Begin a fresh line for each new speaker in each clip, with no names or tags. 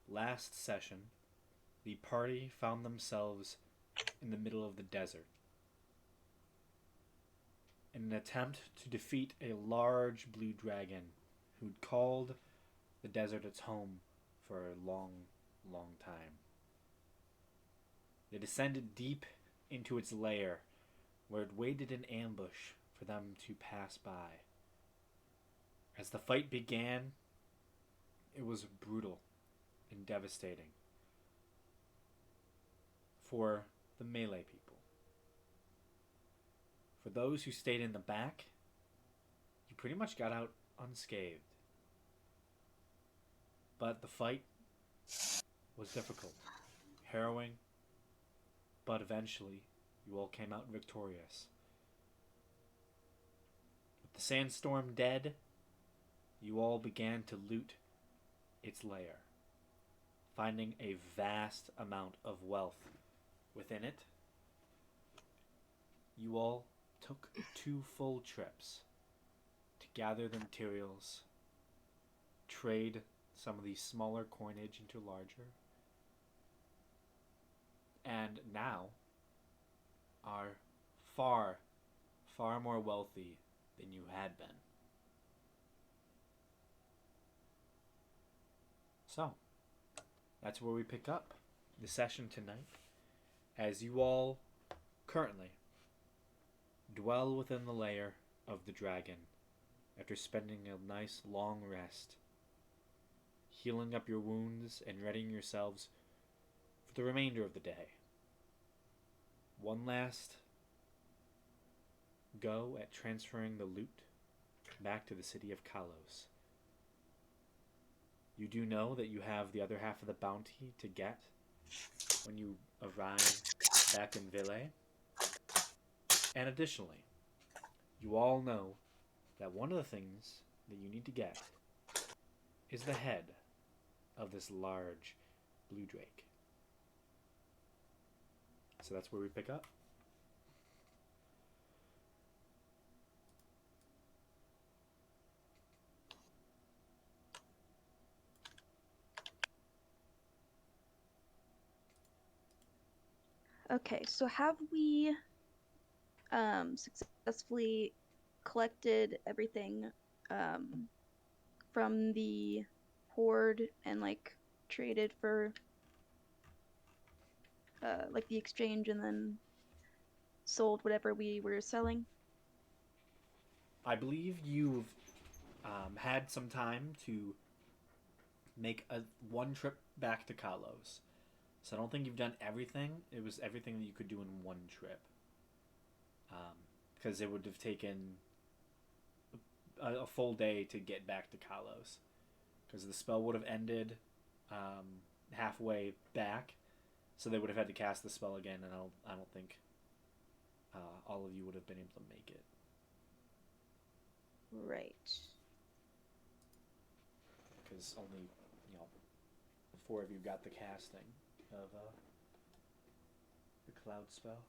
Last session, the party found themselves in the middle of the desert. In an attempt to defeat a large blue dragon who'd called the desert its home for a long, long time. They descended deep into its lair, where it waited in ambush for them to pass by. As the fight began, it was brutal and devastating for the melee people. For those who stayed in the back, you pretty much got out unscathed. But the fight was difficult, harrowing, but eventually you all came out victorious. With the sandstorm dead, you all began to loot its lair, finding a vast amount of wealth within it. You all took 2 full trips to gather the materials, trade some of the smaller coinage into larger, and now are far, far more wealthy than you had been. So, that's where we pick up the session tonight, as you all currently dwell within the lair of the dragon after spending a nice long rest, healing up your wounds and readying yourselves for the remainder of the day. One last go at transferring the loot back to the city of Kalos. You do know that you have the other half of the bounty to get when you arrive back in Ville. And additionally, you all know that one of the things that you need to get is the head of this large blue drake. So that's where we pick up.
Okay, so have we successfully collected everything from the horde and like traded for like the exchange and then sold whatever we were selling?
I believe you've had some time to make a one trip back to Kalos. So I don't think you've done everything. It was everything that you could do in one trip. Because it would have taken a full day to get back to Kalos. Because the spell would have ended halfway back. So they would have had to cast the spell again, and I don't think all of you would have been able to make it.
Right.
Because only, 4 of you got the casting of the cloud spell.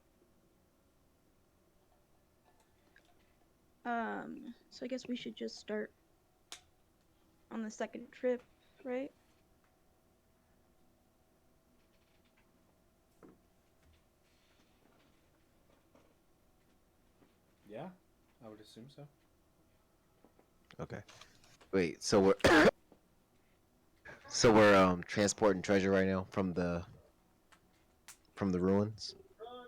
So I guess we should just start on the second trip, right?
Yeah, I would assume so.
Okay. Wait, so we're so we're transporting treasure right now from the ruins.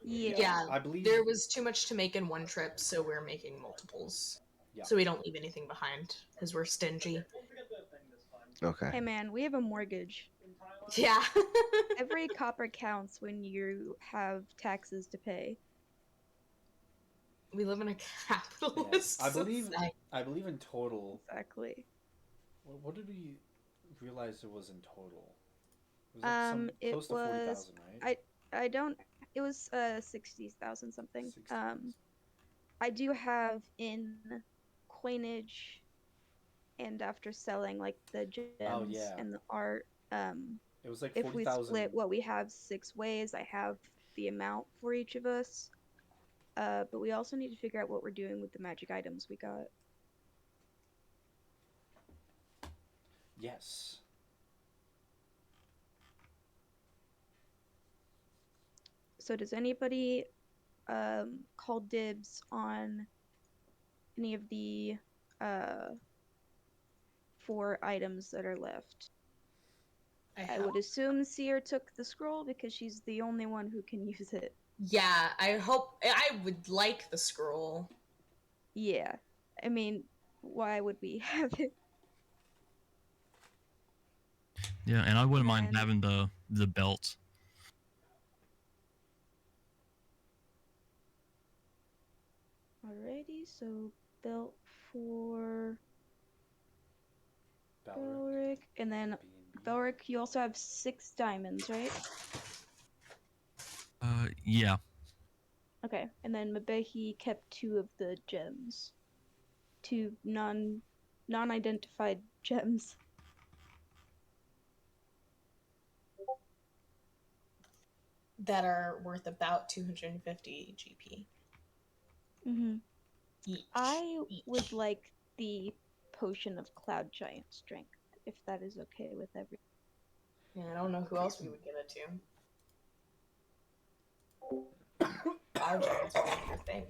Yeah,
I believe
there was too much to make in one trip, so we're making multiples.
Yeah.
So we don't leave anything behind, because we're stingy.
Okay.
Hey man, we have a mortgage.
Yeah.
Every copper counts when you have taxes to pay.
We live in a
Yeah.
capitalist society.
I believe in total.
Exactly.
What did we realize it was in total? Was
It
close to
was
40,000, right?
I don't it was 60,000 something.
60,000.
I do have in coinage and after selling like the
Oh
gems
yeah,
and the art,
it was like
if we
40,000.
split what we have 6 ways, I have the amount for each of us. But we also need to figure out what we're doing with the magic items we got.
Yes.
So does anybody call dibs on any of the uh 4 items that are left? I
have.
would assume Seer took the scroll because she's the only one who can use it.
Yeah, I would like the scroll.
Yeah. I mean, why would we have it?
Yeah, and I wouldn't mind
then-
having the belt.
Alrighty, so belt for
Balric,
Belric. And then
B&B.
Belric, you also have 6 diamonds, right?
Yeah.
Okay. And then Mabehi kept 2 of the gems. 2 non-identified gems.
That are worth about 250 GP.
Mm-hmm.
Each.
I
Each.
would like the potion of cloud giant strength, if that is okay with everyone.
Yeah, I don't know who else we would give it to. Cloud giants would be your thing.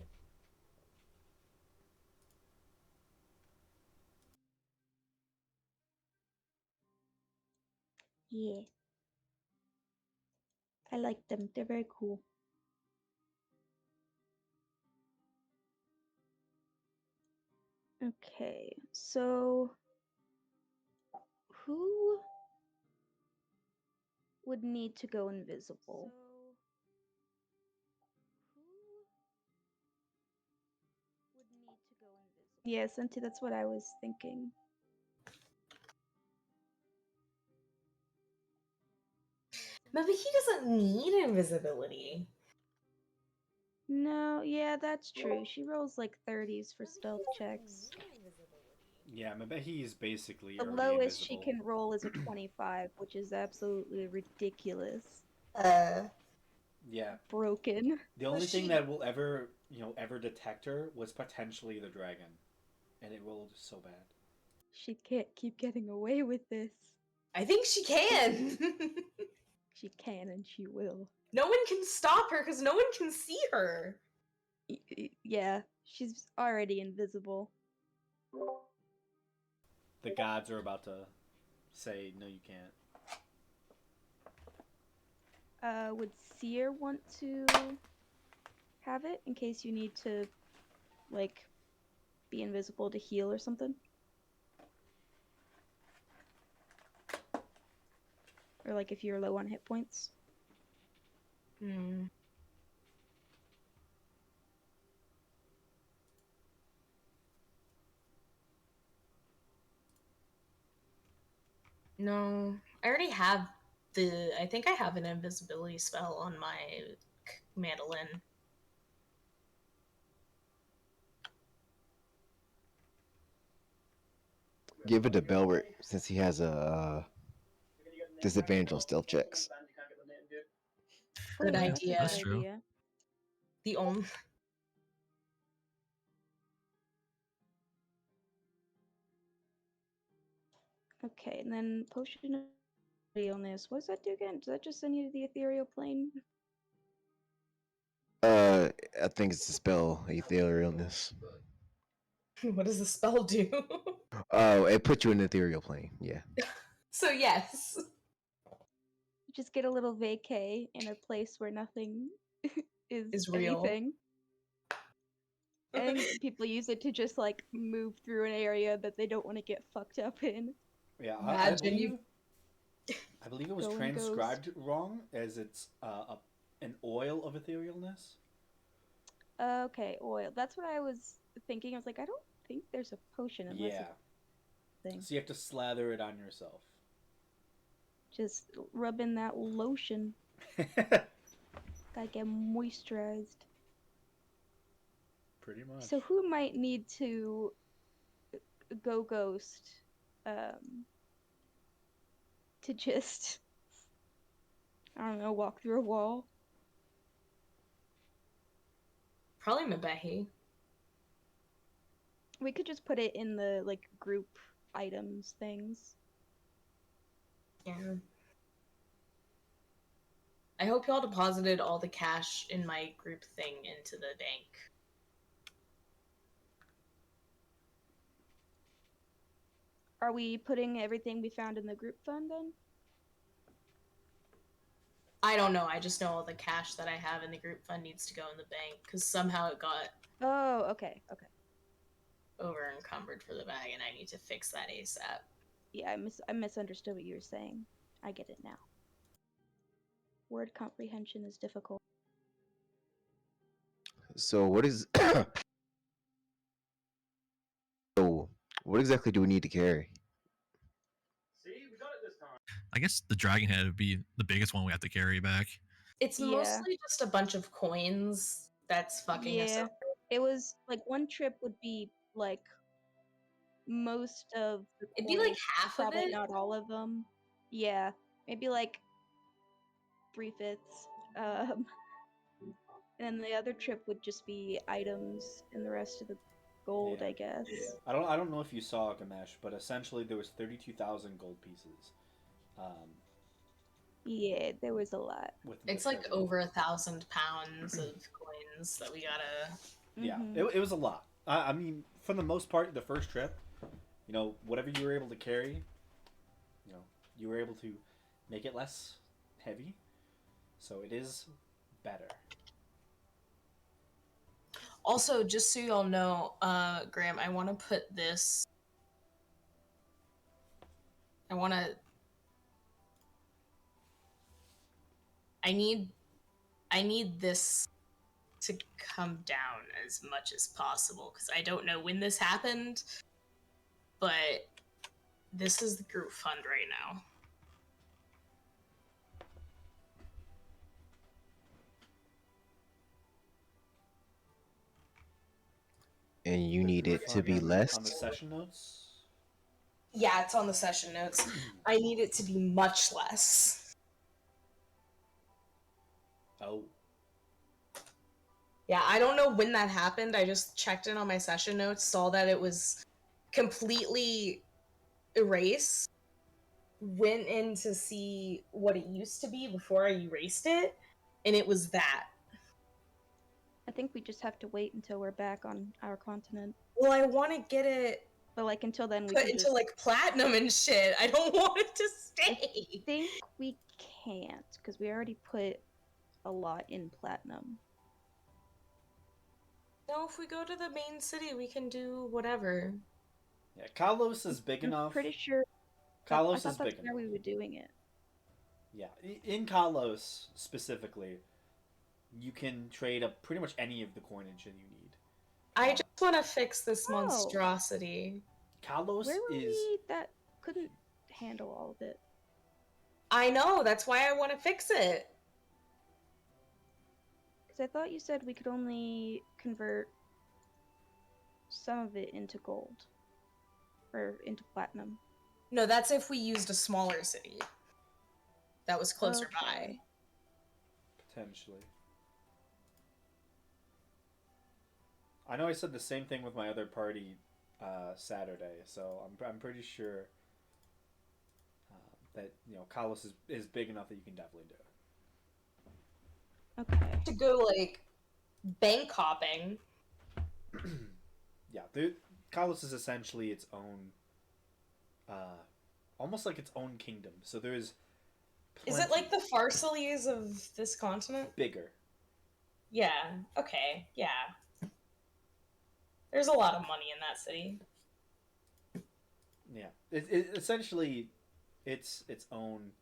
Yeah. I like them. They're very cool. Okay, so who would need to go invisible? Yeah, Senti, that's what I was thinking.
Maybe he doesn't need invisibility.
No, yeah, that's true. She rolls like 30s for stealth checks.
Yeah, I bet he's basically
The
already
lowest
invisible.
she can roll is a 25, which is absolutely ridiculous.
Yeah.
Broken.
The only
But
thing
she-
that will ever, ever detect her was potentially the dragon. And it rolled so bad.
She can't keep getting away with this.
I think she can.
She can and she will.
No one can stop her because no one can see her.
Yeah, she's already invisible.
The gods are about to say, no, you can't.
Would Seer want to have it in case you need to, like, be invisible to heal or something? Or, like, if you're low on hit points?
Hmm. No, I already have I think I have an invisibility spell on my mandolin.
Give it to Belric since he has a disadvantage on stealth checks.
Good
Oh, yeah, that's a
idea.
That's
good
true.
idea.
The only
Okay, and then Potion of Illness. What does that do again? Does that just send you to the ethereal plane?
I think it's the spell etherealness.
what does the spell do?
Oh, it puts you in the ethereal plane. Yeah.
So yes.
You just get a little vacay in a place where nothing
Is real.
anything. And people use it to just like move through an area that they don't want to get fucked up in.
Yeah,
Imagine you-
I believe it was
Go and
transcribed wrong as it's an oil of etherealness.
Okay, oil. That's what I was thinking. I was like, I don't think there's a potion unless
Yeah.
it's a thing.
So you have to slather it on yourself.
Just rub in that lotion. Gotta get moisturized.
Pretty much.
So who might need to go ghost to just, I don't know, walk through a wall?
Probably Mabehi.
We could just put it in the like group items things.
Yeah. I hope y'all deposited all the cash in my group thing into the bank.
Are we putting everything we found in the group fund then?
I don't know. I just know all the cash that I have in the group fund needs to go in the bank because somehow it got
Oh, okay.
over encumbered for the bag, and I need to fix that ASAP.
Yeah, I misunderstood what you were saying. I get it now. Word comprehension is difficult.
So what is so what exactly do we need to carry?
I guess the dragon head would be the biggest one we have to carry back.
It's
Yeah.
mostly just a bunch of coins that's fucking us
Yeah.
up.
It was like one trip would be like most of the
It'd be like
coins,
half of
probably
it.
not all of them. Yeah, maybe like 3/5. And the other trip would just be items and the rest of the gold,
Yeah.
I guess.
I don't know if you saw Gamesh, but essentially there was 32,000 gold pieces.
Yeah, there was a lot.
Within the
It's like
treasure.
over 1,000 pounds of coins that we gotta.
Yeah,
Mhm.
it was a lot. I mean, for the most part, the first trip, you know, whatever you were able to carry, you know, you were able to make it less heavy, so it is better.
Also, just so y'all know, Graham, I want to put this. I want to. I need this to come down as much as possible because I don't know when this happened, but this is the group fund right now.
And you need it to be less?
On the session notes.
Yeah, it's on the session notes. I need it to be much less.
Oh,
Yeah, I don't know when that happened. I just checked in on my session notes, saw that it was completely erased, went in to see what it used to be before I erased it, and it was that.
I think we just have to wait until we're back on our continent.
Well, I want to get it
But like until then, we
put
can
into
just.
like platinum and shit. I don't want it to
I
stay.
think we can't because we already put a lot in platinum.
No, if we go to the main city, we can do whatever.
yeah, Kalos is big
I'm
enough.
pretty sure. I
Kalos
thought
is
that's
big
where
enough.
we were doing it.
Yeah, in Kalos specifically, you can trade up pretty much any of the coinage that you need.
I just want to fix this
Oh.
monstrosity.
Kalos
Where were
is
we that couldn't handle all of it?
I know, that's why I want to fix it.
Because I thought you said we could only convert some of it into gold. Or into platinum.
No, that's if we used a smaller city that was closer by.
Okay.
potentially. I know I said the same thing with my other party Saturday, so I'm pretty sure that Kalos is big enough that you can definitely do it.
Okay.
To go like bank hopping.
Yeah, Kalos is essentially its own, almost like its own kingdom. So there's.
Is it like the Farsalies of this continent?
Bigger?
Yeah. Okay. Yeah. There's a lot of money in that city.
Yeah, essentially, it's its own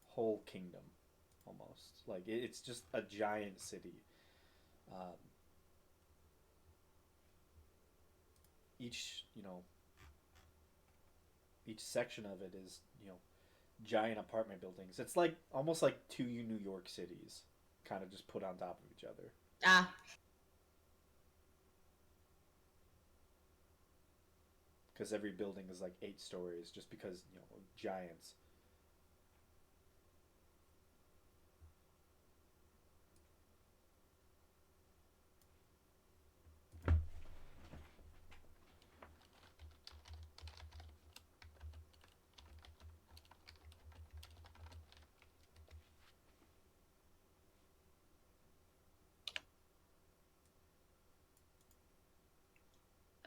whole kingdom, almost. Like it's just a giant city. Each each section of it is giant apartment buildings. It's like almost like two New York cities, kind of just put on top of each other.
Ah.
Because every building is like 8 stories, just because giants.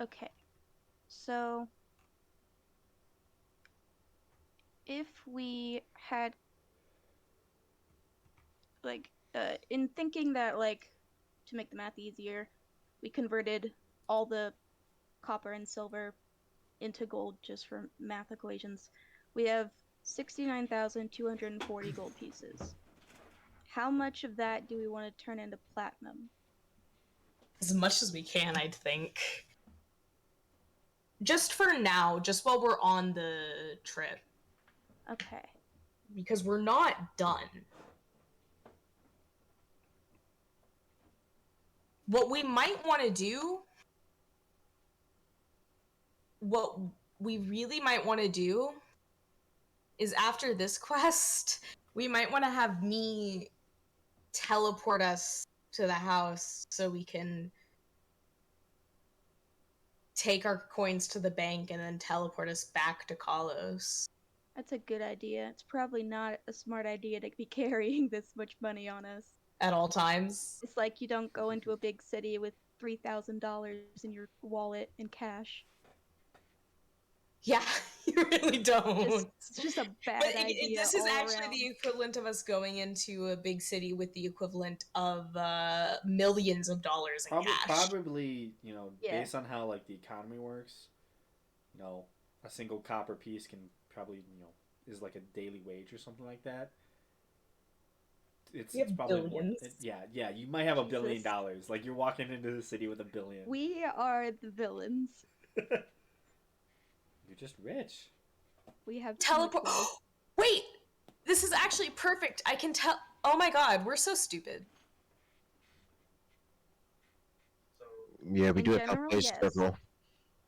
Okay. So if we had in thinking that to make the math easier, we converted all the copper and silver into gold just for math equations. We have 69,240 gold pieces. How much of that do we want to turn into platinum?
As much as we can, I'd think. Just for now, just while we're on the trip.
Okay.
Because we're not done. What we might want to do, what we really might want to do, is after this quest, we might want to have me teleport us to the house so we can take our coins to the bank and then teleport us back to Kalos.
That's a good idea. It's probably not a smart idea to be carrying this much money on us.
At all times.
It's like you don't go into a big city with $3,000 in your wallet in cash.
Yeah, you really don't.
It's just a bad idea.
This is
all
actually
around.
the equivalent of us going into a big city with the equivalent of millions of dollars in cash.
Probably,
Yeah.
based on how the economy works, a single copper piece can probably, is like a daily wage or something like that. It's probably
billions.
Yeah. You might have $1 billion.
Jesus.
Like you're walking into the city with $1 billion.
We are the villains.
You're just rich.
We have
Teleport. Wait, this is actually perfect. I can tell. Oh my god, we're so stupid.
Yeah, we
In
do
general,
a
yes.
circle.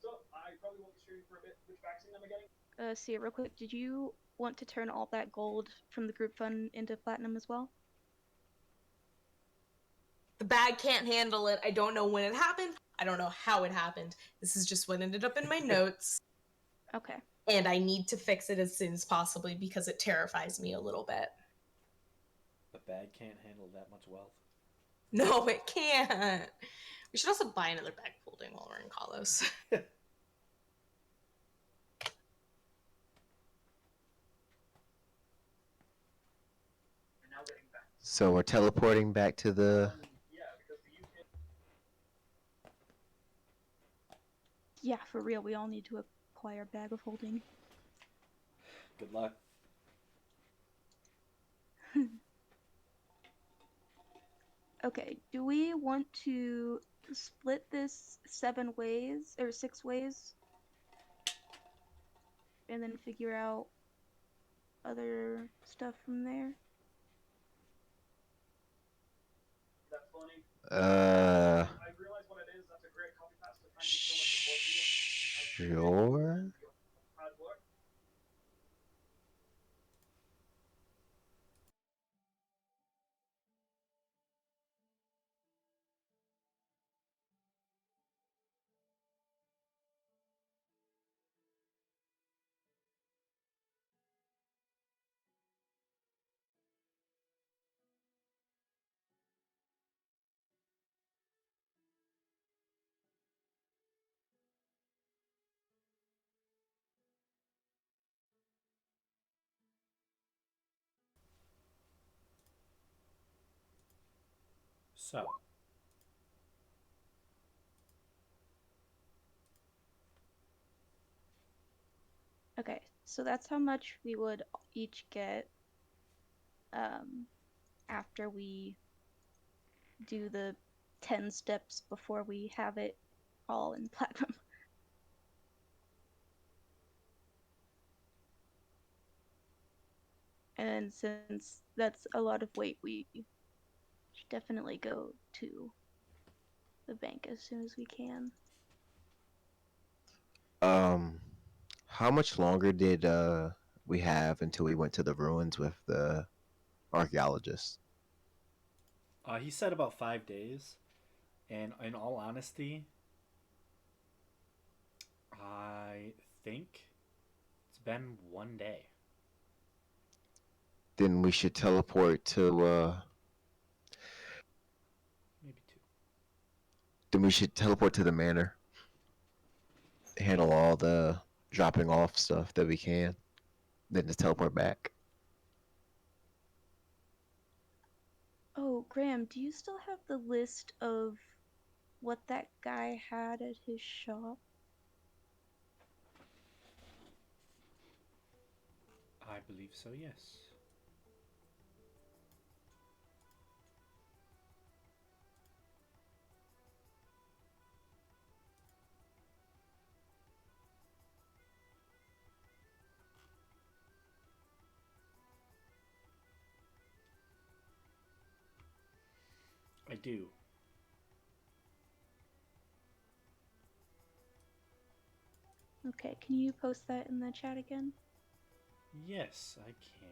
So I probably won't be shooting for a bit. Which vaccine am I getting?
See, real quick, did you want to turn all that gold from the group fund into platinum as well?
The bag can't handle it. I don't know when it happened. I don't know how it happened. This is just what ended up in my notes.
Okay.
And I need to fix it as soon as possible because it terrifies me a little bit.
The bag can't handle that much wealth.
No, it can't. We should also buy another bag folding while we're in Kalos.
So we're teleporting back to the.
Yeah, for real, we all need to acquire a bag of holding.
Good luck.
Okay, do we want to split this 7 ways, or 6 ways? And then figure out other stuff from there?
That's funny.
Uh.
I realize what it is. That's a great copy paste to thank you so much for both of you.
Sure.
Hard work.
So.
Okay, so that's how much we would each get after we do the 10 steps before we have it all in platinum. And since that's a lot of weight, we should definitely go to the bank as soon as we can.
How much longer did we have until we went to the ruins with the archaeologist?
He said about 5 days, and in all honesty, I think it's been 1 day.
Then we should teleport to.
Maybe 2.
Then we should teleport to the manor. handle all the dropping off stuff that we can, then just teleport back.
Oh, Graham, do you still have the list of what that guy had at his shop?
I believe so, yes. I do.
Okay, can you post that in the chat again?
Yes, I can.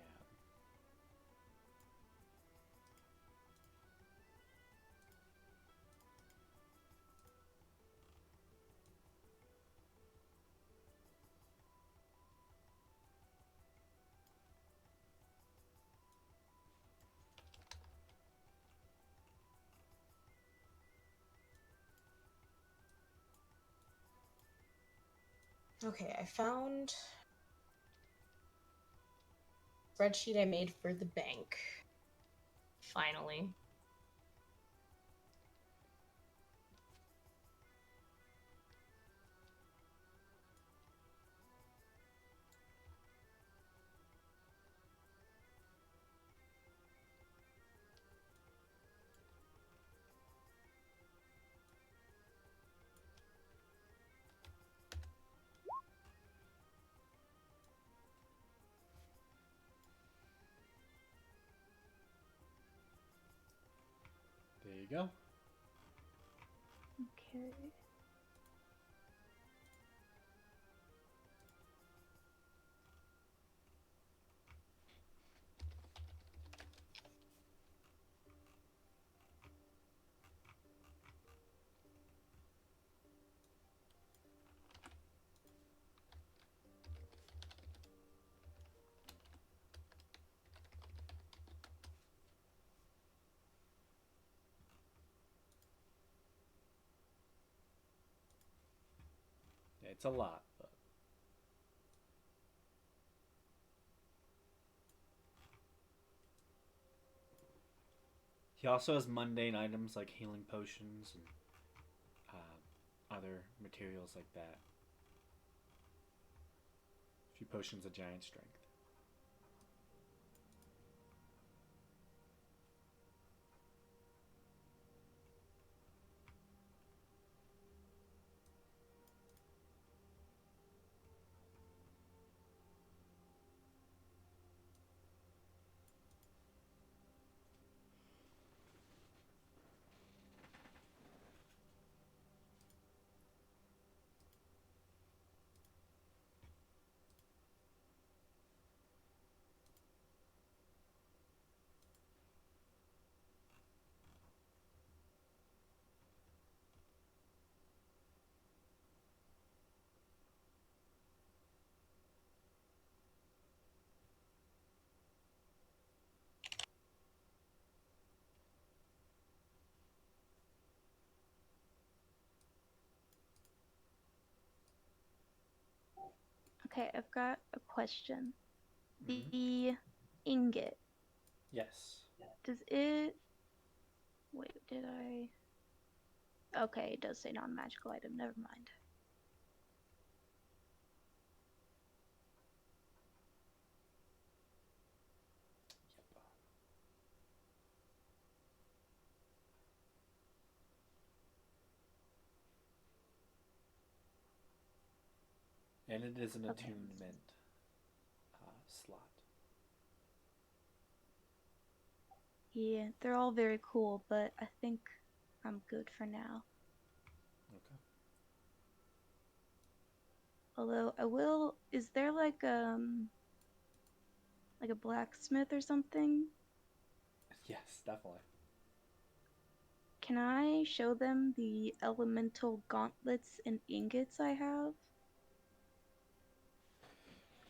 Okay, I found spreadsheet I made for the bank. Finally.
There you go.
Okay.
It's a lot, but he also has mundane items like healing potions and other materials like that. A few potions of giant strength.
Okay, I've got a question.
Mm-hmm.
The ingot,
Yes.
does it... Wait, did I... Okay, it does say non-magical item, never mind.
And it is an
Okay.
attunement slot.
Yeah, they're all very cool, but I think I'm good for now.
Okay.
Although I will... Is there like a blacksmith or something?
Yes, definitely.
Can I show them the elemental gauntlets and ingots I have?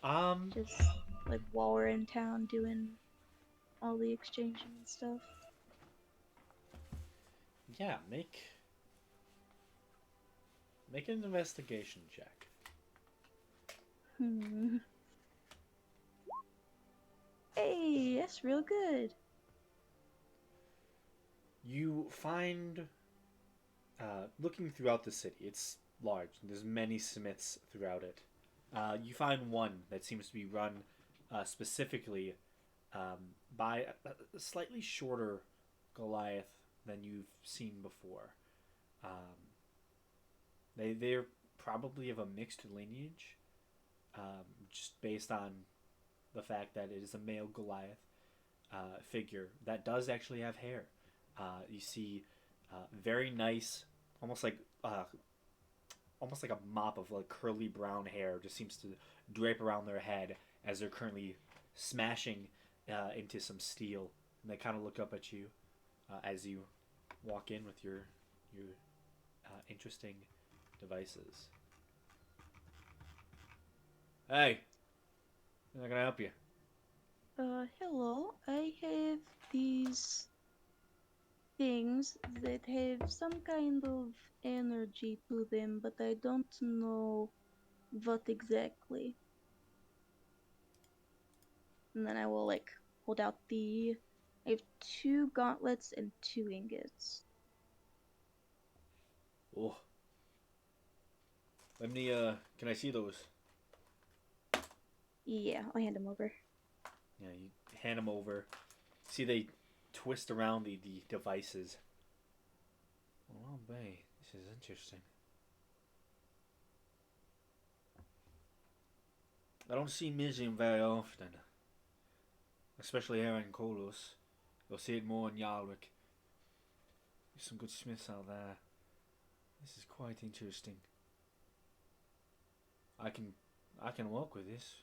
Um,
Just like while we're in town doing all the exchanging and stuff.
yeah, make an investigation check.
Hmm. Hey, that's real good.
You find, looking throughout the city, it's large. There's many smiths throughout it. You find one that seems to be run specifically by a slightly shorter Goliath than you've seen before. Um, they're probably of a mixed lineage, just based on the fact that it is a male Goliath figure that does actually have hair. You see very nice, almost like uh, almost like a mop of like curly brown hair just seems to drape around their head as they're currently smashing into some steel, and they kind of look up at you as you walk in with your interesting devices. Hey, how can I help you?
Hello. I have these things that have some kind of energy to them, but I don't know what exactly. And then I will like hold out the. I have 2 gauntlets and 2 ingots.
Oh, let me. Can I see those?
Yeah, I'll hand them over.
Yeah, you hand them over. See, they twist around the devices. Oh, bay. This is interesting. I don't see Mizium very often, especially here in Kolos. You'll see it more in Yalwick. There's some good smiths out there. This is quite interesting. I can I can work with this.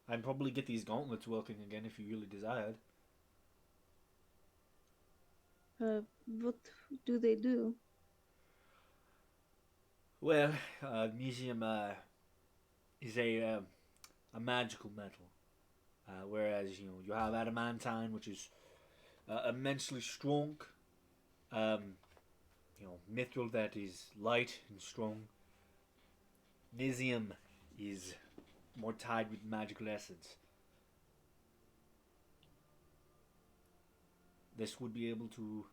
I'd probably get these gauntlets working again if you really desired.
What do they do?
Well, Museum is a magical metal, whereas you have adamantine, which is immensely strong. Um, mithril that is light and strong. Nisium is more tied with magical essence. This would be able to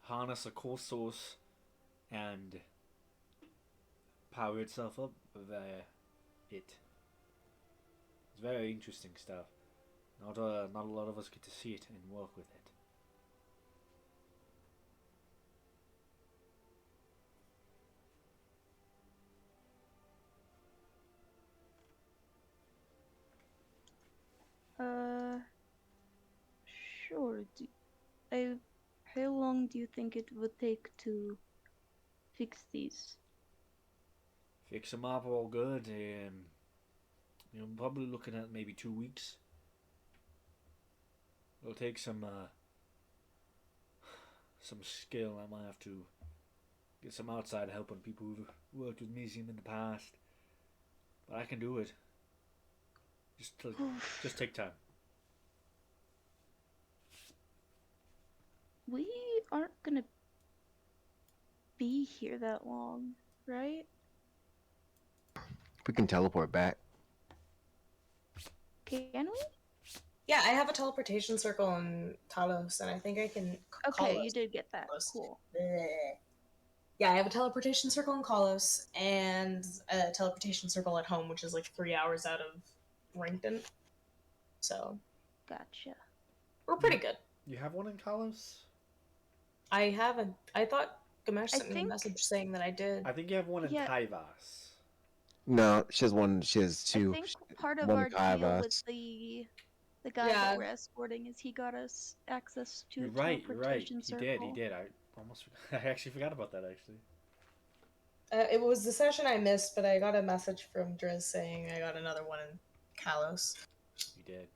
harness a core source and power itself up via it. It's very interesting stuff. Not a lot of us get to see it and work with it.
Uh, sure. I, how long do you think it would take to fix these?
Fix them up all good. Probably looking at maybe 2 weeks. It'll take some skill. I might have to get some outside help on people who've worked with Museum in the past, but I can do it. Just take time.
We aren't gonna be here that long, right?
We can teleport back.
Can we?
Yeah, I have a teleportation circle in Talos, and I think I can call
Okay,
us.
you did get that.
Kalos.
Cool.
Yeah, I have a teleportation circle in Kalos and a teleportation circle at home, which is like 3 hours out of Rington. So
Gotcha.
we're pretty good.
You have one in Kalos?
I haven't. I thought Gamesh
I
sent me a
think-
message saying that I did.
I think you have one in
Yeah.
Tyvas.
No, she has one. She has
I
two.
think part of
one
our
Kai of
deal with
us.
the guy
Yeah.
that we're escorting is he got us access to
You're
a
right.
teleportation
He
circle.
did. I I actually forgot about that actually.
It was the session I missed, but I got a message from Driz saying I got another one in Kalos.
You did.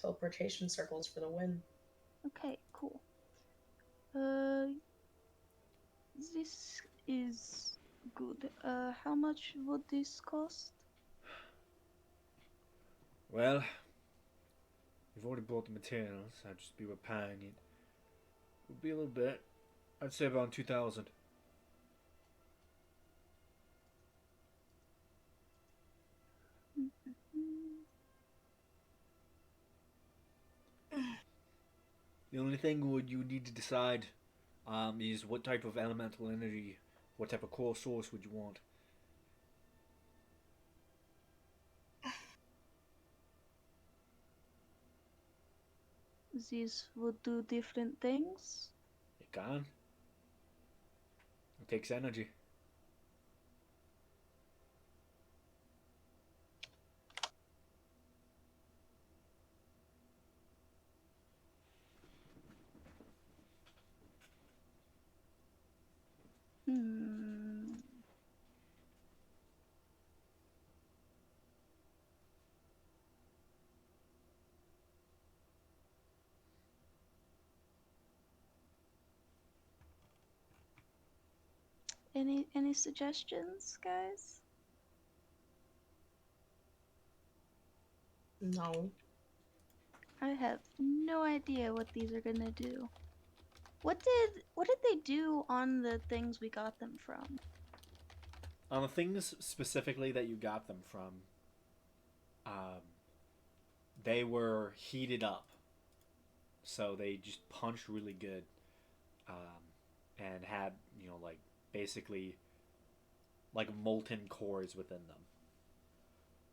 Teleportation circles for the win.
Okay, cool. This is good. How much would this cost?
Well, you've already bought the materials. I'd just be repairing it. Would be a little bit. I'd say around 2,000. The only thing would you need to decide is what type of elemental energy, what type of core source would you want?
These would do different things.
It can. It takes energy.
Hmm. Any suggestions, guys?
No.
I have no idea what these are gonna do. What did they do on the things we got them from?
On the things specifically that you got them from, um, they were heated up, so they just punched really good, and had like basically like molten cores within them.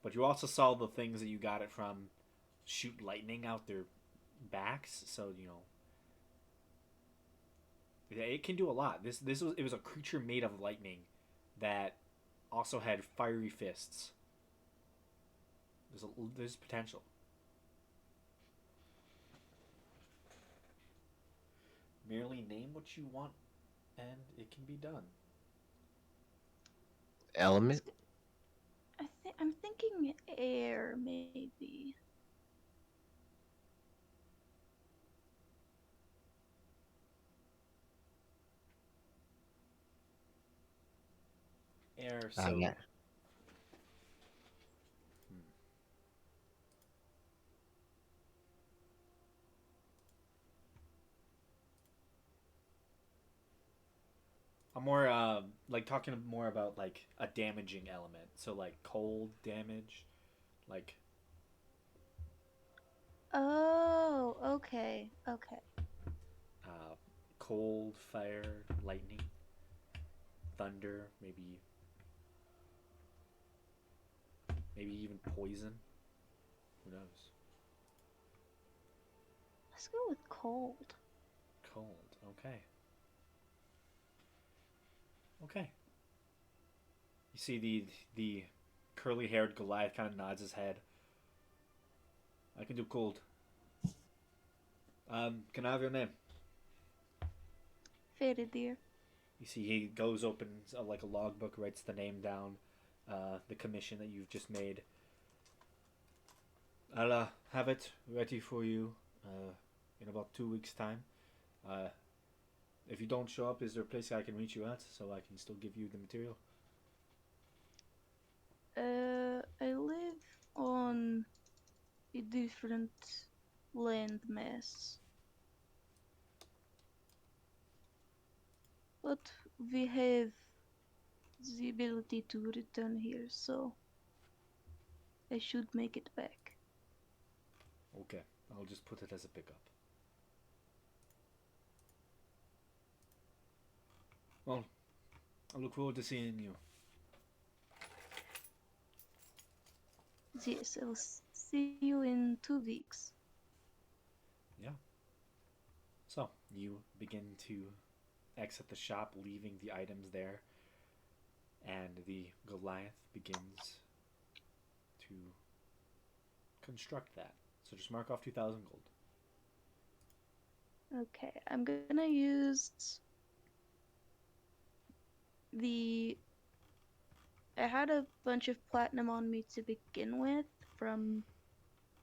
But you also saw the things that you got it from shoot lightning out their backs, so it can do a lot. It was a creature made of lightning that also had fiery fists. There's potential. Merely name what you want, and it can be done.
Element?
I'm thinking air, maybe.
Air.
Ah,
So
yeah.
I'm more like talking more about like a damaging element. So like cold damage, like
Oh, okay, okay.
uh, cold, fire, lightning, thunder, maybe even poison. Who knows?
Let's go with cold.
Cold. Okay. Okay. You see the curly haired Goliath kind of nods his head. I can do cold. Can I have your name?
Faded dear.
You see, he goes, opens like a logbook, writes the name down, the commission that you've just made. I'll have it ready for you in about 2 weeks' time. Uh, if you don't show up, is there a place I can reach you at so I can still give you the material?
I live on a different landmass. But we have the ability to return here, so I should make it back.
Okay, I'll just put it as a pickup. Well, I look forward to seeing you.
Yes, I'll see you in 2 weeks.
Yeah. So, you begin to exit the shop, leaving the items there, and the Goliath begins to construct that. So just mark off 2,000 gold.
Okay, I'm gonna use the. I had a bunch of platinum on me to begin with from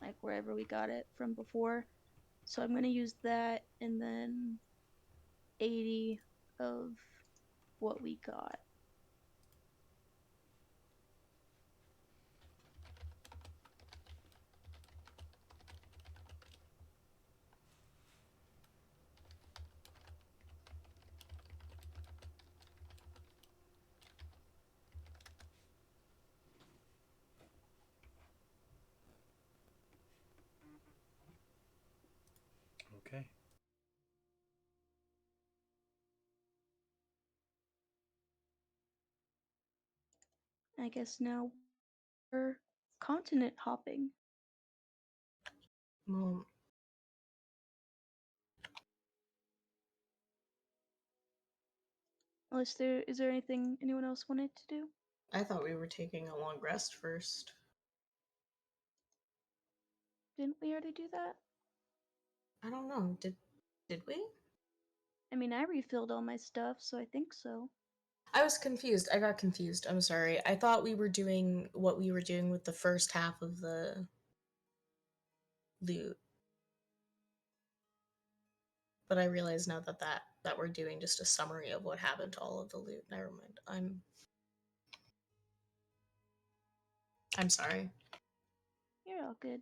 like wherever we got it from before. So I'm gonna use that and then 80 of what we got.
Okay.
I guess now we're continent hopping.
Well,
Unless is there anything anyone else wanted to do?
I thought we were taking a long rest first.
Didn't we already do that?
I don't know. Did we?
I mean, I refilled all my stuff, so I think so.
I was confused. I got confused. I'm sorry. I thought we were doing what we were doing with the first half of the loot. But I realize now that we're doing just a summary of what happened to all of the loot. Never mind. I'm sorry.
You're all good.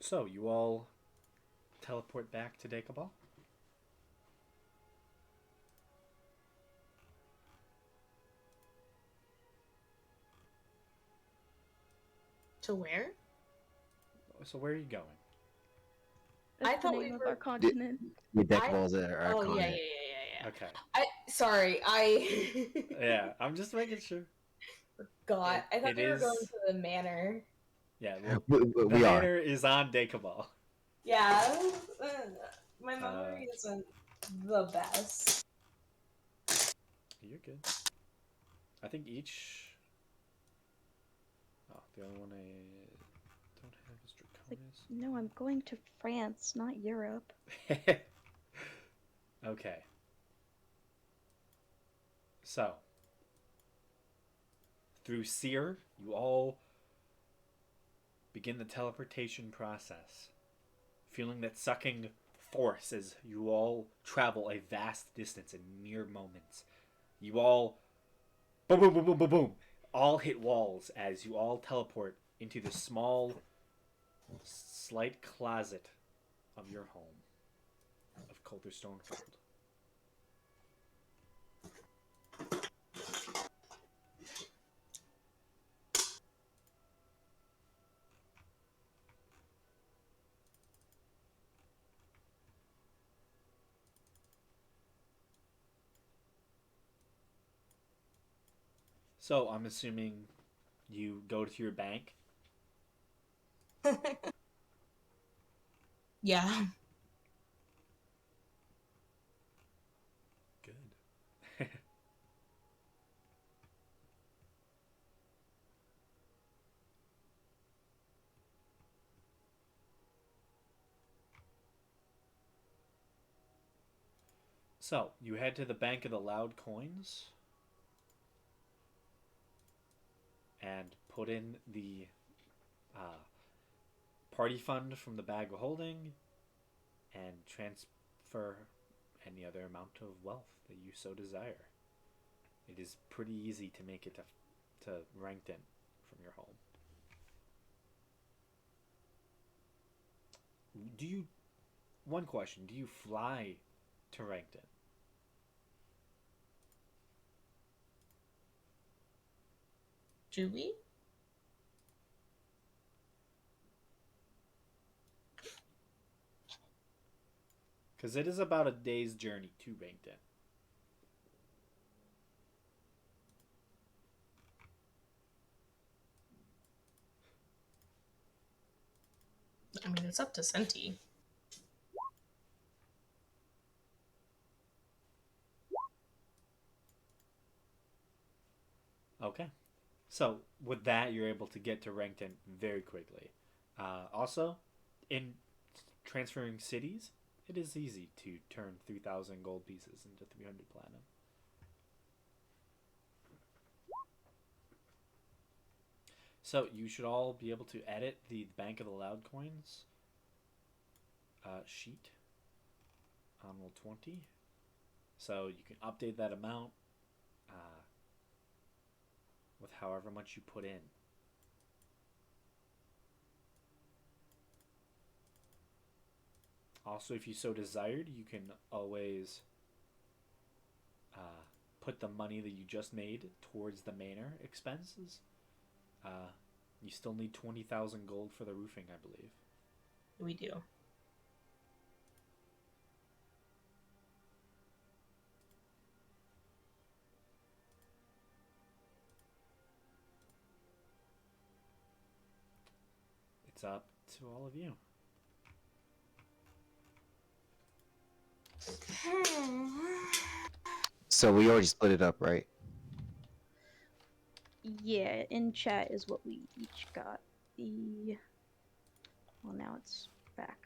So, you all teleport back to Dagobah?
To where?
So, where are you going?
That's
I
the
thought we
name of
were-
our continent.
The deck
I-
balls are
Oh yeah,
comment.
yeah.
Okay.
I
Yeah, I'm just making sure.
forgot. I thought
It
we were going
is-
to the manor.
Yeah, well,
We,
the
we are.
manor is on Dagobah.
Yeah, my memory isn't the best.
You're good. I think each... Oh, the only one I don't have is
Like,
Draconis.
no, I'm going to France, not Europe.
Okay. So, through Seer, you all begin the teleportation process, feeling that sucking force as you all travel a vast distance in mere moments. You all boom, boom, boom, boom, boom, boom, all hit walls as you all teleport into the small, slight closet of your home of Coulterstone Hold. So I'm assuming you go to your bank.
Yeah.
Good. So you head to the Bank of the Loud Coins and put in the party fund from the bag of holding and transfer any other amount of wealth that you so desire. It is pretty easy to make it to Rankton from your home. Do you... One question, do you fly to Rankton?
Do we?
Because it is about a day's journey to Rankton.
I mean, it's up to Senti.
Okay. So with that, you're able to get to Rankton very quickly. Also, in transferring cities, it is easy to turn 3,000 gold pieces into 300 platinum. So you should all be able to edit the Bank of the Loud Coins sheet on roll 20. So you can update that amount with however much you put in. Also, if you so desired, you can always uh, put the money that you just made towards the manor expenses. Uh, you still need 20,000 gold for the roofing, I believe.
We do.
It's up to all of you.
So we already split it up, right?
Yeah, in chat is what we each got. Well, now it's back.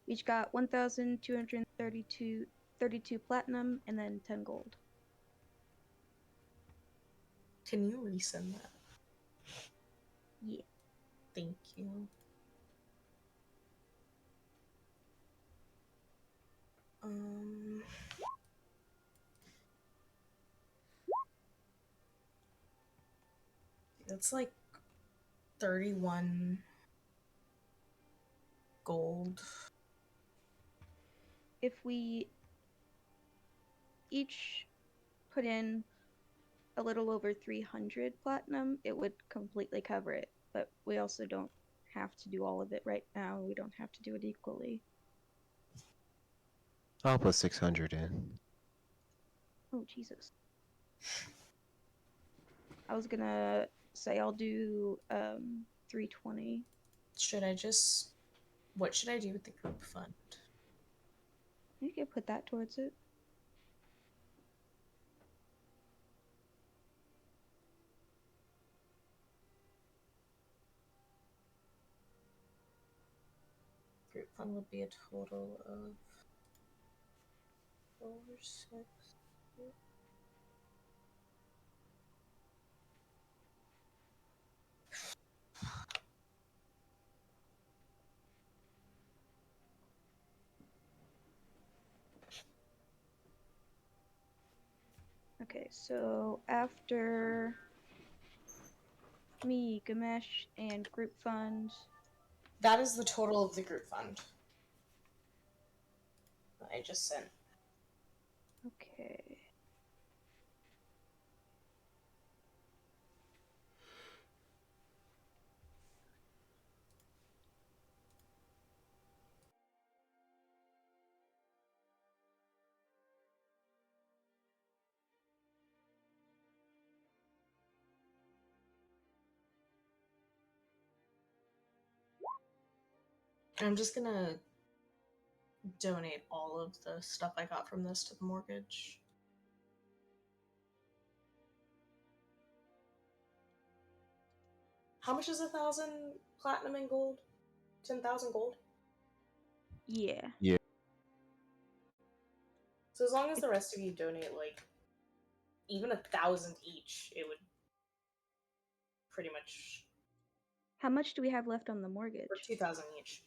We each got 1,232 platinum and then 10 gold.
Can you resend that?
Yeah.
Thank you. That's like 31 gold.
If we each put in a little over 300 platinum, it would completely cover it. But we also don't have to do all of it right now. We don't have to do it equally.
I'll put 600 in.
Oh, Jesus. I was gonna say I'll do 320.
What should I do with the group fund?
You can put that towards it.
Group fund would be a total of 4, 6.
Okay, so after me, Gamesh, and group fund,
That is the total of the group fund that I just sent.
okay.
I'm just gonna donate all of the stuff I got from this to the mortgage. How much is 1,000 platinum and gold? 10,000 gold?
Yeah.
So as long as the rest of you donate like even 1,000 each, it would pretty much.
How much do we have left on the mortgage?
Or 2,000 each.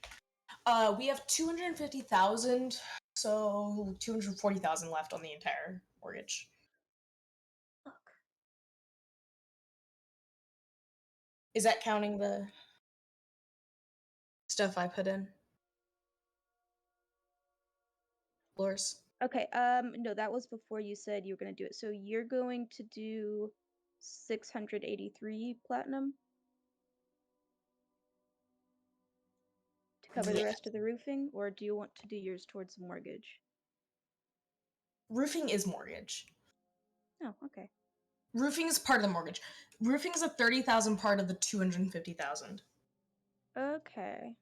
We have 250,000, so 240,000 left on the entire mortgage.
Look.
Is that counting the stuff I put in? Floors?
Okay, no, that was before you said you were gonna do it. So you're going to do 683 platinum to cover the
Yeah.
rest of the roofing, or do you want to do yours towards the mortgage?
Roofing is mortgage.
Oh, okay.
Roofing is part of the mortgage. Roofing is a 30,000 part of the 250,000.
Okay.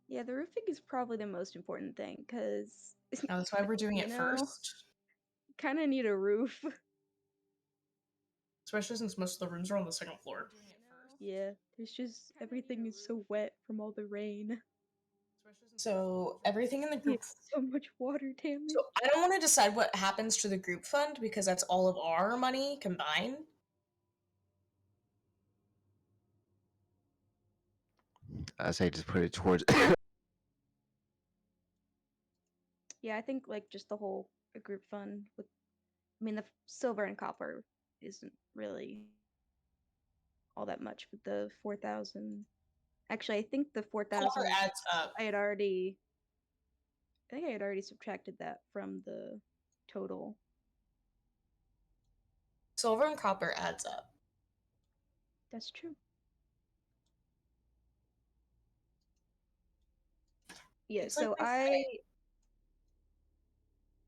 Yeah, the roofing is probably the most important thing, because
That's why we're doing
you
it
know,
first.
kind of need a roof.
Especially since most of the rooms are on the second floor.
Yeah, there's just everything is so wet from all the rain.
So everything in the
We
group.
have so much water damage.
So I don't want to decide what happens to the group fund because that's all of our money combined.
I say just put it towards.
Yeah, I think like just the whole group fund with, I mean, the silver and copper isn't really all that much, but the 4,000. Actually, I think the
Copper
4,000
adds up.
I had already I think I had already subtracted that from the total.
Silver and copper adds up.
That's true. Yeah,
It's like
so
my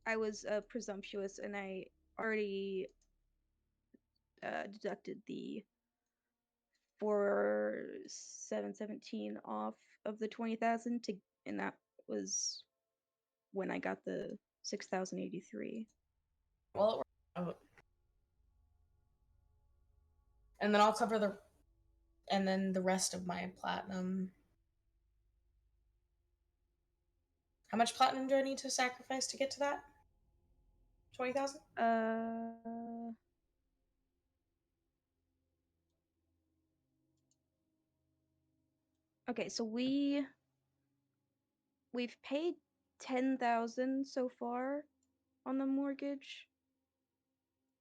I was presumptuous and I already deducted the 4717 off of the 20,000 to, and that was when I got the 6,083.
Well, it worked out. And then I'll cover the rest of my platinum. How much platinum do I need to sacrifice to get to that? 20,000?
Okay, so we've paid 10,000 so far on the mortgage,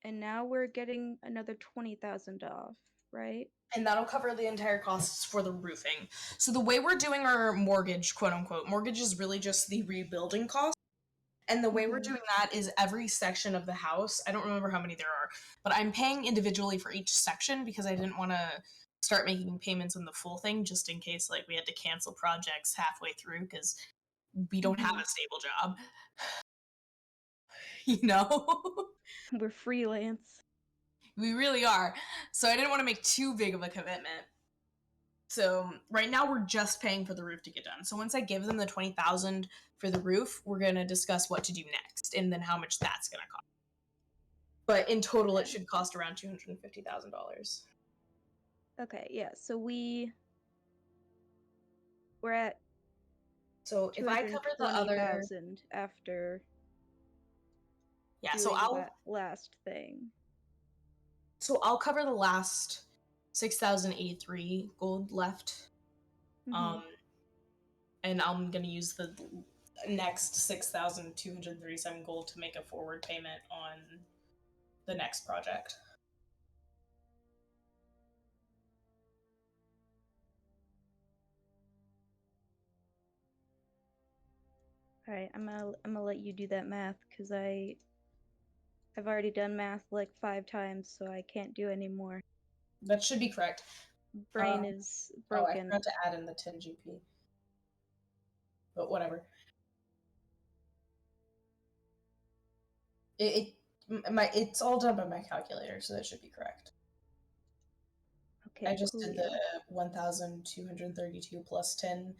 and now we're getting another 20,000 off, right?
And that'll cover the entire costs for the roofing. So the way we're doing our mortgage, quote unquote, mortgage is really just the rebuilding cost. And the way we're
Mhm.
doing that is every section of the house. I don't remember how many there are, but I'm paying individually for each section because I didn't want to start making payments on the full thing just in case like we had to cancel projects halfway through because we don't have a stable job. You know?
We're freelance.
We really are. So I didn't want to make too big of a commitment. So right now we're just paying for the roof to get done. So once I give them the 20,000 for the roof, we're gonna discuss what to do next and then how much that's gonna cost. But in total, it should cost around $250,000.
Okay, yeah. So we're at
So if I cover the other,
220,000 after
yeah.
doing that last thing.
So I'll cover the last 6,083 gold left.
Mhm.
And I'm gonna use the next 6,237 gold to make a forward payment on the next project.
All right, I'm gonna let you do that math because I've already done math like 5 times, so I can't do any more.
That should be correct.
Brain is
Oh, I
broken.
forgot to add in the 10 GP. But whatever. It's all done by my calculator, so that should be correct.
Okay,
I just did the
coolio.
1,232 plus 10.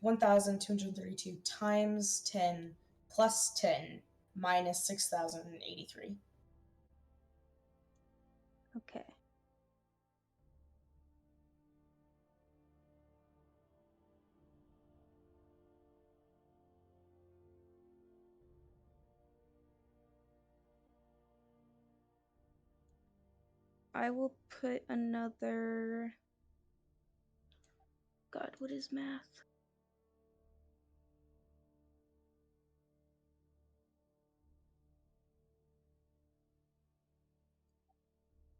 1,232 times 10 plus 10 minus 6,083.
Okay. I will put another. God, what is math?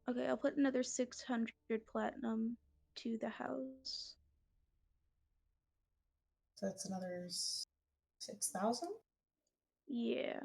Okay, I'll put another 600 platinum to the house.
So that's another 6,000?
Yeah.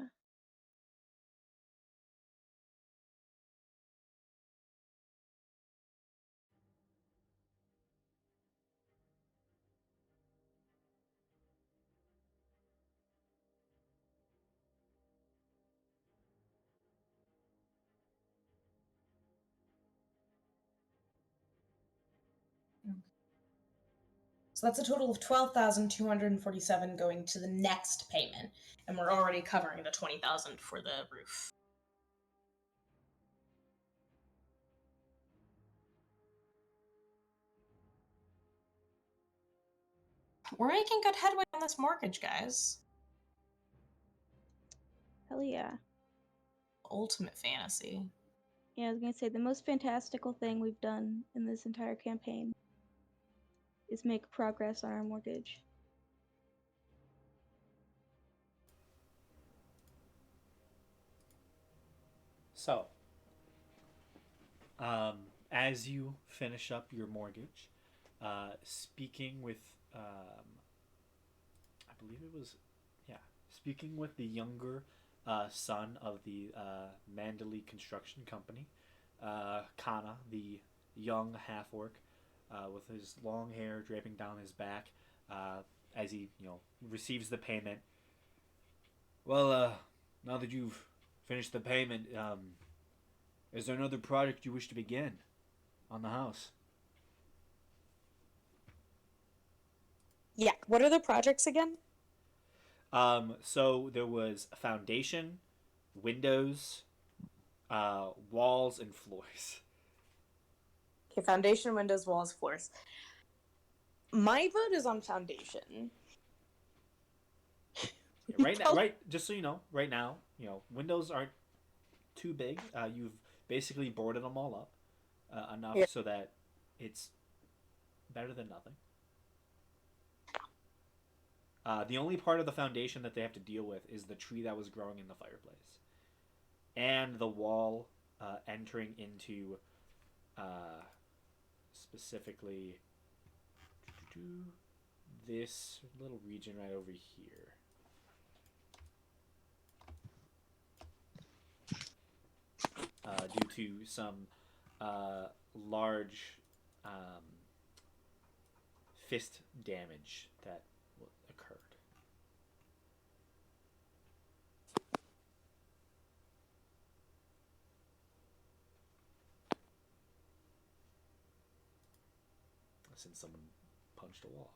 So that's a total of 12,247 going to the next payment, and we're already covering the 20,000 for the roof. We're making good headway on this mortgage, guys.
Hell yeah.
Ultimate fantasy.
Yeah, I was gonna say the most fantastical thing we've done in this entire campaign is make progress on our mortgage.
So, as you finish up your mortgage, speaking with, I believe it was, yeah, speaking with the younger son of the Mandalay Construction Company, Kana, the young half orc, with his long hair draping down his back, as he receives the payment. Well, now that you've finished the payment, is there another project you wish to begin on the house?
Yeah. What are the projects again?
So there was a foundation, windows, walls, and floors.
Okay, foundation, windows, walls, floors. My vote is on foundation.
Yeah, right now, right? Just so you know, right now, windows aren't too big. You've basically boarded them all up enough
Yeah.
so that it's better than nothing. The only part of the foundation that they have to deal with is the tree that was growing in the fireplace, and the wall entering into specifically this little region right over here. Due to some large fist damage that occurred. Since someone punched a wall.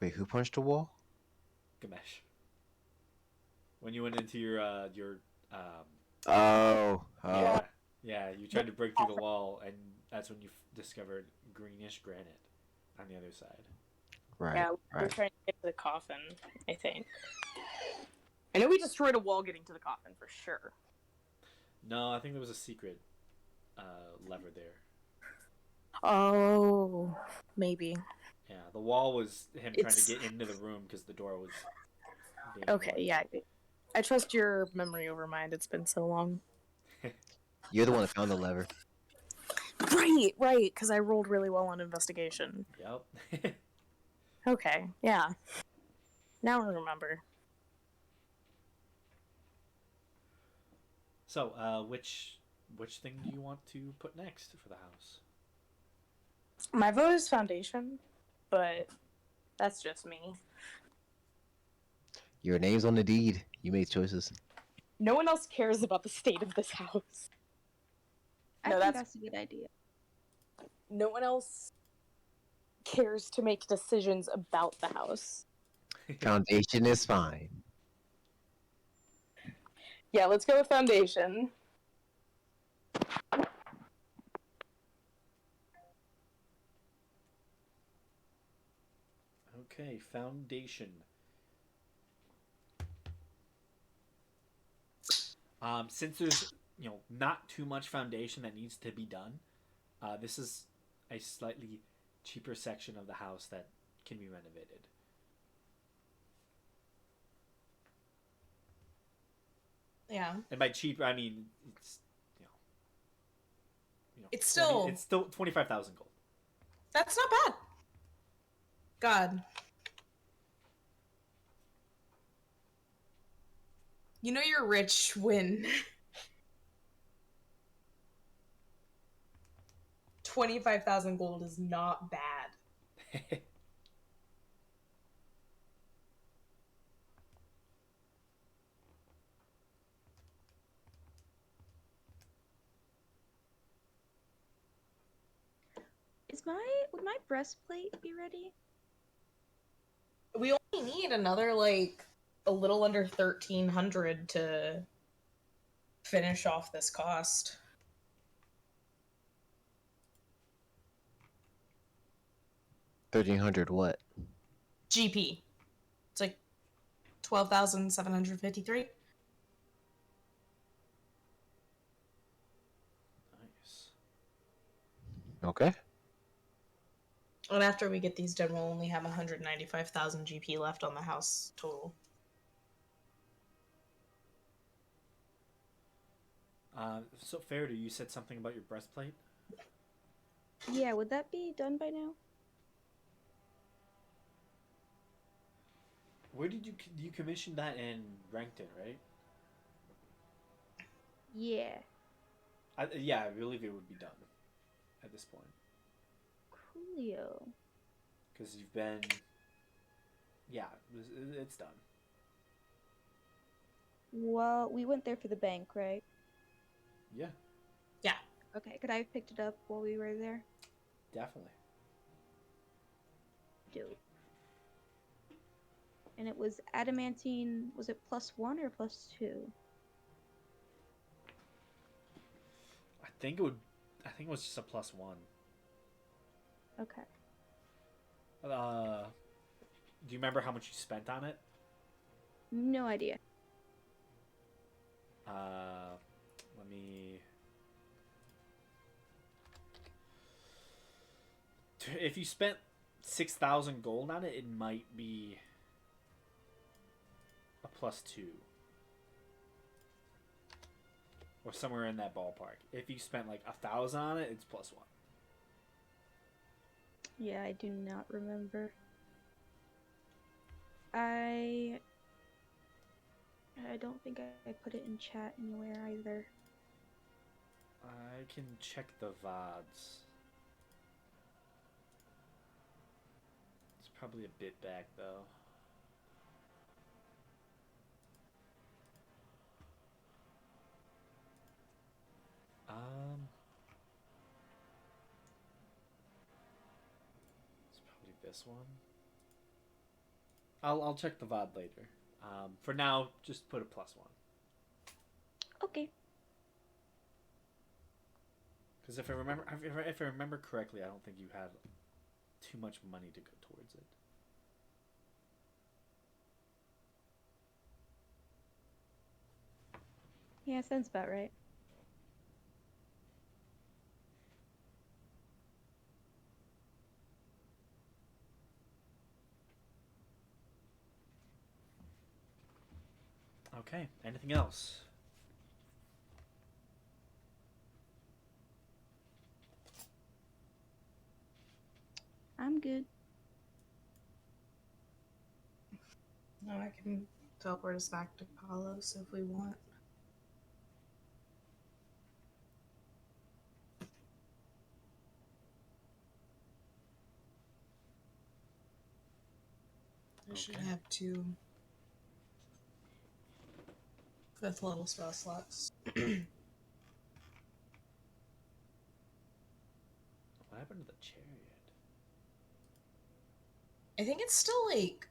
Wait, who punched a wall?
Gamesh. When you went into your
Oh.
yeah, you tried to break through the wall, and that's when you discovered greenish granite on the other side.
Right.
Yeah, we're
Right.
trying to get to the coffin, I think. I know we destroyed a wall getting to the coffin for sure.
No, I think there was a secret lever there.
Oh, maybe.
Yeah, the wall was him trying
It's-
to get into the room because the door was being
Okay,
locked.
yeah. I trust your memory over mine. It's been so long.
You're the one that found the lever.
Right, because I rolled really well on investigation.
Yep.
Okay, yeah. Now I remember.
So, which thing do you want to put next for the house?
My vote is foundation, but that's just me.
Your name's on the deed. You made choices.
No one else cares about the state of this house.
I
No,
think
that's-
that's a good idea.
No one else cares to make decisions about the house.
Foundation is fine.
Yeah, let's go with foundation.
Okay, foundation. Since there's not too much foundation that needs to be done, this is a slightly cheaper section of the house that can be renovated.
Yeah.
And by cheap, I mean it's
It's still-
it's still 25,000 gold.
That's not bad. God. You know you're rich when 25,000 gold is not bad.
Would my breastplate be ready?
We only need another a little under 1,300 to finish off this cost.
$1,300 what?
GP. It's like 12,753.
Nice.
Okay.
And after we get these done, we'll only have 195,000 GP left on the house total.
So Faraday, you said something about your breastplate.
Yeah, would that be done by now?
Where did you commissioned that in Rankton, right?
Yeah.
Yeah, I believe it would be done at this point
Coolio.
because you've been. Yeah, it's done.
Well, we went there for the bank, right?
Yeah,
Okay, could I have picked it up while we were there?
definitely.
Dope. And it was adamantine, was it +1 or +2?
I think it would. I think it was just a +1.
Okay.
Do you remember how much you spent on it?
No idea.
Let me. If you spent 6,000 gold on it, it might be a +2. Or somewhere in that ballpark. If you spent like 1,000 on it, it's +1.
Yeah, I do not remember. I don't think I put it in chat anywhere either.
I can check the VODs. It's probably a bit back though. It's probably this one. I'll check the VOD later. For now, just put a +1.
Okay.
Because if I remember correctly, I don't think you had too much money to go towards it.
Yeah, sounds about right.
Okay. Anything else?
I'm good.
No, I can teleport us back to Kalos if we want. I should
Okay.
have 2 fifth level spell slots.
What happened to the chariot?
I think it's still like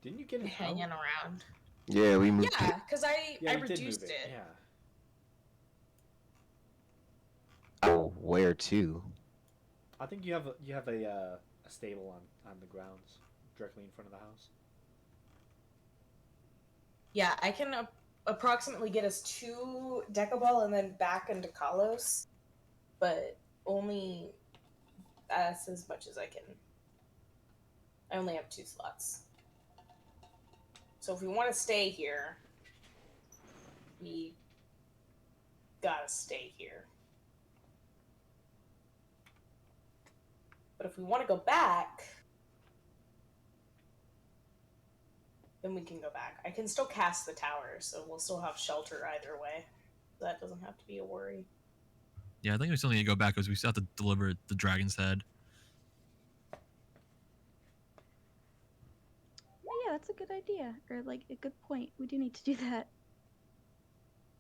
Didn't you get it
hanging
out?
around.
Yeah, we moved.
Yeah, because I
Yeah, you did
reduced
move
it.
Yeah.
Oh, where to?
I think you have a stable on the grounds directly in front of the house.
Yeah, I can approximately get us to Decaball and then back into Kalos, but only that's as much as I can. I only have 2 slots. So if we want to stay here, we gotta stay here. But if we want to go back, then we can go back. I can still cast the tower, so we'll still have shelter either way. That doesn't have to be a worry.
Yeah, I think we still need to go back because we still have to deliver the dragon's head.
Oh, yeah, that's a good idea. Or, like, a good point. We do need to do that.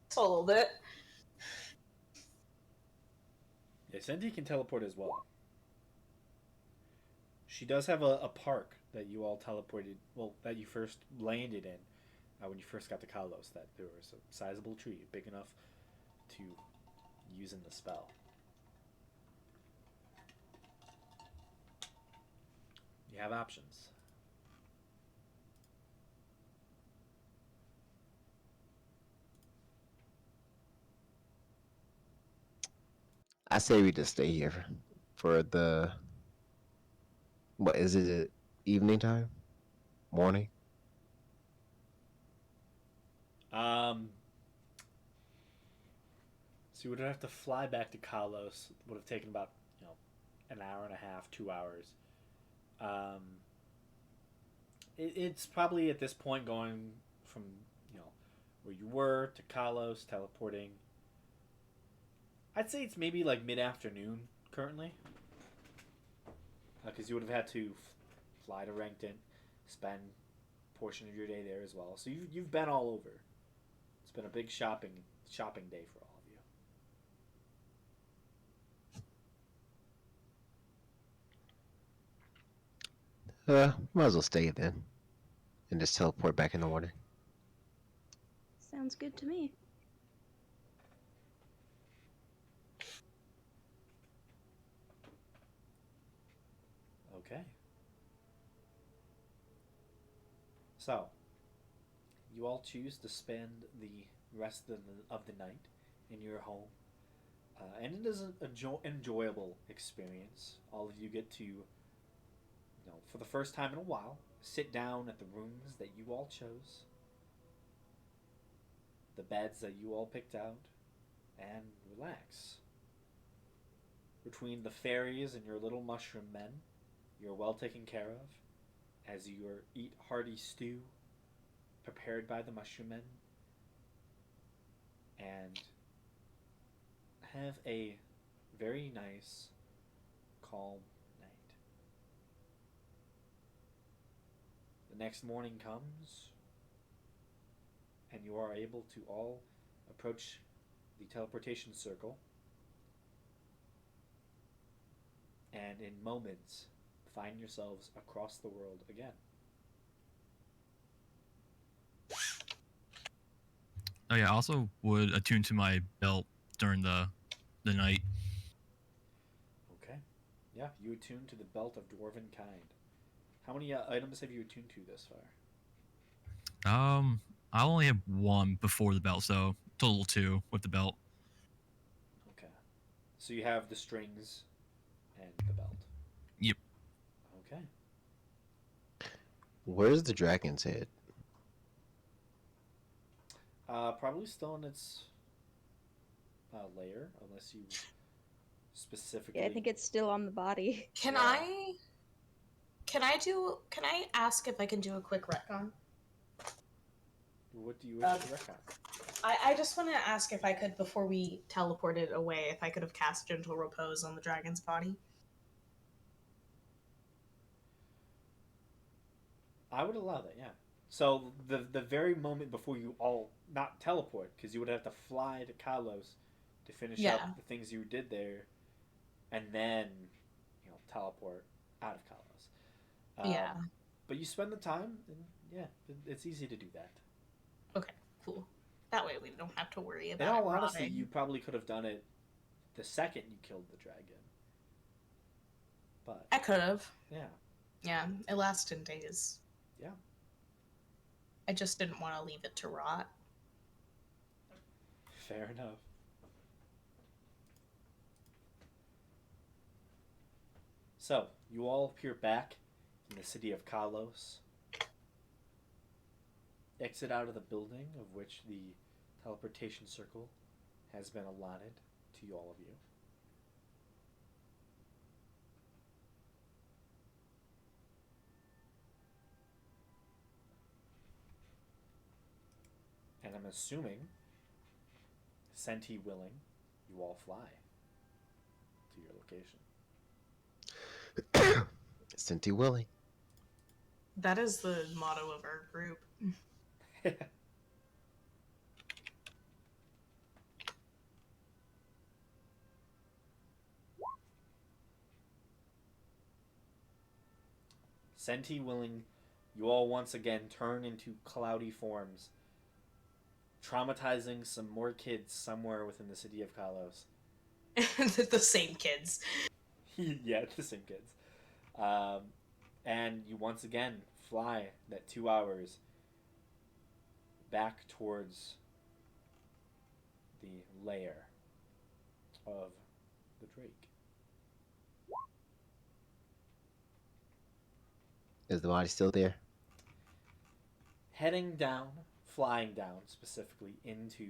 So a little bit.
Yeah, Cindy can teleport as well. She does have a park that you all teleported. Well, that you first landed in when you first got to Kalos. That there was a sizable tree big enough to use in the spell. You have options.
I say we just stay here for the. What is it? Evening time? Morning?
Um, So you would have to fly back to Kalos. It would have taken about, an hour and a half, 2 hours. Um, it's probably at this point going from, where you were to Kalos, teleporting. I'd say it's maybe like mid-afternoon currently. Because you would have had to fly to Rankton, spend a portion of your day there as well. So you've been all over. It's been a big shopping day for all of you.
Might as well stay then, and just teleport back in the morning.
Sounds good to me.
Okay. So, you all choose to spend the rest of the night in your home. And it is an enjoyable experience. All of you get to, for the first time in a while, sit down at the rooms that you all chose, the beds that you all picked out, and relax. Between the fairies and your little mushroom men, you're well taken care of as you eat hearty stew prepared by the mushroom men and have a very nice, calm night. The next morning comes, and you are able to all approach the teleportation circle, and in moments find yourselves across the world again.
Oh yeah, I also would attune to my belt during the night.
Okay. Yeah, you attune to the belt of dwarven kind. How many items have you attuned to this far?
I only have one before the belt, so total 2 with the belt.
Okay. So you have the strings and the belt.
Yep.
Okay.
Where's the dragon's head?
Probably still in its layer, unless you specifically.
Yeah, I think it's still on the body.
Can
Yeah.
I ask if I can do a quick retcon?
What do you wish to reckon?
I just want to ask if I could, before we teleported away, if I could have cast Gentle Repose on the dragon's body.
I would allow that, yeah. So the very moment before you all not teleport, because you would have to fly to Kalos to finish up the things you did there, and then teleport out of Kalos.
Yeah.
But you spend the time, and yeah, it's easy to do that.
Okay, cool. That way we don't have to worry about
In all
it
honesty,
rotting.
you probably could have done it the second you killed the dragon. But
I could have.
yeah.
Yeah, it lasted days.
Yeah.
I just didn't want to leave it to rot.
Fair enough. So, you all appear back in the city of Kalos. Exit out of the building of which the teleportation circle has been allotted to all of you. And I'm assuming, Senti willing, you all fly to your location.
Senti willing.
That is the motto of our group.
Senti willing, you all once again turn into cloudy forms, traumatizing some more kids somewhere within the city of Kalos.
The same kids.
Yeah, the same kids. And you once again fly that 2 hours back towards the lair of the Drake.
Is the body still there?
Heading down, flying down specifically into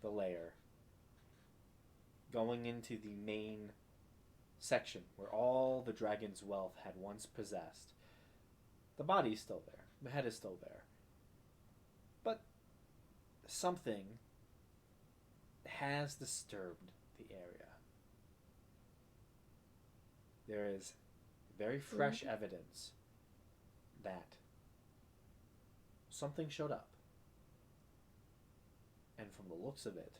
the lair going into the main section where all the dragon's wealth had once possessed. The body's still there, the head is still there. But something has disturbed the area. There is very fresh evidence that something showed up. And from the looks of it,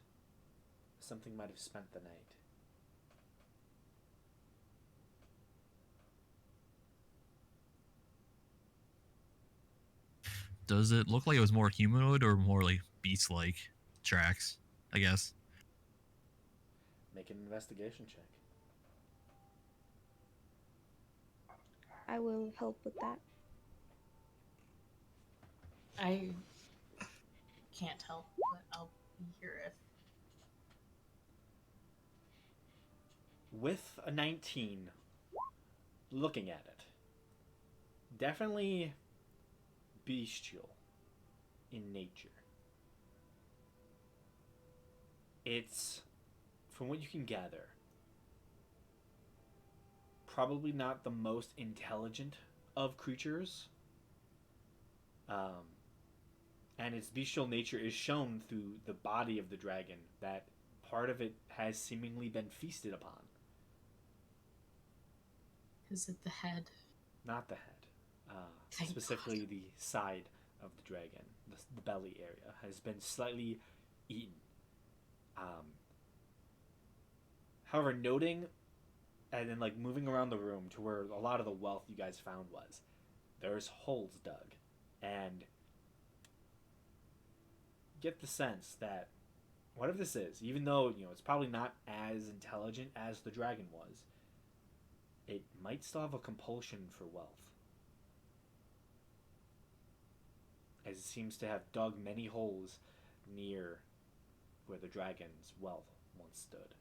something might have spent the night.
Does it look like it was more humanoid or more like beast-like tracks? I guess.
Make an investigation check.
I will help with that.
I can't help, but I'll be here if.
With a 19, looking at it, definitely bestial in nature. It's, from what you can gather, probably not the most intelligent of creatures. And its bestial nature is shown through the body of the dragon, that part of it has seemingly been feasted upon.
Is it the head?
Not the head.
Thank
Specifically, the side of the dragon, the belly area, has been slightly eaten. However, noting and then like moving around the room to where a lot of the wealth you guys found was, there's holes dug, and get the sense that whatever this is, even though it's probably not as intelligent as the dragon was, it might still have a compulsion for wealth, as it seems to have dug many holes near where the dragon's wealth once stood.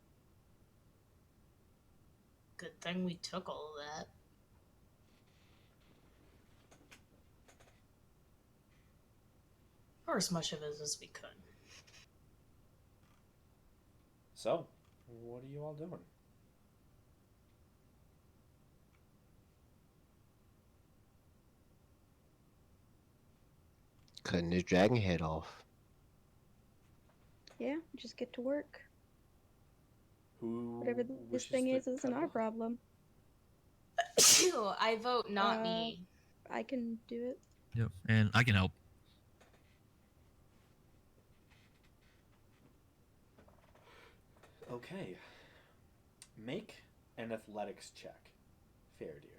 Good thing we took all of that. Or as much of it as we could.
So, what are you all doing?
Cutting his dragon head off.
Yeah, just get to work.
Who
Whatever this
wishes
thing
to
is isn't
cut
our
off?
problem.
I vote not me.
I can do it.
Yep. And I can help.
Okay. Make an athletics check, Fair Dear.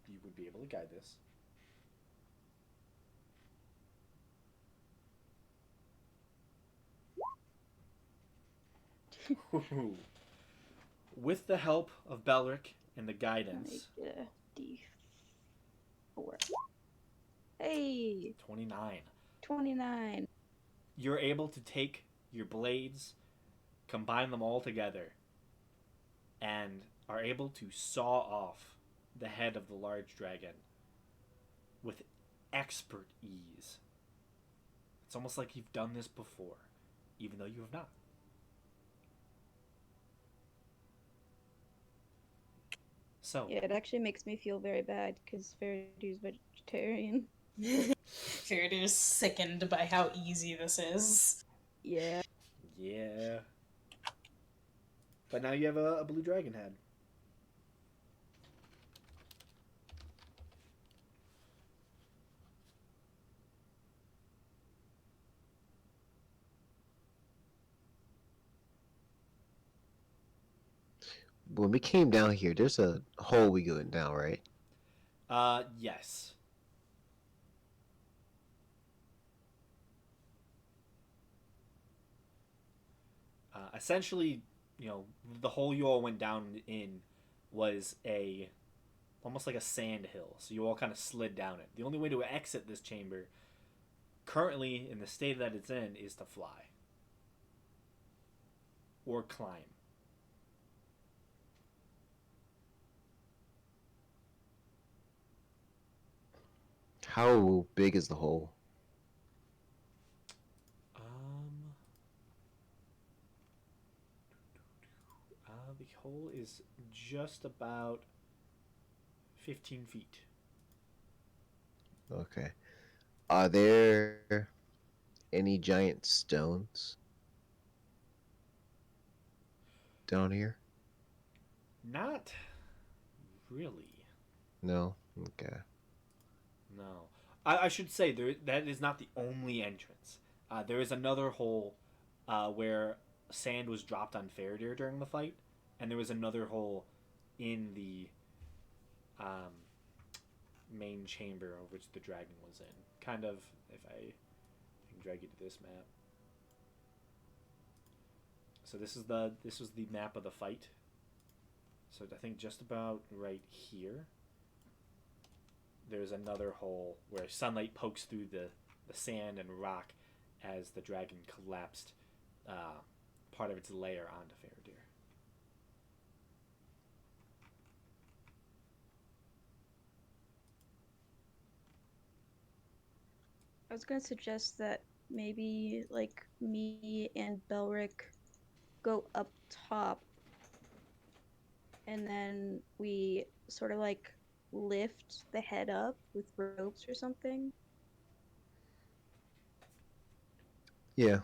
You would be able to guide this. With the help of Belric and the guidance,
I get a D4. Hey,
29.
29.
You're able to take your blades, combine them all together, and are able to saw off the head of the large dragon with expert ease. It's almost like you've done this before, even though you have not. So,
Yeah, it actually makes me feel very bad because Faradu's vegetarian.
Faraday is sickened by how easy this is.
Yeah.
yeah. But now you have a blue dragon head.
When we came down here, there's a hole we going down, right?
Yes. Essentially, the hole you all went down in was almost like a sand hill. So you all kind of slid down it. The only way to exit this chamber, currently in the state that it's in, is to fly or climb.
How big is the hole?
hole is just about 15 feet.
Okay. Are there any giant stones down here?
Not really.
No. Okay.
No. I should say that is not the only entrance. There is another hole where sand was dropped on Faraday during the fight, and there was another hole in the um, main chamber of which the dragon was in. Kind of, if I can drag you to this map. So this was the map of the fight. So I think just about right here, there's another hole where sunlight pokes through the sand and rock as the dragon collapsed part of its lair onto Faraday.
I was gonna suggest that maybe like me and Belric go up top, and then we sort of like lift the head up with ropes or something.
Yeah.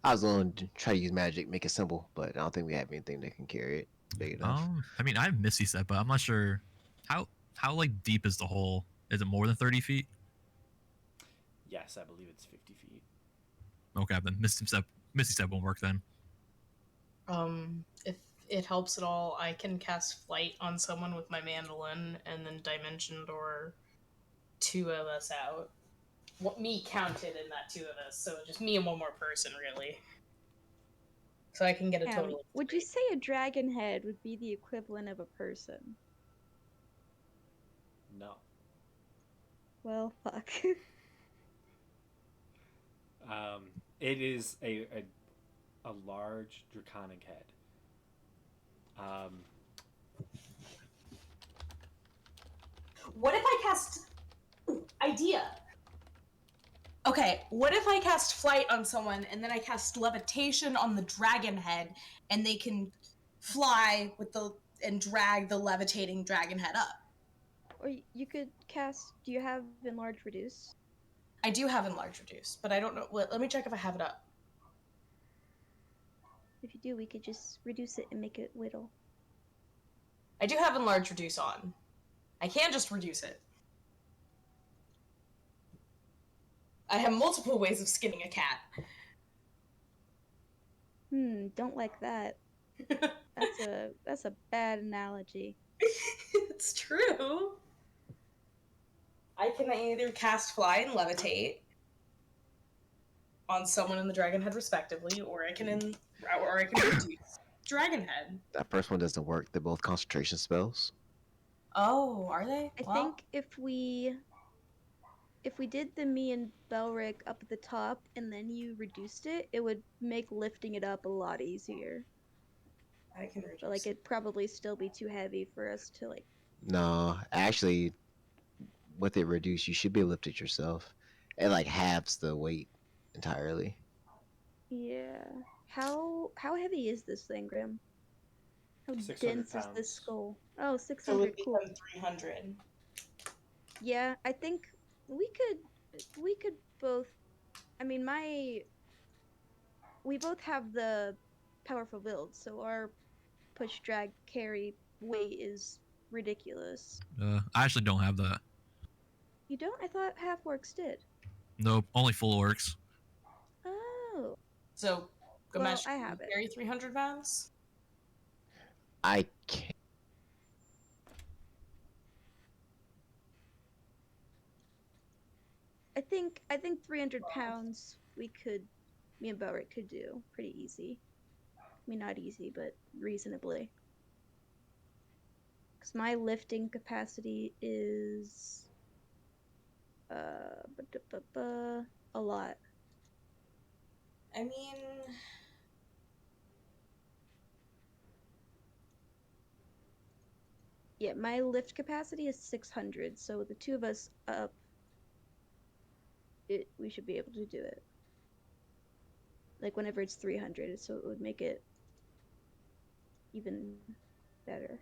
I was going to try to use magic, make it simple, but I don't think we have anything that can carry it big enough.
I mean, I have Misty Step, but I'm not sure how like deep is the hole. Is it more than 30 feet?
Yes, I believe it's 50 feet.
Okay, then Misty Step won't work then.
If it helps at all, I can cast flight on someone with my mandolin and then dimension door two of us out. What me counted in that two of us, so just me and one more person really. So I can get a total of
Would
three.
you say a dragon head would be the equivalent of a person?
No.
Well, fuck.
It is a large draconic head.
What if I cast idea? Okay, what if I cast flight on someone and then I cast levitation on the dragon head and they can fly with and drag the levitating dragon head up?
Or you could cast. Do you have enlarge reduce?
I do have enlarge reduce, but I don't know. Let me check if I have it up.
If you do, we could just reduce it and make it whittle.
I do have enlarge reduce on. I can just reduce it. I have multiple ways of skinning a cat.
Don't like that. That's a bad analogy.
It's true. I can either cast fly and levitate on someone in the dragon head respectively, or I can reduce dragon head.
That first one doesn't work. They're both concentration spells.
Oh, are they?
I think if we did the me and Belric up at the top and then you reduced it, it would make lifting it up a lot easier.
I can reduce.
But like it'd probably still be too heavy for us to like.
No, actually, with it reduced, you should be able to lift it yourself. It like halves the weight entirely.
Yeah. How heavy is this thing, Grim? How
600
dense is
pounds.
this skull? Oh,
So
600.
it
Cool.
becomes 300.
Yeah, I think we could both. I mean, we both have the powerful build, so our push, drag, carry weight is ridiculous.
I actually don't have that.
You don't? I thought half orcs did.
Nope, only full orcs.
Oh.
So, Gamesh,
I
can
have
you
it.
carry 300 pounds?
I can't.
I think 300 pounds me and Belric could do pretty easy. I mean, not easy, but reasonably. Because my lifting capacity is a lot.
I mean,
Yeah, my lift capacity is 600, so the two of us up, we should be able to do it. Like whenever it's 300, so it would make it even better.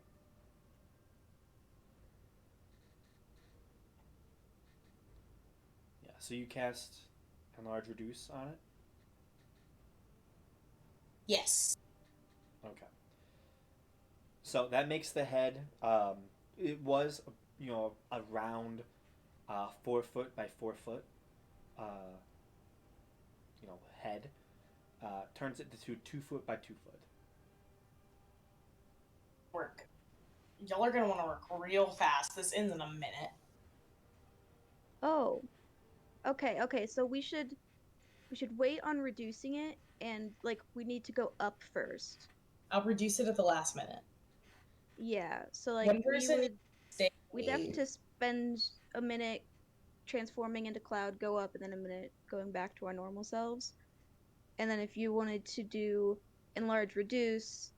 Yeah. So you cast enlarge reduce on it.
Yes.
Okay. So that makes the head. It was around 4 foot by 4 foot. Uh, head. Turns it to 2 foot by 2 foot.
Work. Y'all are gonna want to work real fast. This ends in a minute.
Oh, okay. So we should wait on reducing it, and like we need to go up first.
I'll reduce it at the last minute.
Yeah. So like
One person
we'd have to spend a minute transforming into cloud, go up, and then a minute going back to our normal selves. And then if you wanted to do enlarge reduce,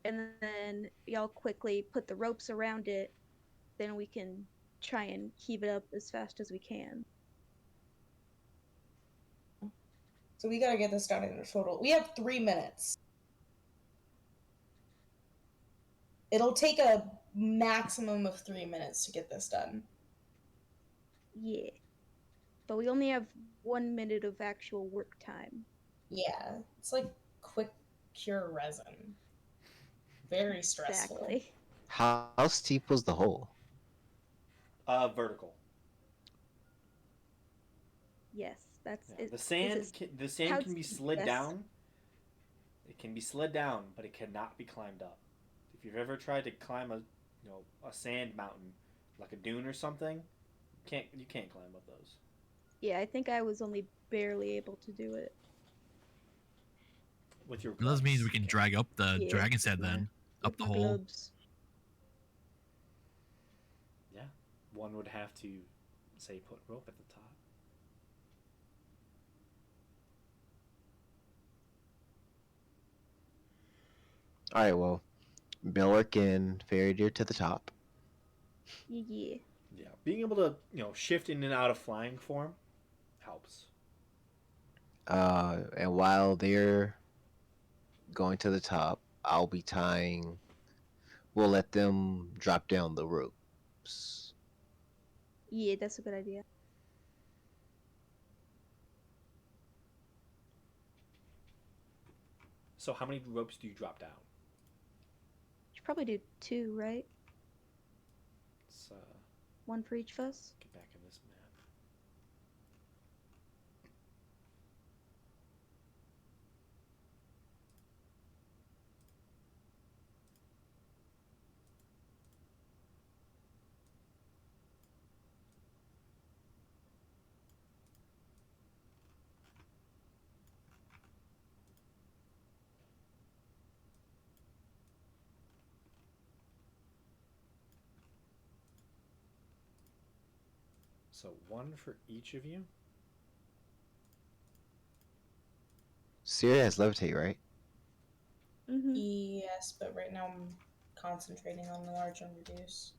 and then y'all quickly put the ropes around it, then we can try and heave it up as fast as we can.
So we gotta get this done in a total. We have 3 minutes. It'll take a maximum of 3 minutes to get this done.
Yeah. But we only have 1 minute of actual work time.
Yeah, it's like quick cure resin. Very stressful.
Exactly.
How steep was the hole?
Vertical.
Yes, that's
Yeah.
it.
The sand. The sand
how
can be
steep,
slid
yes.
down. It can be slid down, but it cannot be climbed up. If you've ever tried to climb a sand mountain, like a dune or something, you can't climb up those.
Yeah, I think I was only barely able to do it.
With your
That means we
gloves.
can drag up the
Yeah,
dragon's head
with
then,
my-
up
with
the
my
hole.
gloves.
Yeah. One would have to, say, put rope at the top.
All right, well, Milwark and Fairy Deer to the top.
Yeah.
Yeah. Being able to, shift in and out of flying form helps.
And while they're going to the top, I'll be tying. We'll let them drop down the ropes.
Yeah, that's a good idea.
So how many ropes do you drop down?
Should probably do 2, right?
Let's
1 for each of us.
get back in this map. So 1 for each of you.
Syria has levitate, right?
Mm-hmm.
Yes, but right now I'm concentrating on enlarge and reduce.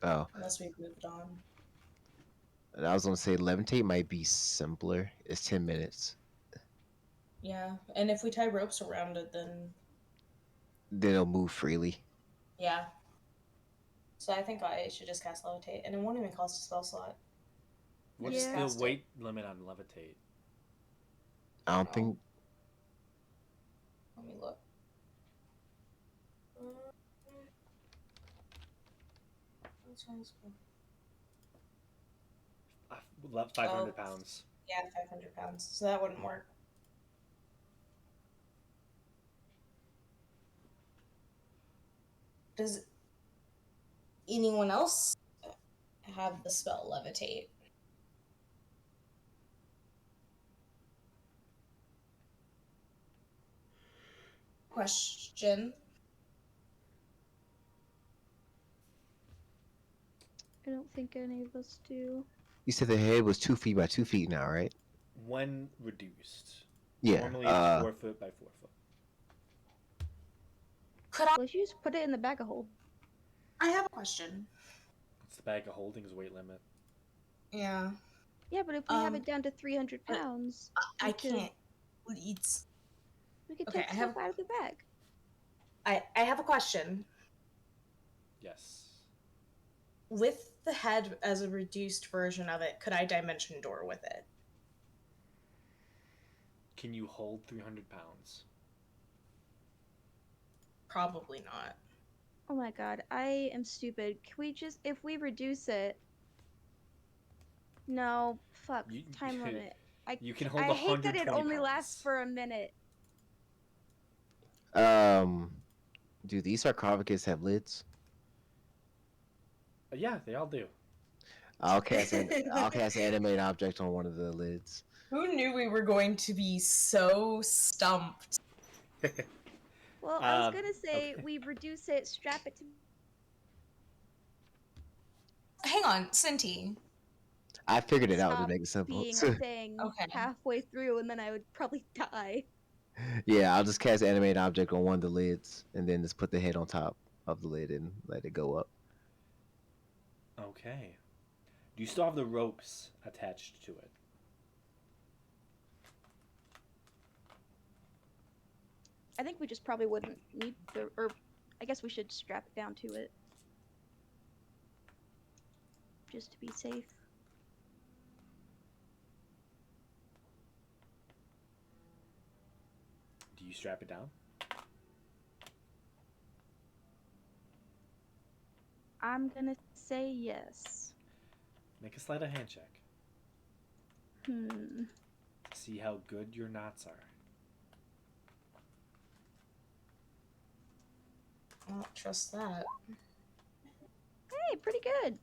Oh,
Unless we've moved on.
and I was gonna say levitate might be simpler. It's 10 minutes.
Yeah, and if we tie ropes around it, then
Then it'll move freely.
yeah. So I think I should just cast levitate, and it won't even cost a spell slot.
What's
Yeah.
the
Cast it.
weight limit on levitate?
I don't
Oh.
think.
Let me look.
Uh, 500 pounds.
Yeah, 500 pounds. So that wouldn't work. Does anyone else have the spell levitate? Question.
I don't think any of us do.
You said the head was 2 feet by 2 feet now, right?
When reduced.
Yeah.
Normally it's 4 foot by 4 foot.
Could I?
Well, if you just put it in the bag of hold.
I have a question.
It's the bag of holding's weight limit.
Yeah.
Yeah, but if we have it down to 300
but
pounds,
I
we could-
can't. It's
we could
Okay,
take
I have-
stuff out of the bag.
I have a question.
Yes.
With the head as a reduced version of it, could I dimension door with it?
Can you hold 300 pounds?
Probably not.
Oh my god, I am stupid. Can we just, if we reduce it? No, fuck,
You,
time limit.
you can hold
I hate that it
120
only
pounds.
lasts for a minute.
Do these sarcophagus have lids?
Yeah, they all do.
I'll cast animate object on one of the lids.
Who knew we were going to be so stumped?
Well, I was
Um,
gonna say
okay.
we reduce it, strap it to.
Hang on, Cinti.
I figured it out to
Stop
make it simple.
being a thing
Okay.
halfway through, and then I would probably die.
Yeah, I'll just cast animate object on one of the lids, and then just put the head on top of the lid and let it go up.
Okay. Do you still have the ropes attached to it?
I think we just probably wouldn't need the, or I guess we should strap it down to it. Just to be safe.
Do you strap it down?
I'm gonna say yes.
Make a sleight of hand check. See how good your knots are.
I don't trust that.
Hey, pretty good.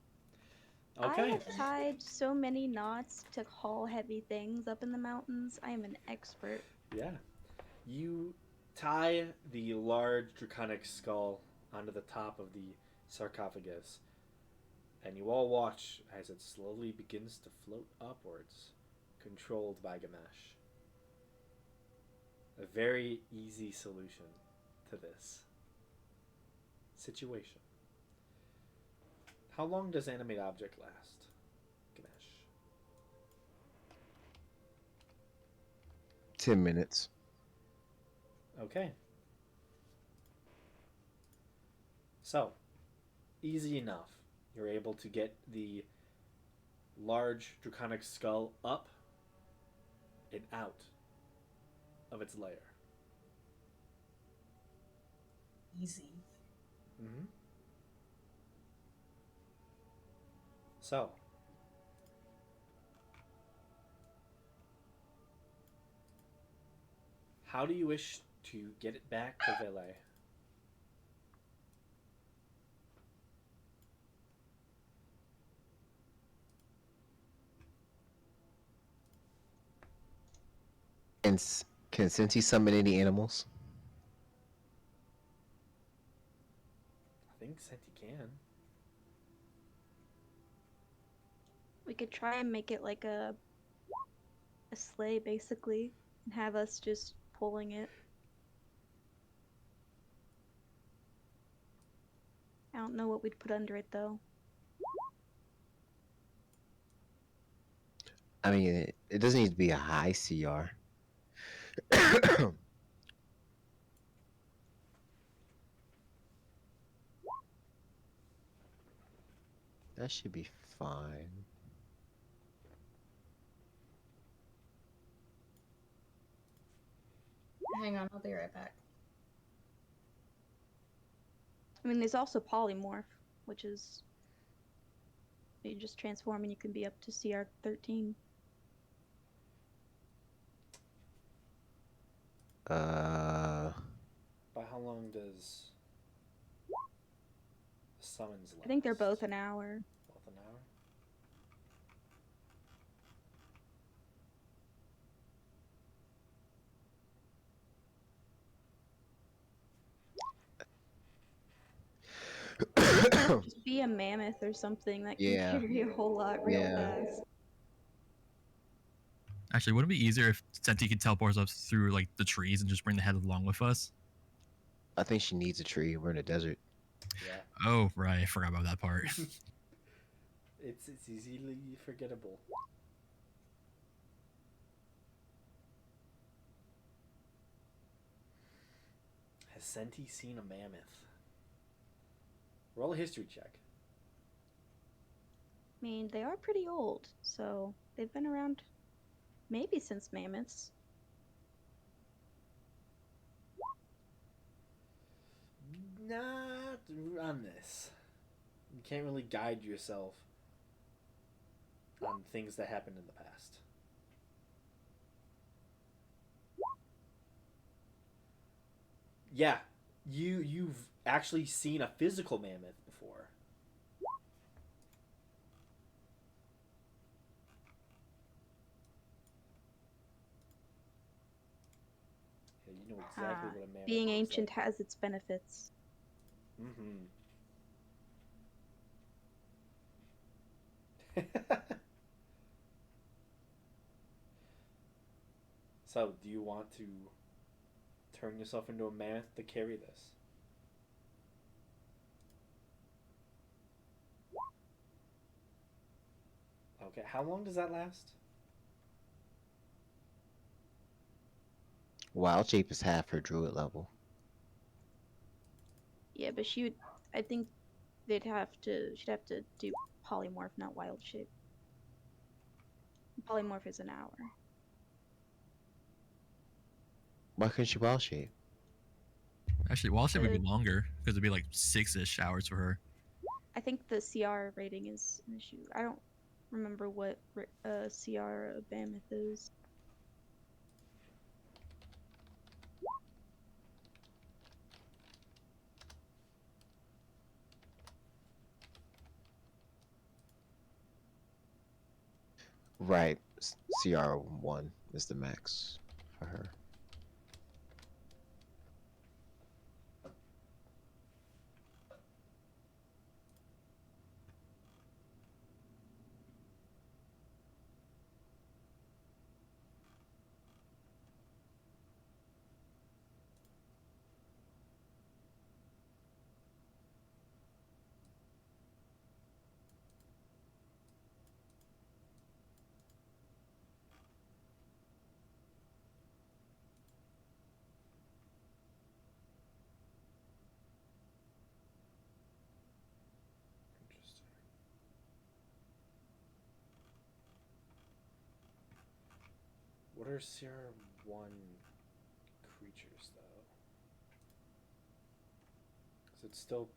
I
Okay.
have tied so many knots to haul heavy things up in the mountains. I am an expert.
Yeah. You tie the large draconic skull onto the top of the sarcophagus, and you all watch as it slowly begins to float upwards, controlled by Ganesh. A very easy solution to this situation. How long does animate object last, Ganesh?
10 minutes.
Okay. So, easy enough. You're able to get the large draconic skull up and out of its lair.
Easy.
Mm-hmm. So, how do you wish to get it back to Vele?
And can Cinti summon any animals?
I think Senti can.
We could try and make it like a sleigh, basically, and have us just pulling it. I don't know what we'd put under it, though.
I mean, it doesn't need to be a high CR. That should be fine.
Hang on, I'll be right back.
I mean, there's also polymorph, which is you just transform and you can be up to CR 13.
By how long does summons last?
I think they're both an hour.
Both an hour?
Just be a mammoth or something that can
Yeah.
carry a whole lot real
Yeah.
fast.
Actually, would it be easier if Senti could teleport us through like the trees and just bring the head along with us?
I think she needs a tree. We're in a desert.
Yeah.
Oh, right. I forgot about that part.
It's easily forgettable. Has Senti seen a mammoth? Roll a history check.
I mean, they are pretty old, so they've been around maybe since mammoths.
Not on this. You can't really guide yourself on things that happened in the past. Yeah, you've actually seen a physical mammoth before. Yeah, you know exactly what a mammoth
Being
looks
ancient
like.
has its benefits.
Mm-hmm. So, do you want to turn yourself into a mammoth to carry this? Okay, how long does that last?
Wild shape is half her druid level.
Yeah, but I think she'd have to do polymorph, not wild shape. Polymorph is an hour.
Why couldn't she wild shape?
Actually, wild shape would be
The-
longer because it'd be like 6-ish hours for her.
I think the CR rating is an issue. I don't remember what CR a mammoth is.
Right. CR1 is the max for her.
Interesting. What are CR1 creatures, though? Because it's still,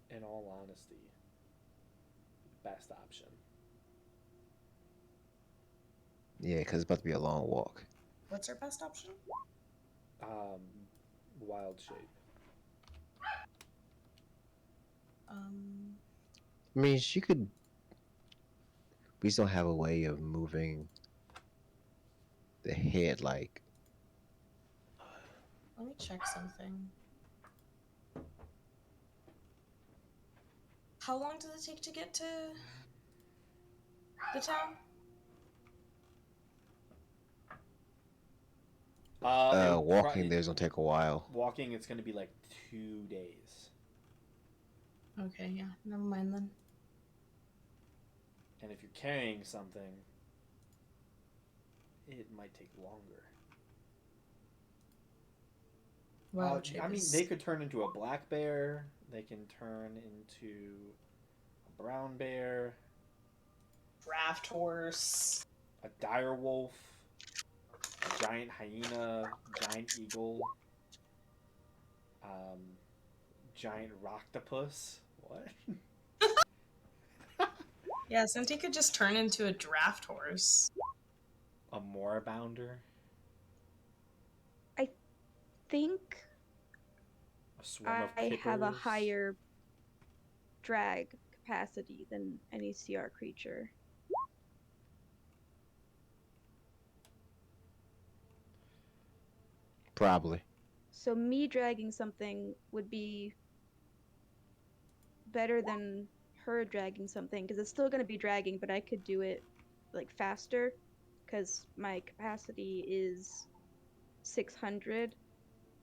in all honesty, the best option.
Yeah, because it's about to be a long walk.
What's our best option?
Um, Wild shape.
I mean, she could. We still have a way of moving the head, like.
Let me check something. How long does it take to get to the town?
Walking there's gonna take a while.
Walking, it's going to be like 2 days.
Okay, yeah, never mind then.
And if you're carrying something, it might take longer.
Wild
I mean, they could turn into a black bear. They can turn into a brown bear,
draft horse.
a dire wolf, a giant hyena, giant eagle, giant roctopus. What?
Yeah, Senti could just turn into a draft horse.
A moribounder,
I think
a swarm of
I have a
kippers.
higher drag capacity than any CR creature.
Probably.
So me dragging something would be better than her dragging something because it's still going to be dragging, but I could do it like faster because my capacity is 600.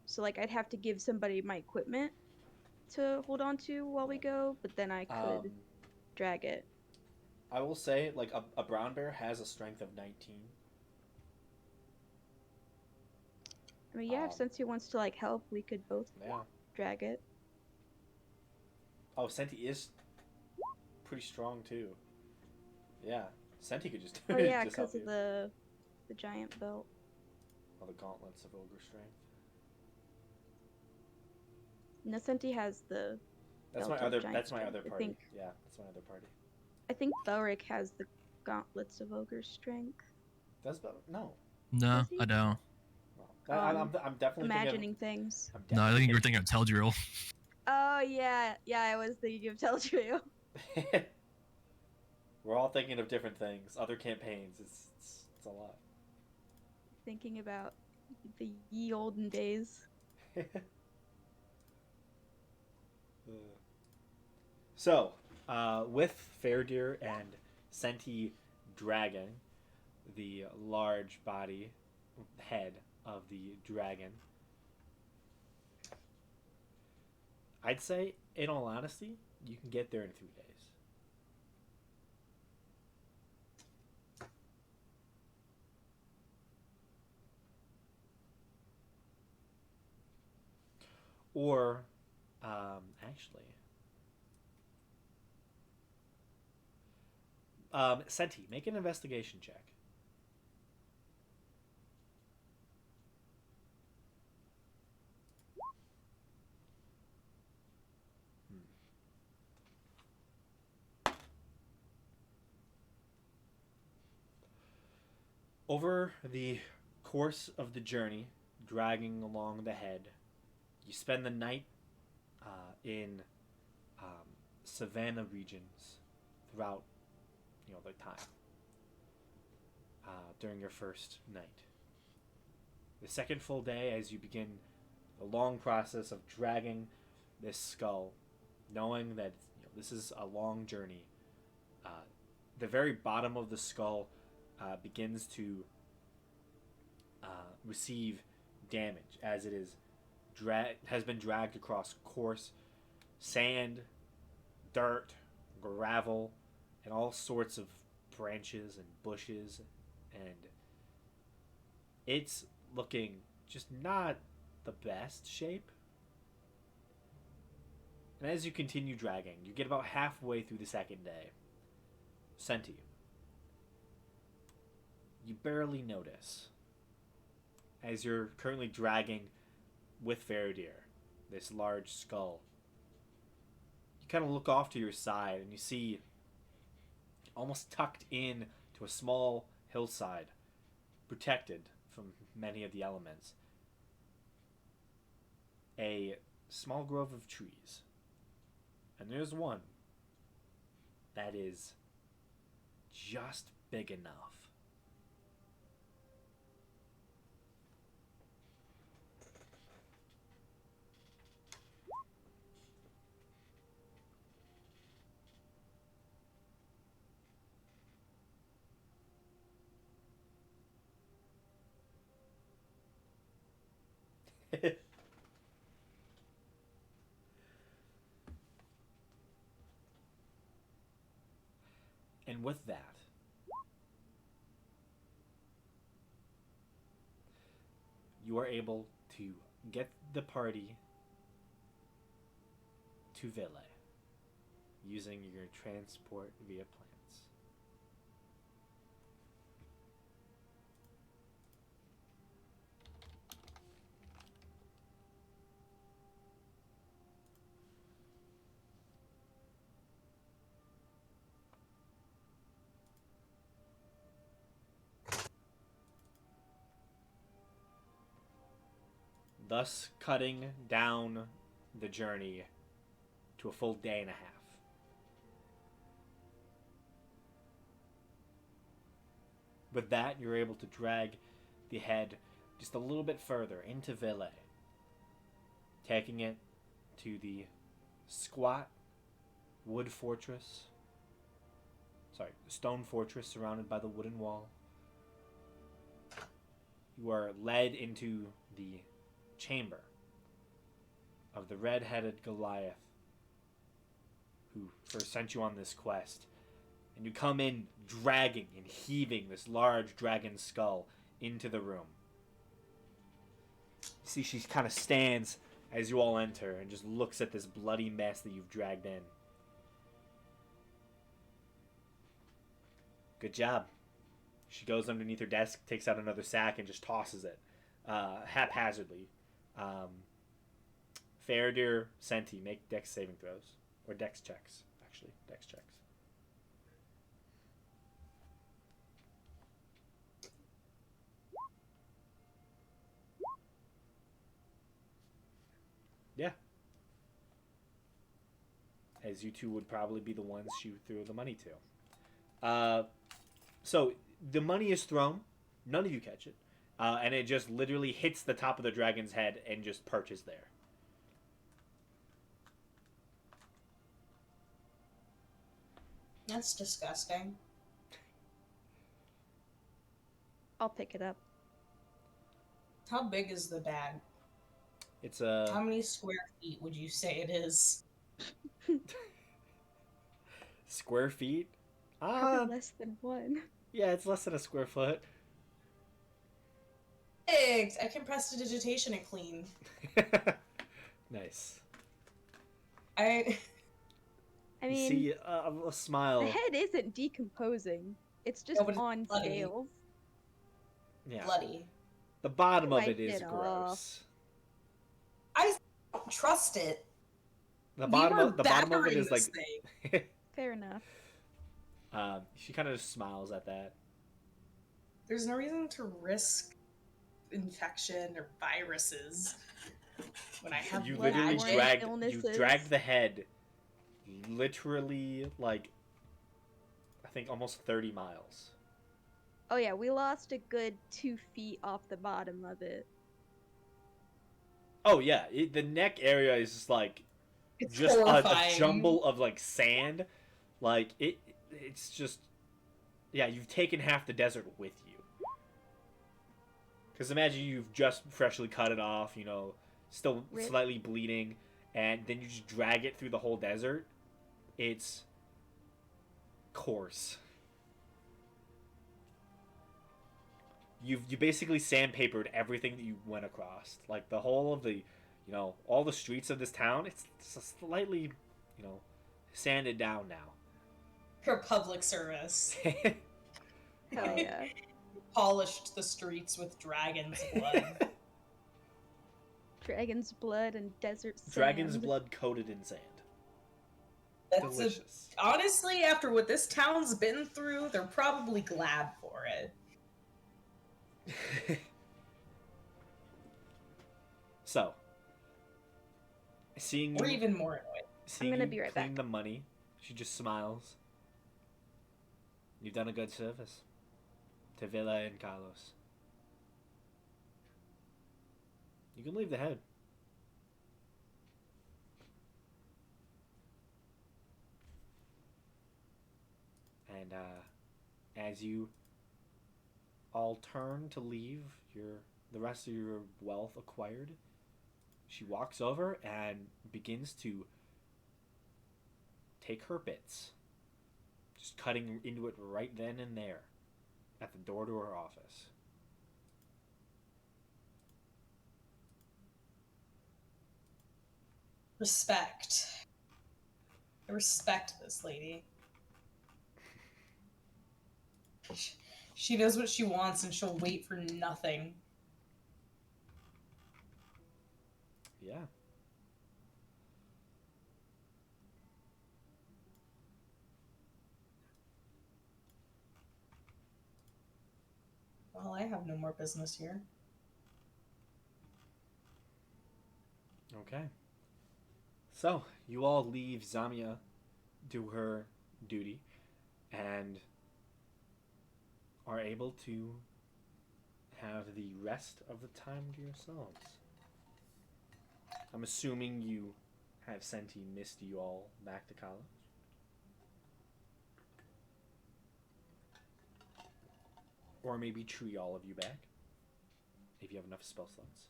So like I'd have to give somebody my equipment to hold on to while we go, but then I could drag it.
I will say, like, a brown bear has a strength of 19.
I mean, yeah, if
Um,
Sensi wants to like help, we could both
Yeah.
drag it.
Oh, Senti is pretty strong too. Yeah, Senti could just
Oh yeah,
just help
because of
you.
the giant belt.
All the gauntlets of ogre strength.
No, Senti has the
That's
belt
my
of
other.
giant
That's my
strength.
other party. Yeah, that's my other party.
I think Belric has the gauntlets of ogre strength.
Does no?
No,
Does he?
I don't.
No. I'm definitely
Imagining things.
I'm
No, I
definitely
think you were thinking of Teldril.
Oh yeah, yeah, I was thinking of Teldril.
We're all thinking of different things. Other campaigns. It's a lot.
Thinking about the ye olden days.
So, with Fairdeer and Senti dragging the large body head of the dragon, I'd say, in all honesty, you can get there in 3 days. Or, actually, Senti, make an investigation check. Over the course of the journey, dragging along the head, you spend the night in savannah regions throughout, the time during your first night. The second full day, as you begin the long process of dragging this skull, knowing that this is a long journey, uh, the very bottom of the skull begins to receive damage as it is has been dragged across coarse sand, dirt, gravel, and all sorts of branches and bushes, and it's looking just not the best shape. And as you continue dragging, you get about halfway through the second day. Senti, you barely notice, as you're currently dragging with Faradir, this large skull. You kind of look off to your side and you see, almost tucked in to a small hillside, protected from many of the elements, a small grove of trees. And there's one that is just big enough. And with that, you are able to get the party to Ville using your transport via plants. Thus cutting down the journey to a full day and a half. With that, you're able to drag the head just a little bit further into Ville, taking it to the squat wood fortress. Sorry, stone fortress surrounded by the wooden wall. You are led into the chamber of the red-headed Goliath who first sent you on this quest. And you come in dragging and heaving this large dragon skull into the room. See, she kind of stands as you all enter and just looks at this bloody mess that you've dragged in. Good job. She goes underneath her desk, takes out another sack, and just tosses it haphazardly. Faradir, Senti, make dex saving throws. Or dex checks, actually. Dex checks. Yeah. As you two would probably be the ones she threw the money to. So the money is thrown. None of you catch it. And it just literally hits the top of the dragon's head and just perches there.
That's disgusting.
I'll pick it up.
How big is the bag?
It's
How many square feet would you say it is?
square feet.
Probably less than one.
Yeah, it's less than a square foot.
Eggs! I can prestidigitation it clean.
Nice.
I
You
mean,
see a smile.
the head isn't decomposing. It's just
No, but it's
on
bloody.
scales.
Yeah.
Bloody.
The bottom of
Wipe
it is
it
gross.
I don't trust it.
The
We
bottom
were
of it is
battering
like.
this thing.
Fair enough.
She kind of just smiles at that.
There's no reason to risk infection or viruses when I have
You
blood
literally
borne
dragged. You
illnesses.
dragged the head. Literally, like. I think almost 30 miles.
Oh yeah, we lost a good 2 feet off the bottom of it.
Oh yeah, the neck area is just like
It's
just a
horrifying.
jumble of like sand. Like it's just yeah, you've taken half the desert with you. Because imagine you've just freshly cut it off, you know, still
Rip.
slightly bleeding, and then you just drag it through the whole desert. It's coarse. You basically sandpapered everything that you went across. Like the whole of the, you know, all the streets of this town. It's slightly, you know, sanded down now.
For public service.
Hell yeah.
Polished the streets with dragon's blood.
Dragon's blood and desert sand.
Dragon's blood coated in sand.
That's
Delicious.
honestly, after what this town's been through, they're probably glad for it.
So, seeing you,
Or even more annoyed.
seeing
gonna
you
be right
clean
back.
the money, she just smiles. You've done a good service to Villa and Carlos. You can leave the head. And as you all turn to leave the rest of your wealth acquired, she walks over and begins to take her bits, just cutting into it right then and there at the door to her office.
Respect. I respect this lady. She knows what she wants and she'll wait for nothing.
Yeah.
Well, I have no more business here.
Okay. So, you all leave Zamia do her duty and are able to have the rest of the time to yourselves. I'm assuming you have Senti missed you all back to college. Or maybe tree all of you back, if you have enough spell slots.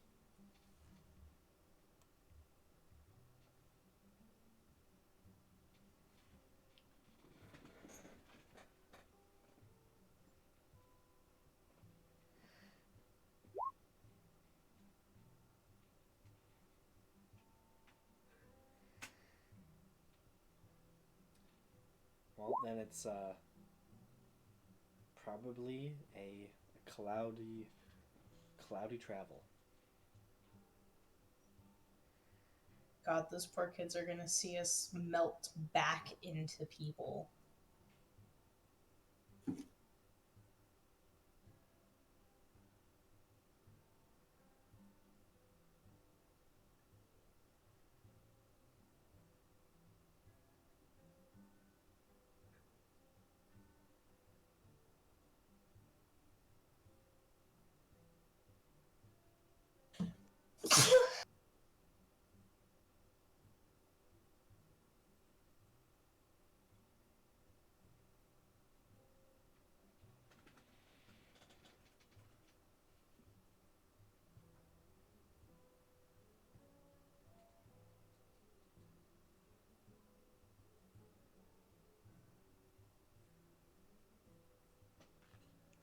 Well, then it's probably a cloudy travel.
God, those poor kids are gonna see us melt back into people.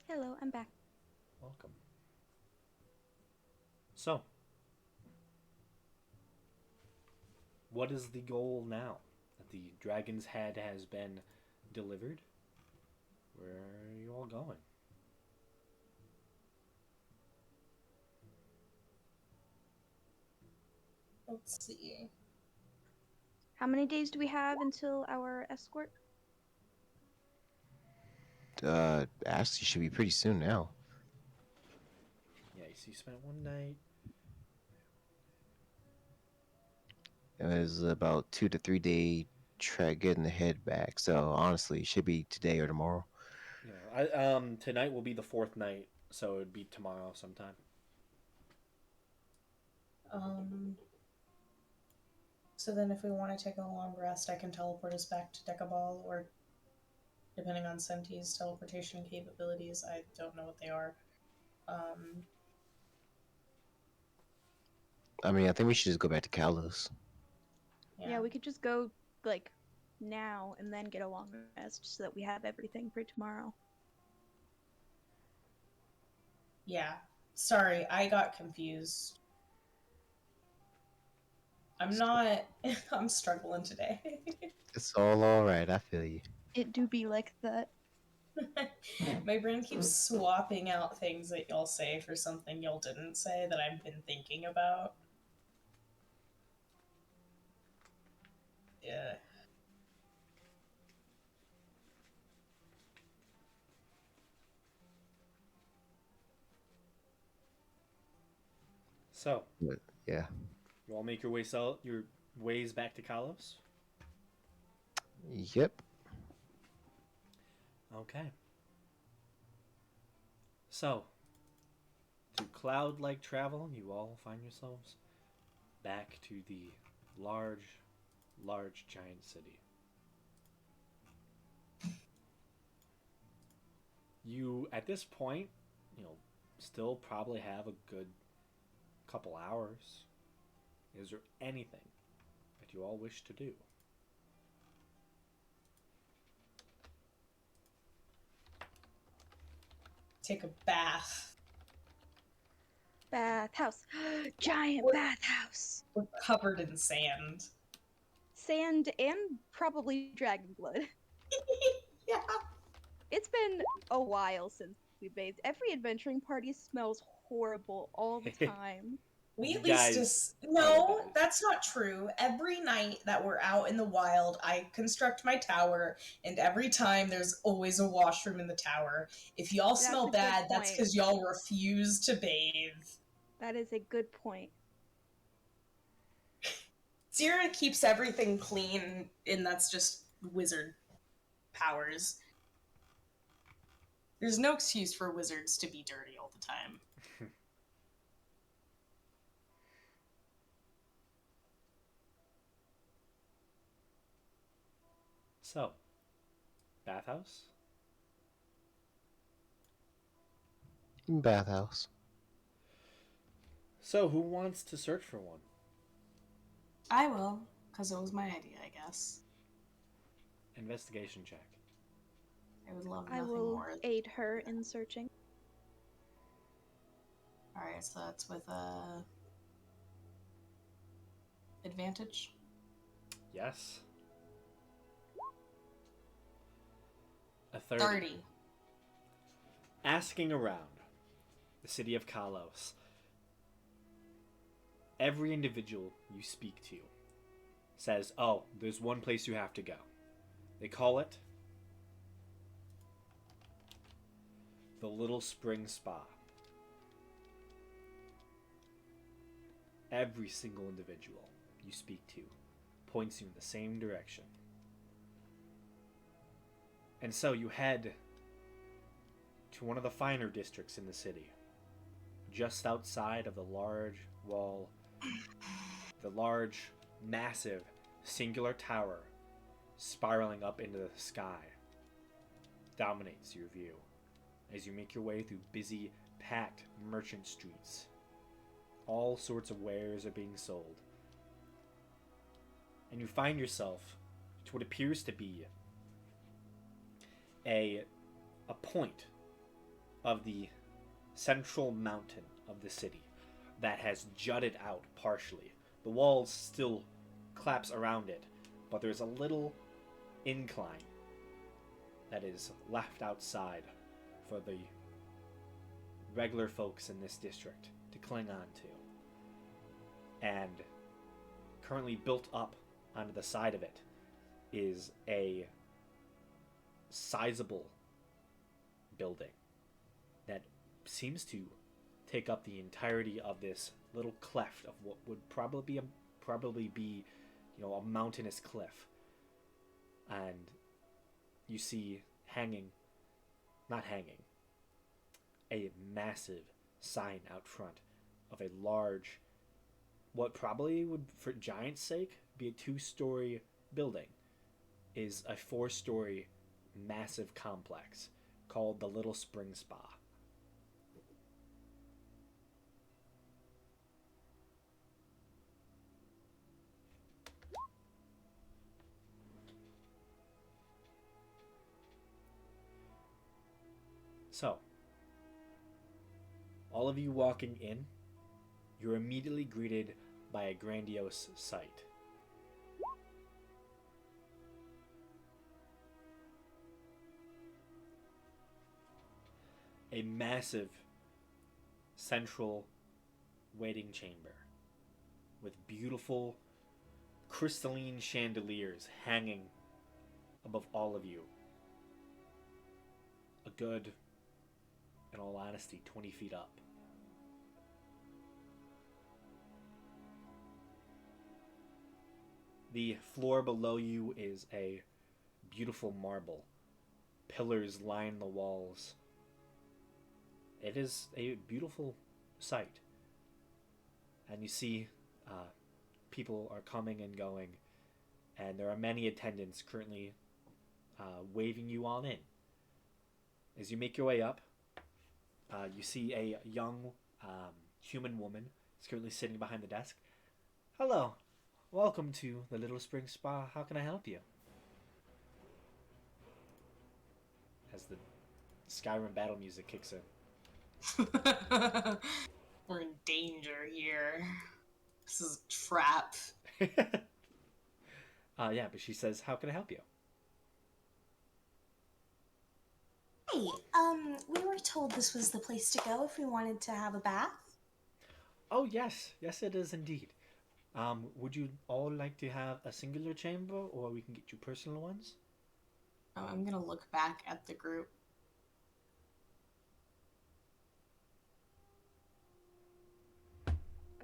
Hello, I'm back.
Welcome. So, what is the goal now that the dragon's head has been delivered? Where are you all going?
Let's see.
How many days do we have until our escort?
Actually, should be pretty soon now.
Yeah, so you spent one night.
It was about 2 to 3 day trek getting the head back. So honestly, it should be today or tomorrow.
Yeah, tonight will be the fourth night, so it'd be tomorrow sometime.
So then if we want to take a long rest, I can teleport us back to Decabal, or depending on Senti's teleportation capabilities, I don't know what they are.
I mean, I think we should just go back to Kalos.
Yeah, we could just go like now and then get a long rest so that we have everything for tomorrow.
Yeah. Sorry, I got confused. I'm struggling today.
It's all right. I feel you.
It do be like that.
My brain keeps swapping out things that y'all say for something y'all didn't say that I've been thinking about. Yeah.
So,
But yeah.
you all make your ways back to Kalos?
Yep.
Okay. So, through cloud-like travel, you all find yourselves back to the large, giant city. You, at this point, still probably have a good couple hours. Is there anything that you all wish to do?
Take a bath.
Bathhouse. Giant
What?
bathhouse.
We're covered in sand.
Sand and probably dragon blood.
Yeah.
It's been a while since we bathed. Every adventuring party smells horrible all the time.
We
You
at least
guys
just
are
no,
the best.
that's not true. Every night that we're out in the wild, I construct my tower, and every time there's always a washroom in the tower. If y'all
That's
smell
a good
bad, that's
point.
because y'all refuse to bathe.
That is a good point.
Zira keeps everything clean, and that's just wizard powers. There's no excuse for wizards to be dirty all the time.
So, bathhouse?
Bathhouse.
So, who wants to search for one?
I will, because it was my idea, I guess.
Investigation check.
I would love
I
nothing
will
more.
aid her in searching.
Alright, so that's with advantage.
Yes. A 30.
30.
Asking around the city of Kalos, every individual you speak to says, oh, there's one place you have to go. They call it the Little Spring Spa. Every single individual you speak to points you in the same direction. And so you head to one of the finer districts in the city, just outside of the large wall, the large, massive, singular tower spiraling up into the sky dominates your view as you make your way through busy, packed merchant streets. All sorts of wares are being sold. And you find yourself to what appears to be a point of the central mountain of the city that has jutted out partially. The walls still collapse around it, but there's a little incline that is left outside for the regular folks in this district to cling on to. And currently built up onto the side of it is a sizable building that seems to take up the entirety of this little cleft of what would probably be a mountainous cliff. And you see a massive sign out front of a large, what probably would, for giant's sake, be a 2-story building, is a 4-story massive complex called the Little Spring Spa. So, all of you walking in, you're immediately greeted by a grandiose sight. A massive central waiting chamber with beautiful crystalline chandeliers hanging above all of you. A good, in all honesty, 20 feet up. The floor below you is a beautiful marble. Pillars line the walls. It is a beautiful sight. And you see people are coming and going, and there are many attendants currently waving you all in. As you make your way up, you see a young human woman is currently sitting behind the desk. Hello, welcome to the Little Spring Spa. How can I help you? As the Skyrim battle music kicks in.
We're in danger here. This is a trap.
Yeah, but she says, how can I help you?
Hey, we were told this was the place to go if we wanted to have a bath.
Oh, yes. Yes, it is indeed. Would you all like to have a singular chamber, or we can get you personal ones?
Oh, I'm gonna look back at the group.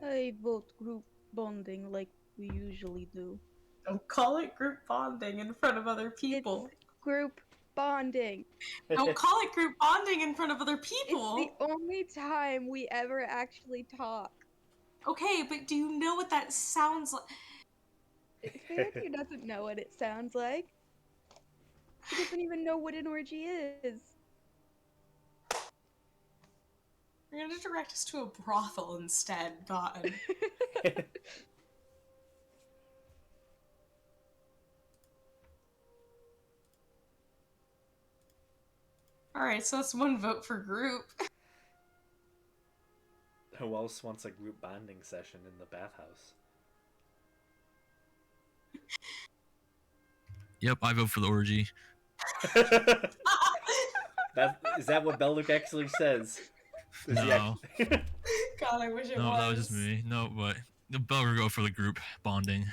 I vote group bonding like we usually do.
Don't call it group bonding in front of other people.
It's group bonding.
Don't call it group bonding in front of other people.
It's the only time we ever actually talk.
Okay, but do you know what that sounds like?
Fancy doesn't know what it sounds like. He doesn't even know what an orgy is.
You're gonna direct us to a brothel instead, God. Alright, so that's one vote for group.
Who else wants a group bonding session in the bathhouse?
Yep, I vote for the orgy.
Is that what Belluc actually says? Does he
No.
God, I wish it
No,
was.
that was just me. No, but the Bell would go for the group bonding.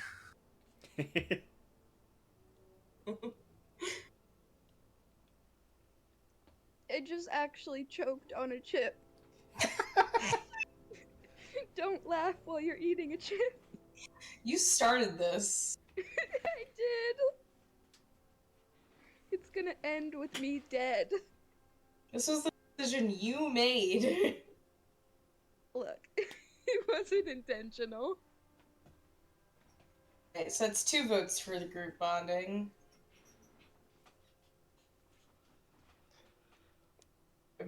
I just actually choked on a chip. Don't laugh while you're eating a chip.
You started this.
I did. It's gonna end with me dead.
This was the decision you made.
Look, it wasn't intentional.
Okay, so that's 2 votes for the group bonding.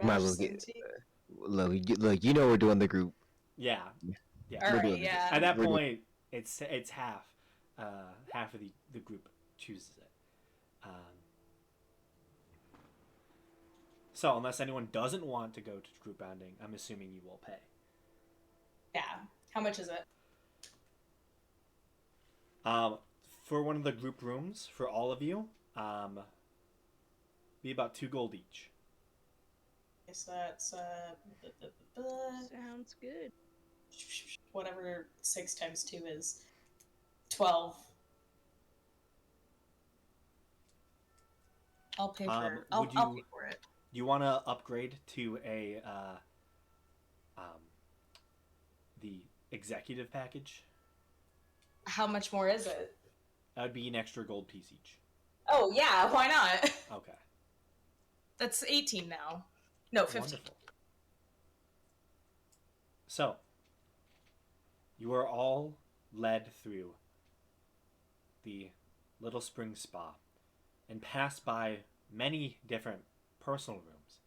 Might as well get. Look, you know we're doing the group.
Yeah. Yeah.
All
We're
right,
doing the
yeah.
At that
We're doing-
point, it's half. Half of the group chooses it. So unless anyone doesn't want to go to group bonding, I'm assuming you will pay.
Yeah. How much is it?
For one of the group rooms for all of you, be about 2 gold each.
Okay, so that's
Sounds good.
whatever 6 times 2 is. 12. I'll pay for. I'll pay for it.
Do you want to upgrade to a the executive package?
How much more is it?
That would be an extra gold piece each.
Oh yeah, why not?
Okay.
That's 18 now. No, 15.
Wonderful. So, you are all led through the Little Spring Spa and pass by many different personal rooms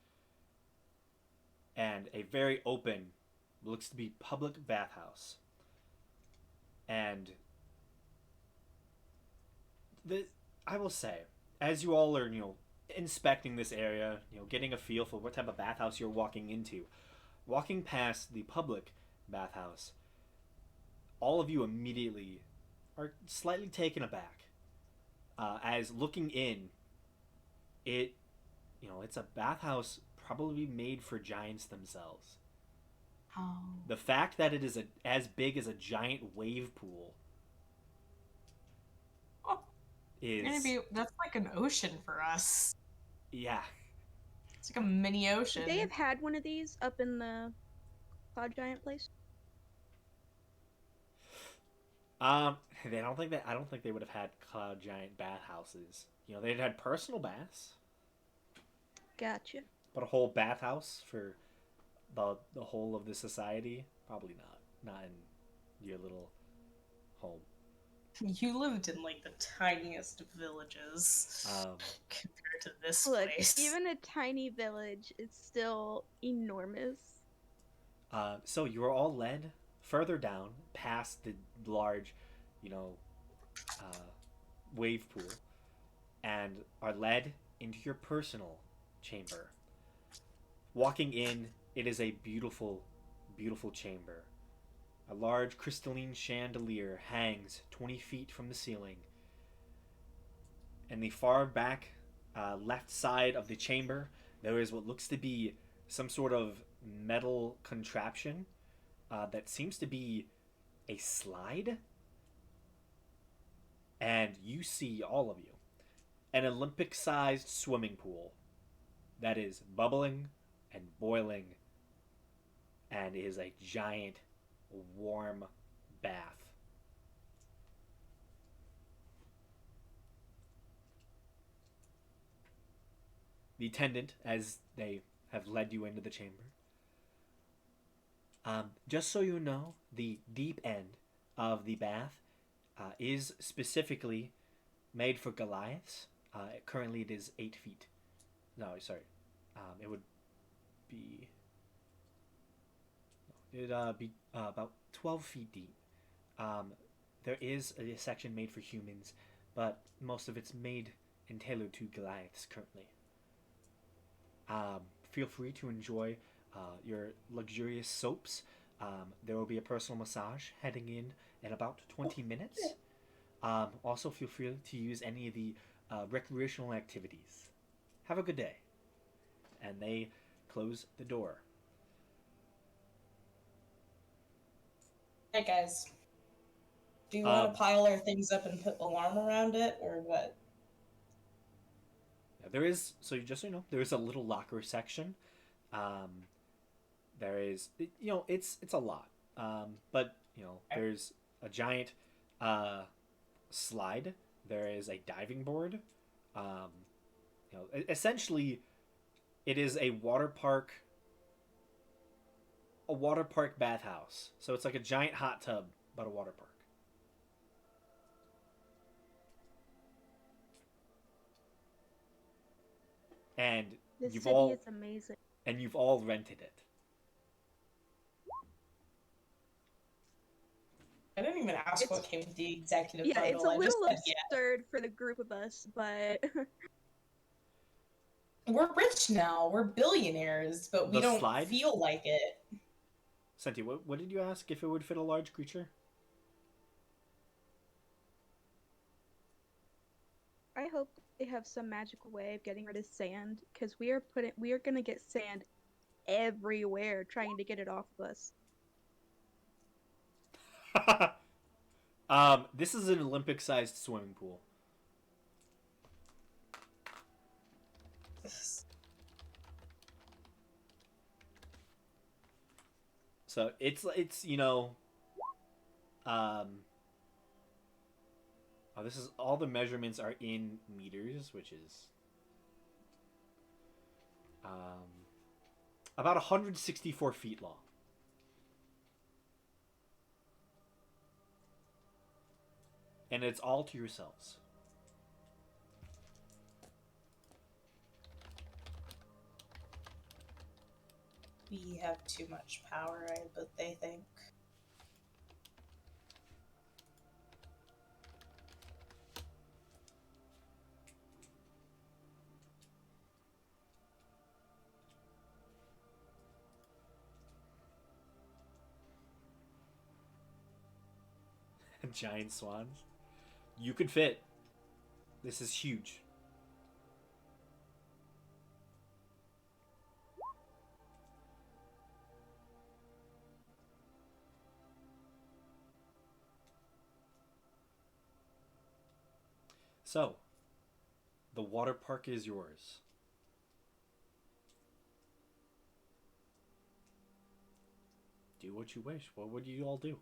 and a very open, looks to be public bathhouse. And I will say, as you all are, inspecting this area, getting a feel for what type of bathhouse you're walking into, walking past the public bathhouse, all of you immediately are slightly taken aback. As looking in, it's a bathhouse probably made for giants themselves.
Oh.
The fact that it is as big as a giant wave pool is...
That's like an ocean for us.
Yeah.
It's like a mini ocean.
Would they have had one of these up in the Cloud Giant place?
I don't think they would have had Cloud Giant bathhouses. They'd had personal baths.
Gotcha.
But a whole bathhouse for the whole of the society? Probably not. Not in your little home.
You lived in like the tiniest of villages compared to this
Look,
place.
even a tiny village is still enormous.
So you are all led further down past the large, wave pool, and are led into your personal chamber. Walking in, it is a beautiful, beautiful chamber. A large crystalline chandelier hangs 20 feet from the ceiling. In the far back left side of the chamber, there is what looks to be some sort of metal contraption that seems to be a slide. And you see, all of you, an Olympic-sized swimming pool that is bubbling and boiling and is a giant warm bath. The attendant, as they have led you into the chamber, just so you know, the deep end of the bath is specifically made for Goliaths. Currently it is 8 feet. No, sorry. It would be... It'd be about 12 feet deep. There is a section made for humans, but most of it's made and tailored to Goliaths currently. Feel free to enjoy your luxurious soaps. There will be a personal massage heading in about 20 minutes. Also, feel free to use any of the recreational activities. Have a good day. and they close the door.
Hey guys, do you
Um,
want to pile our things up and put alarm around it, or what?
There is, so just so you know, there is a little locker section. Um, there is, it's a lot. But there's a giant slide. There is a diving board. Um, essentially, it is a water park. A water park bathhouse. So it's like a giant hot tub, but a water park. And
This
you've
city
all
is amazing.
and you've all rented it.
I didn't even ask what came with the executive
Yeah, it's a
bundle. I just
little
said yeah.
absurd for the group of us, but
We're rich now. We're billionaires, but we
The
don't
slide?
feel like it.
Senti, what did you ask if it would fit a large creature?
I hope they have some magical way of getting rid of sand, because we are gonna get sand everywhere trying to get it off of us.
This is an Olympic-sized swimming pool. So it's this is all the measurements are in meters, which is about 164 feet long. And it's all to yourselves.
We have too much power, but they think.
Giant swans. You could fit. This is huge. So, the water park is yours. Do what you wish. What would you all do?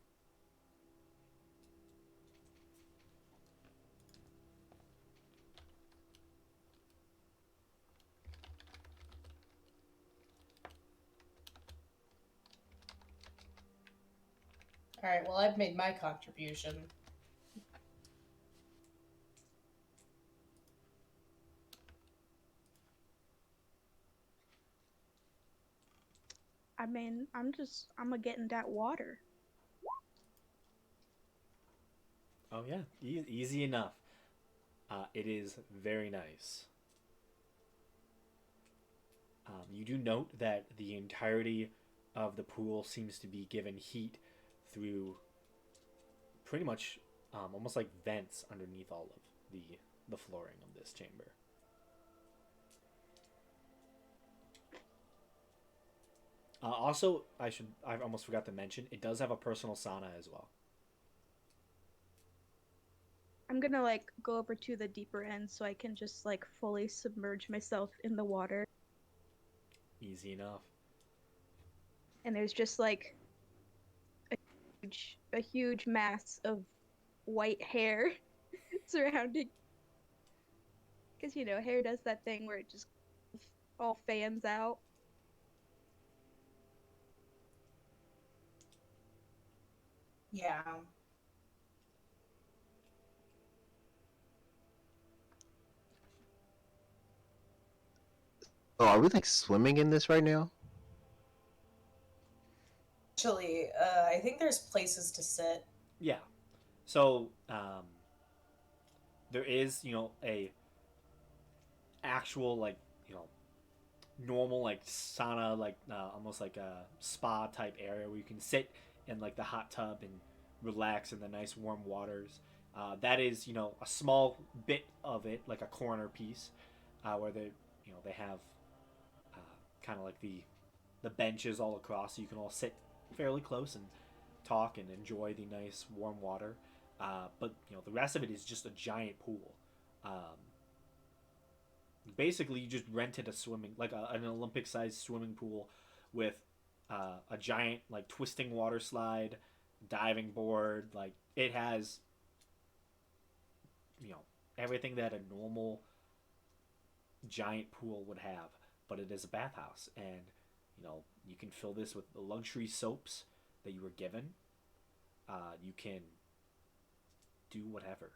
Alright, well, I've made my contribution.
I mean, I'm gonna get in that water.
Oh yeah, easy enough. It is very nice. You do note that the entirety of the pool seems to be given heat through pretty much almost like vents underneath all of the flooring of this chamber. Also, I almost forgot to mention, it does have a personal sauna as well.
I'm gonna go over to the deeper end so I can just fully submerge myself in the water.
Easy enough.
And there's just a huge mass of white hair surrounding, because hair does that thing where it just all fans out.
Yeah.
Oh, are we like swimming in this right now?
Actually, I think there's places to sit.
Yeah. So, there is, a actual normal sauna, almost like a spa type area where you can sit in the hot tub and relax in the nice warm waters. That is a small bit of it, like a corner piece, where they have kind of like the benches all across, so you can all sit fairly close and talk and enjoy the nice warm water. But the rest of it is just a giant pool. Um, Basically, you just rented a swimming like an Olympic-sized swimming pool with a giant like twisting water slide, diving board. Like it has everything that a normal giant pool would have, but it is a bathhouse, and you can fill this with the luxury soaps that you were given. You can do whatever.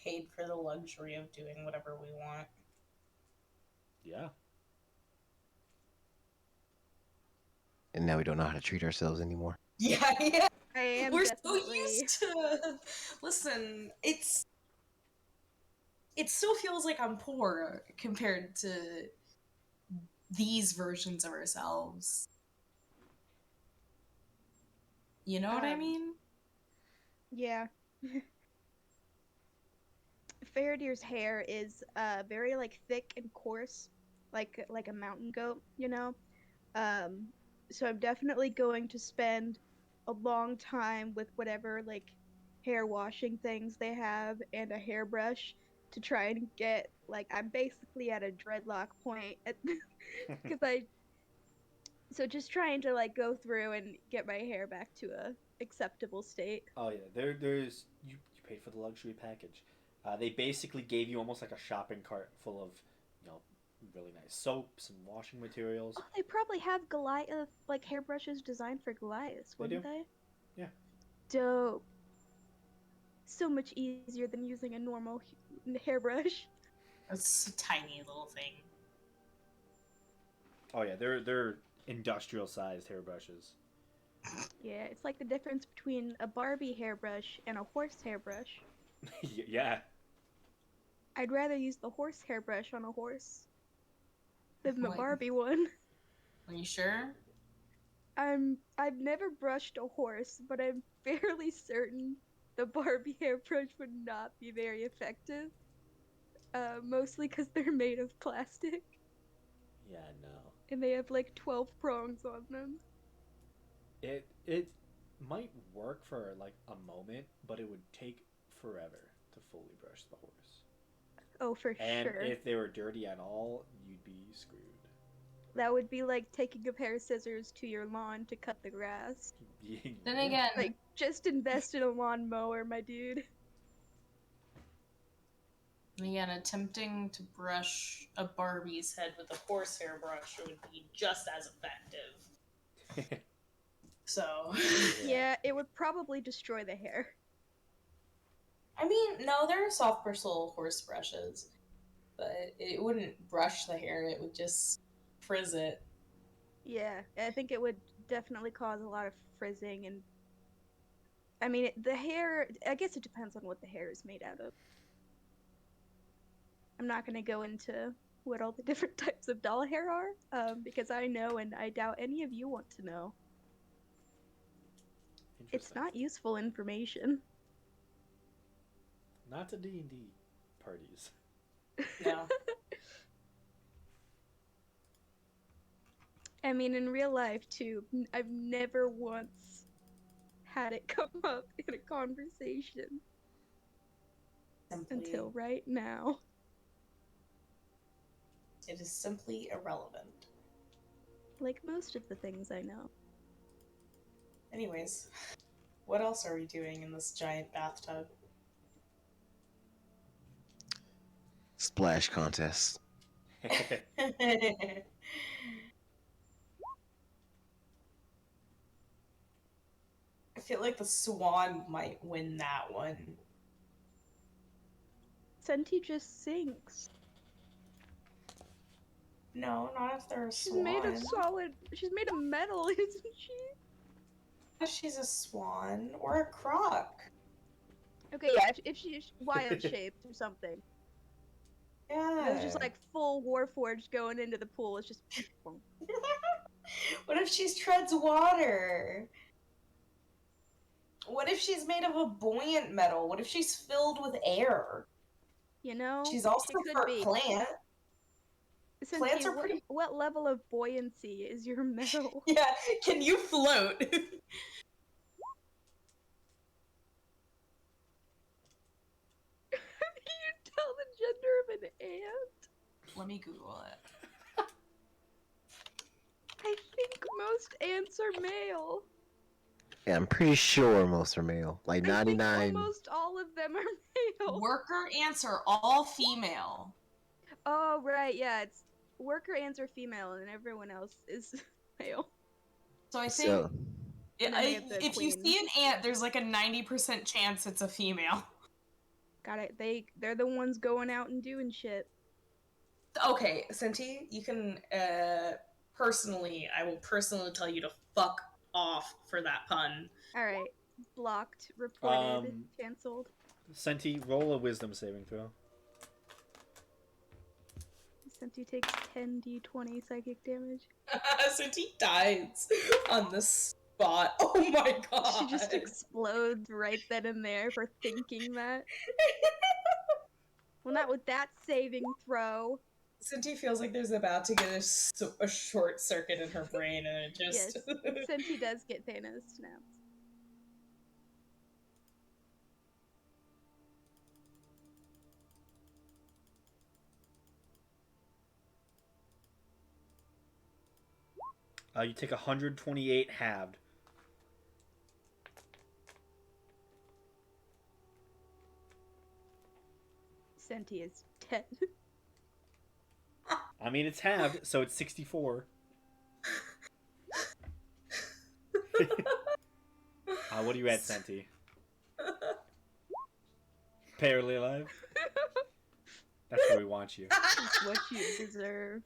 Paid for the luxury of doing whatever we want.
Yeah.
And now we don't know how to treat ourselves anymore.
Yeah, yeah.
I am
We're
definitely.
so used to. Listen, it still feels like I'm poor compared to these versions of ourselves. You know what I mean?
Yeah. Faradir's hair is very like thick and coarse, like a mountain goat, you know. Um, so I'm definitely going to spend a long time with whatever like hair washing things they have and a hairbrush to try and get like I'm basically at a dreadlock point because I so just trying to like go through and get my hair back to a acceptable state.
Oh yeah, there's you paid for the luxury package. They basically gave you almost like a shopping cart full of really nice soaps and washing materials.
Oh, they probably have Goliath like hairbrushes designed for Goliaths,
They
wouldn't
do.
they?
Yeah.
Dope. So much easier than using a normal hairbrush.
It's a tiny little thing.
Oh yeah, they're industrial sized hairbrushes.
Yeah, it's like the difference between a Barbie hairbrush and a horse hairbrush.
Yeah.
I'd rather use the horse hairbrush on a horse than the
What?
Barbie one.
Are you sure?
I've never brushed a horse, but I'm fairly certain the Barbie hairbrush would not be very effective. Mostly because they're made of plastic
Yeah, no.
and they have like 12 prongs on them.
It might work for like a moment, but it would take forever to fully brush the horse.
Oh, for
And
sure.
if they were dirty at all, you'd be screwed.
That would be like taking a pair of scissors to your lawn to cut the grass.
Then again,
Like, just invest in a lawnmower, my dude.
attempting to brush a Barbie's head with a horse hairbrush would be just as effective. So,
Yeah, it would probably destroy the hair.
I mean, no, there are soft bristle horse brushes, but it wouldn't brush the hair, it would just frizz it.
Yeah, I think it would definitely cause a lot of frizzing and I mean, the hair, I guess it depends on what the hair is made out of. I'm not going to go into what all the different types of doll hair are, because I know and I doubt any of you want to know. It's
Interesting.
not useful information.
Not to D&D parties.
No.
I mean, in real life, too, I've never once had it come up in a conversation
Simply,
until right now.
it is simply irrelevant.
Like most of the things I know.
Anyways, what else are we doing in this giant bathtub?
Splash contest.
I feel like the swan might win that one.
Senti just sinks.
No, not if they're a
She's
swan.
made of solid. She's made of metal, isn't she?
If she's a swan or a croc.
Okay, yeah, if she's wild shaped or something.
Yeah.
It was just like full Warforged going into the pool. It's just.
What if she treads water? What if she's made of a buoyant metal? What if she's filled with air?
You know,
She's also
she could
part
be.
plant. Plants
Cynthia,
are pretty.
what level of buoyancy is your metal?
Yeah, can you float?
Can you tell the gender of an ant?
Let me Google it.
I think most ants are male.
Yeah, I'm pretty sure most are male. Like
I think
99.
almost all of them are male.
Worker ants are all female.
Oh, right, yeah, it's worker ants are female and everyone else is male.
So I think
So,
And then they have the
if you
queen.
see an ant, there's like a 90% chance it's a female.
Got it. They're the ones going out and doing shit.
Okay, Senti, you can I will personally tell you to fuck off for that pun.
All right, blocked, reported, canceled.
Senti, roll a wisdom saving throw.
Senti takes 10d20 psychic damage.
Senti dies on the spot. Oh my god.
She just explodes right then and there for thinking that. Well, not with that saving throw.
Senti feels like there's about to get a short circuit in her brain, and it just.
Yes, Senti does get Thanos snaps.
You take 128 halved.
Senti is 10.
I mean, it's halved, so it's 64. What are you at, Senti? Barely alive? That's where we want you.
It's what you deserve.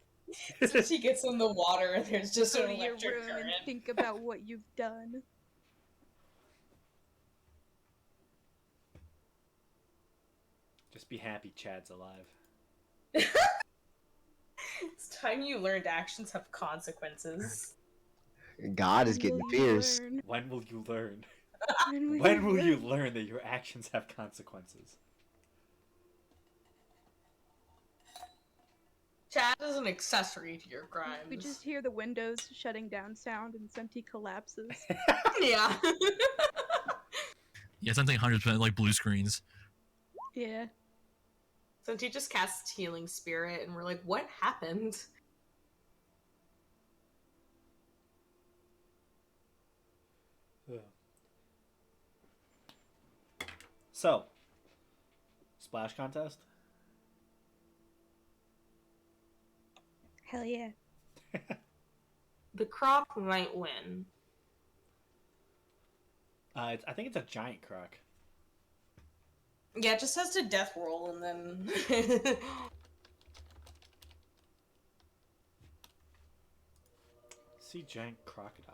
So she gets in the water, and there's just
Go
an
to your
electric
room
current.
and think about what you've done.
Just be happy Chad's alive.
It's time you learned actions have consequences.
God is getting fierce.
When will you learn?
When
When will you learn that your actions have consequences?
Chad is an accessory to your crimes.
We just hear the windows shutting down sound and Senti collapses.
Yeah.
Yeah, something 100% like blue screens.
Yeah.
Since he just casts Healing Spirit, and we're like, what happened?
So, splash contest?
Hell yeah.
The croc might win.
I think it's a giant croc.
Yeah, it just has to death roll and then.
See giant crocodile.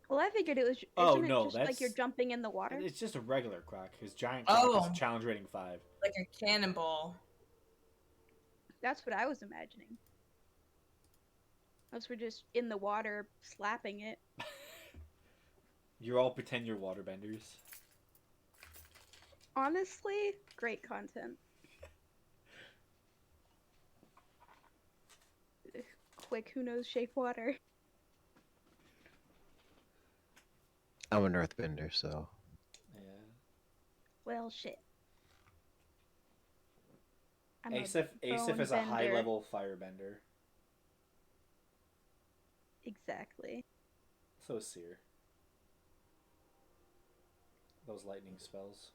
Well, I figured it was.
Oh,
Isn't
no,
it just like
that's-
you're jumping in the water?
It's just a regular croc. His giant croc
Oh.
is challenge rating 5.
Like a cannonball.
That's what I was imagining. Unless we're just in the water slapping it.
You all pretend you're waterbenders.
Honestly, great content. Quick, who knows shape water?
I'm an earthbender, so.
Yeah.
Well, shit. I'm
Asif is a high level firebender.
Exactly.
So is Seer. Those lightning spells.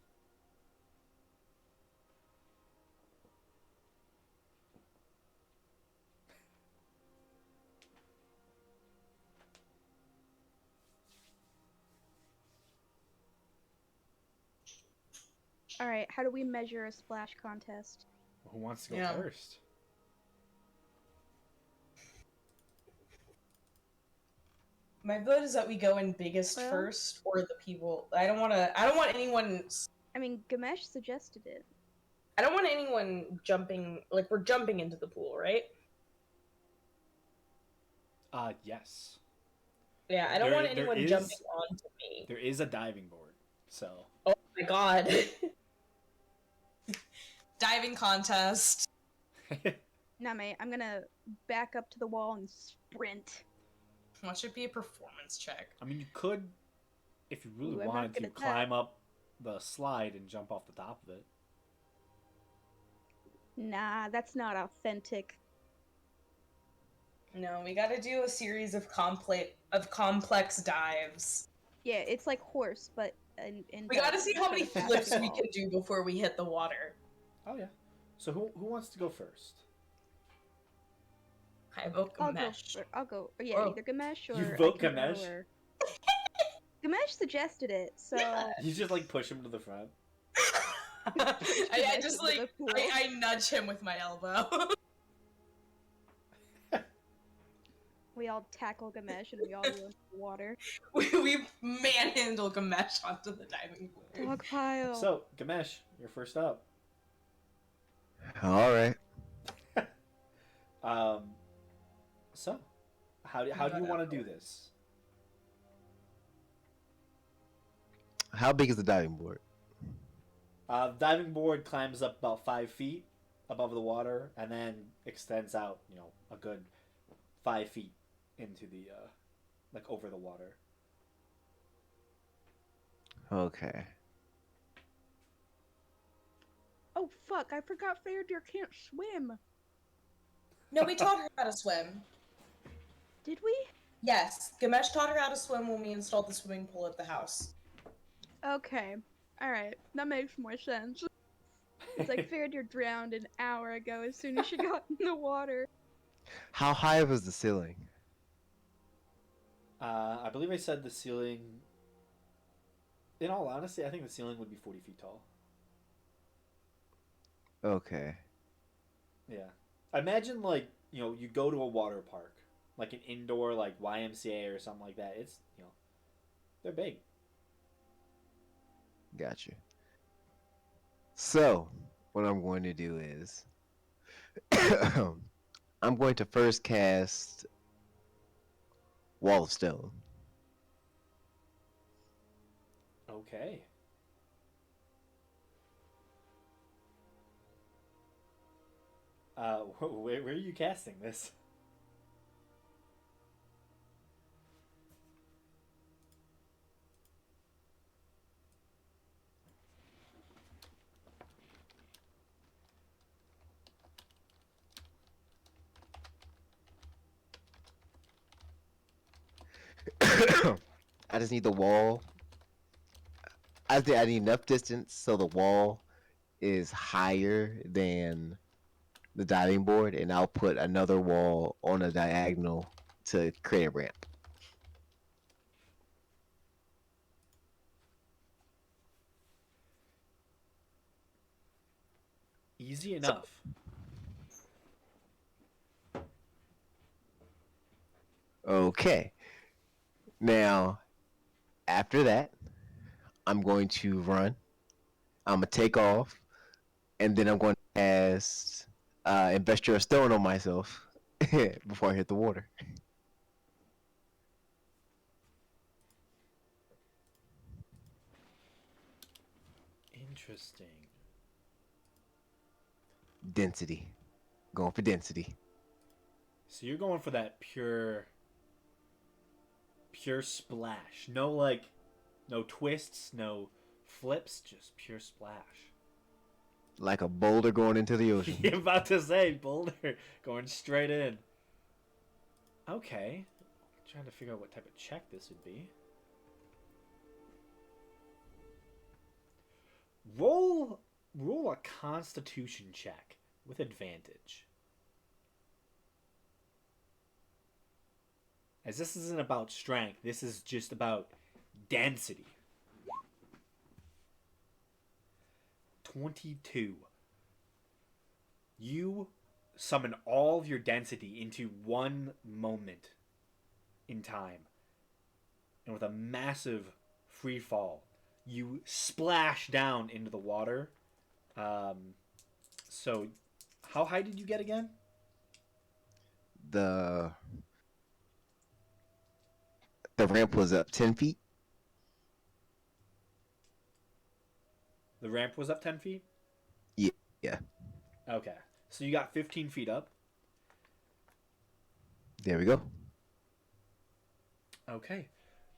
Alright, how do we measure a splash contest?
Who wants to go
Yeah.
first?
My vote is that we go in biggest
Well-
first, or the people. I don't want anyone.
I mean, Gamesh suggested it.
I don't want anyone jumping. Like, we're jumping into the pool, right?
Yes.
Yeah, I don't
There-
want
there
anyone
is-
jumping onto me.
There is a diving board. So.
Oh my god. Diving contest.
Nah, mate, I'm gonna back up to the wall and sprint.
What should be a performance check?
I mean, you could, if you really
Ooh, I'm not
wanted
good
to,
at that.
climb up the slide and jump off the top of it.
Nah, that's not authentic.
No, we gotta do a series of complex dives.
Yeah, it's like horse, but in
We gotta
diving,
see how many
instead of
flips we
basketball.
can do before we hit the water.
Oh yeah. So who wants to go first?
I vote Gamesh.
I'll go. Yeah,
Oh.
either Gamesh or
You vote
I can go,
Gamesh?
or... Gamesh suggested it, so
Yeah.
You just like push him to the front.
I just
into the
like
pool.
I nudge him with my elbow.
We all tackle Gamesh and we all go into the water.
we manhandle Gamesh onto the diving board.
Dogpile.
So Gamesh, you're first up.
All right.
So how do you want to do this?
How big is the diving board?
Diving board climbs up about 5 feet above the water and then extends out, a good 5 feet into the, like over the water.
Okay.
Oh fuck! I forgot Fairdeer can't swim.
No, we taught her how to swim.
Did we?
Yes, Gamesh taught her how to swim when we installed the swimming pool at the house.
Okay. All right. That makes more sense. It's like Fairdeer drowned an hour ago as soon as she got in the water.
How high was the ceiling?
I believe I said the ceiling. In all honesty, I think the ceiling would be 40 feet tall.
Okay.
Yeah. Imagine, like, you go to a water park, like an indoor, like, YMCA or something like that. It's, they're big.
Got you. So, what I'm going to do is I'm going to first cast Wall of Stone.
Okay. Where are you casting this?
I just need the wall. I think I need enough distance so the wall is higher than the diving board, and I'll put another wall on a diagonal to create a ramp.
Easy enough.
Okay. Now, after that, I'm going to run. I'm gonna take off, and then I'm going to cast Invest Your Stone on myself before I hit the water.
Interesting.
Density. Going for density.
So you're going for that pure splash. No twists, no flips, just pure splash.
Like a boulder going into the ocean.
You're about to say boulder going straight in. Okay. Trying to figure out what type of check this would be. Roll a constitution check with advantage. As this isn't about strength, this is just about density. 22. You summon all of your density into one moment in time. And with a massive free fall, you splash down into the water. So, how high did you get again?
The ramp was up 10 feet.
The ramp was up 10 feet?
Yeah.
Okay. So you got 15 feet up.
There we go.
Okay.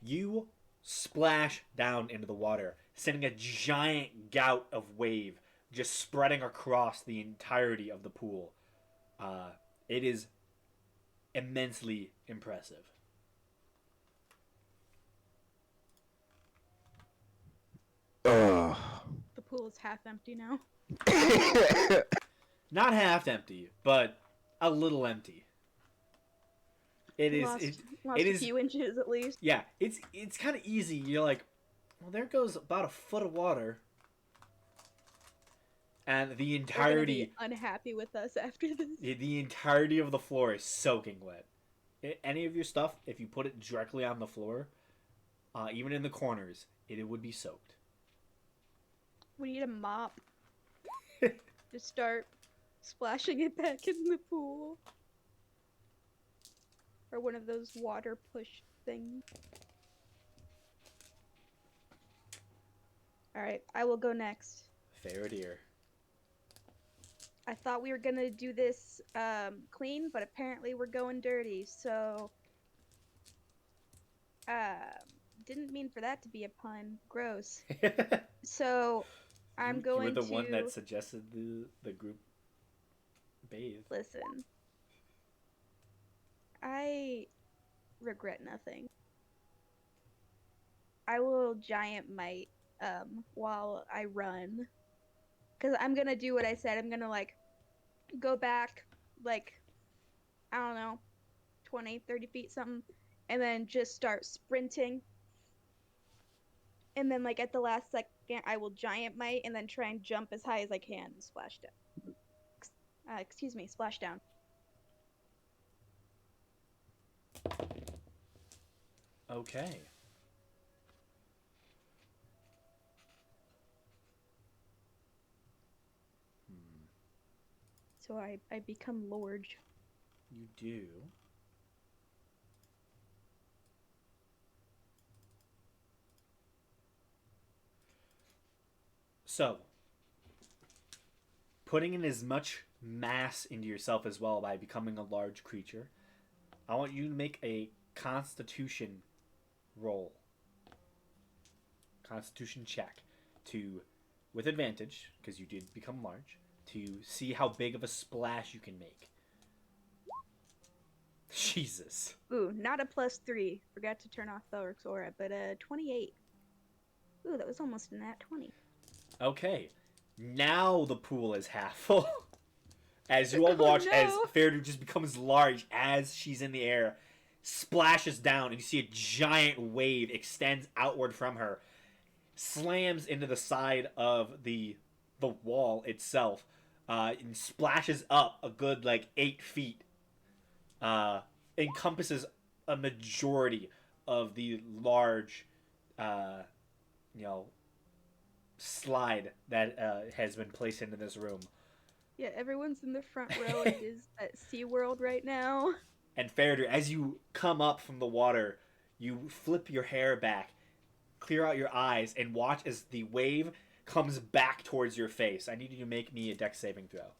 You splash down into the water, sending a giant gout of wave just spreading across the entirety of the pool. It is immensely impressive.
Oh.
The pool is half empty now.
Not half empty, but a little empty. It is.
Lost
It
a
is.
few inches at least.
Yeah, it's kind of easy. You're like, well, there goes about a foot of water, and the
They're gonna
entirety
be unhappy with us after this.
the entirety of the floor is soaking wet. Any of your stuff, if you put it directly on the floor, even in the corners, it would be soaked.
We need a mop to start splashing it back in the pool. Or one of those water push things. Alright, I will go next.
Fair dear.
I thought we were gonna do this clean, but apparently we're going dirty, so... didn't mean for that to be a pun. Gross. So, I'm going
You were the
to...
one that suggested the group bathe.
Listen. I regret nothing. I will giant might while I run. Because I'm gonna do what I said. I'm gonna, like, go back, like, I don't know, 20, 30 feet, something, and then just start sprinting. And then, like, at the last second, I will giant might and then try and jump as high as I can and splash down. Splash down.
Okay.
So I become large.
You do. So, putting in as much mass into yourself as well by becoming a large creature, I want you to make a Constitution roll. Constitution check to, with advantage, because you did become large, to see how big of a splash you can make. Jesus.
Ooh, not a +3. Forgot to turn off Thor's aura, but 28. Ooh, that was almost a nat 20.
Okay. Now the pool is half full. As you all watch as Fairdew just becomes large as she's in the air, splashes down, and you see a giant wave extends outward from her, slams into the side of the wall itself, and splashes up a good, like, 8 feet. Encompasses a majority of the large, slide that has been placed into this room.
Yeah, everyone's in the front row and is at SeaWorld right now.
And Fairdew, as you come up from the water, you flip your hair back, clear out your eyes, and watch as the wave comes back towards your face. I need you to make me a dex saving throw.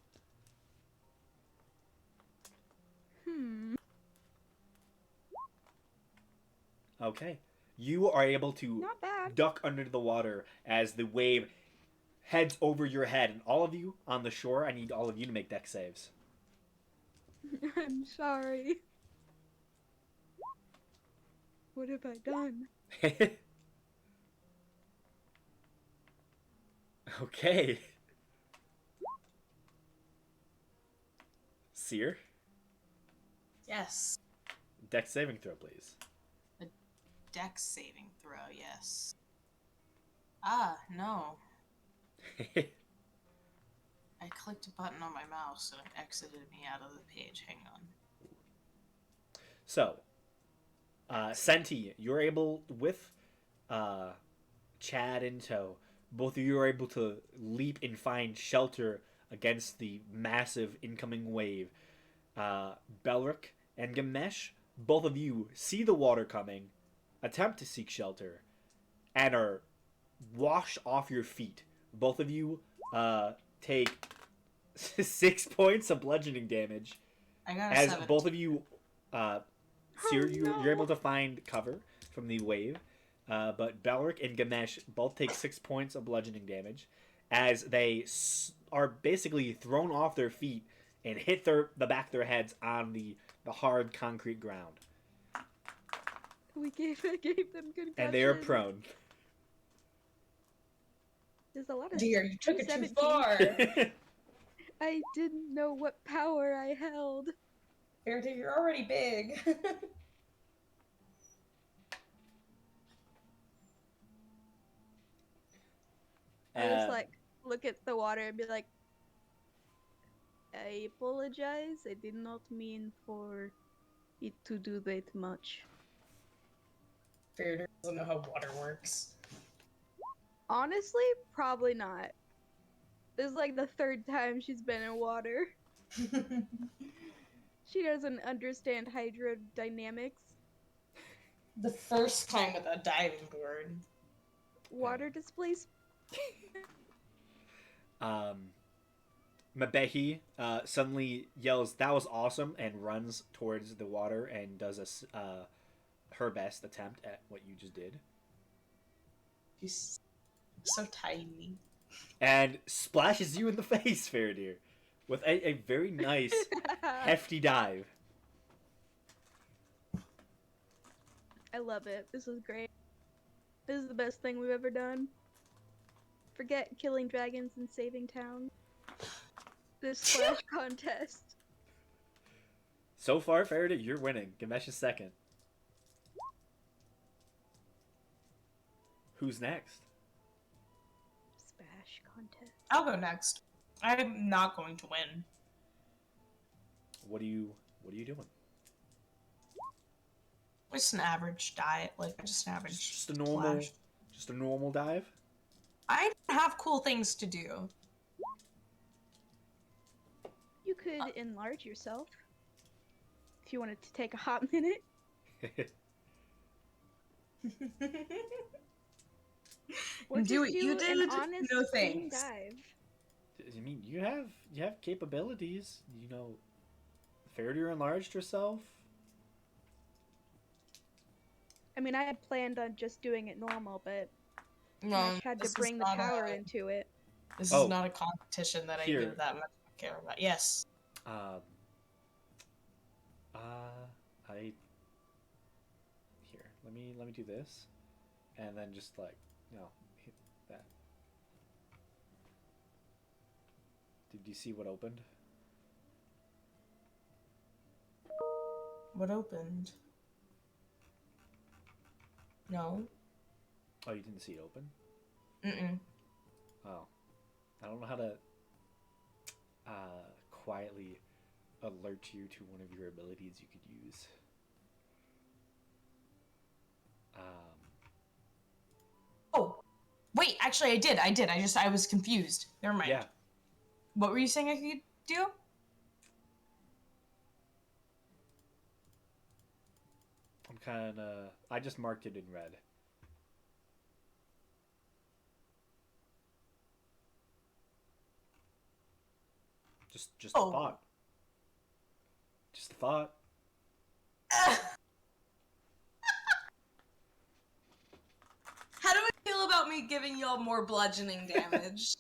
Okay. You are able to
Not bad.
duck under the water as the wave heads over your head. And all of you on the shore, I need all of you to make dex saves.
I'm sorry. What have I done?
Okay. Seer,
Yes.
dex saving throw, please.
Dex saving throw, yes. Ah, no. I clicked a button on my mouse and it exited me out of the page. Hang on.
So, Senti, you're able, with Chad in tow, both of you are able to leap and find shelter against the massive incoming wave. Belric and Gamesh, both of you see the water coming, attempt to seek shelter, and are washed off your feet both of you take 6 points of bludgeoning damage.
I got a
As
7.
both of you, Seer,
no.
you're able to find cover from the wave. But Balric and Ganesh both take 6 points of bludgeoning damage as they are basically thrown off their feet and hit the back of their heads on the hard concrete ground.
We gave them concussions.
And they are prone.
There's a lot of
Dear, you took it too
17.
far.
I didn't know what power I held.
Fairdeer, you're already big.
I just like look at the water and be like, I apologize. I did not mean for it to do that much.
Fairdeer doesn't know how water works.
Honestly, probably not. This is like the 3rd time she's been in water. She doesn't understand hydrodynamics.
The first time with a diving board.
Water displacement.
Mabehi suddenly yells, "That was awesome," and runs towards the water and does her best attempt at what you just did.
She's so tiny.
And splashes you in the face, Fairdeer, with a very nice, hefty dive.
I love it. This is great. This is the best thing we've ever done. Forget killing dragons and saving town. This splash contest.
So far, Fairdeer, you're winning. Gamesh is second. Who's next?
Splash contest.
I'll go next. I'm not going to win.
What are you doing?
Just an average diet, like just an average.
Just a normal dive.
I have cool things to do.
You could enlarge yourself. If you wanted to take a hot minute. Or
Do
just
what you
an
did.
honest
No
clean
thanks.
dive.
I mean, you have capabilities. You know, Fairdeer enlarged herself.
I mean, I had planned on just doing it normal, but
No,
I had to
this is
bring the
not
power
a-
into it.
This
Oh.
is not a competition that
Here.
I give that much care about. Yes.
I here. Let me do this, and then just like hit that. Did you see what opened?
What opened? No.
Oh, you didn't see it open?
Mm-mm.
Oh, I don't know how to quietly alert you to one of your abilities you could use.
Oh, wait. Actually, I did. I was confused. Never mind.
Yeah.
What were you saying I could do?
I just marked it in red. Just a
Oh.
thought. Just a thought.
How do I feel about me giving y'all more bludgeoning damage?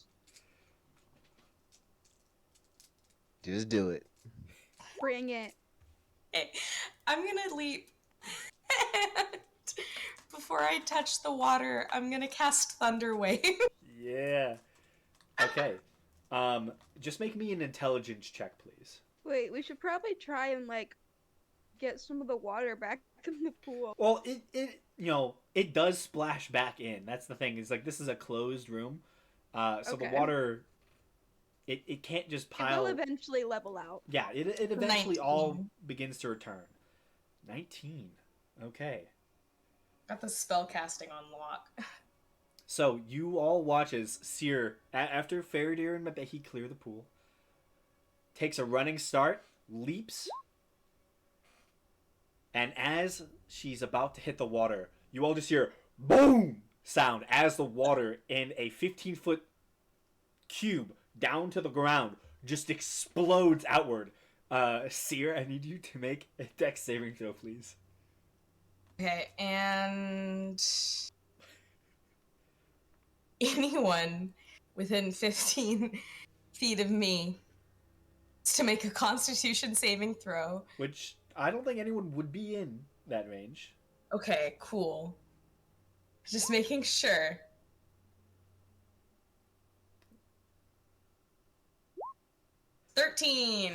Just do it.
Bring it.
Okay, I'm gonna leap. And before I touch the water, I'm gonna cast Thunder Wave.
Yeah. Okay. Just make me an intelligence check, please.
Wait, we should probably try and like get some of the water back in the pool.
Well, it does splash back in. That's the thing. Is like this is a closed room, so the
Okay.
water, it can't just
It
pile.
will eventually level out.
Yeah, it eventually all
19.
begins to return. 19. Okay.
Got the spell casting on lock.
So you all watch as Seer, after Fairdeer and Mabehi clear the pool, takes a running start, leaps, and as she's about to hit the water, you all just hear boom sound as the water in a 15-foot cube down to the ground just explodes outward. Seer, I need you to make a dex saving throw, please.
Okay, and anyone within 15 feet of me is to make a Constitution saving throw.
Which I don't think anyone would be in that range.
Okay, cool. Just making sure. $13.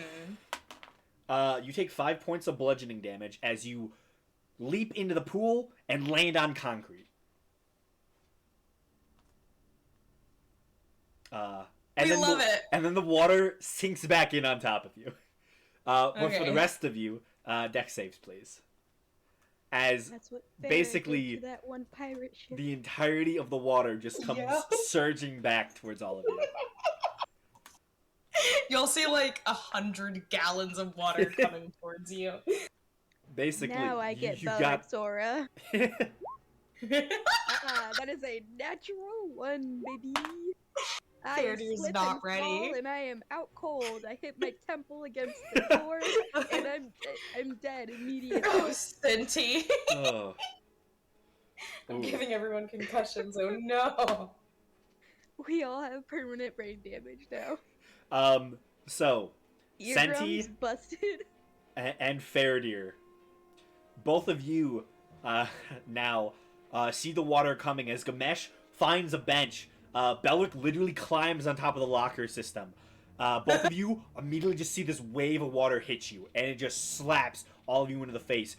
You take 5 points of bludgeoning damage as you leap into the pool and land on concrete. And
We
then
love it.
And then the water sinks back in on top of you. But for the
Okay.
rest of you, dex saves, please. As
That's what Farrah
basically
did to that one pirate ship.
the entirety of the water just comes
Yeah.
surging back towards all of you.
You'll see like 100 gallons of water coming towards you.
Basically,
Now I get
you
Belric's aura.
got...
That is a natural 1, baby. I
Fairdeer's
slip
not
and
ready.
fall, and I am out cold. I hit my temple against the door, and I'm dead immediately.
Oh, Senti.
Oh.
I'm
Ooh.
giving everyone concussions. Oh no.
We all have permanent brain damage now.
So,
Eardrums
Senti
busted.
and Fairdeer, both of you now see the water coming as Gamesh finds a bench. Belric literally climbs on top of the locker system. Both of you immediately just see this wave of water hit you, and it just slaps all of you into the face.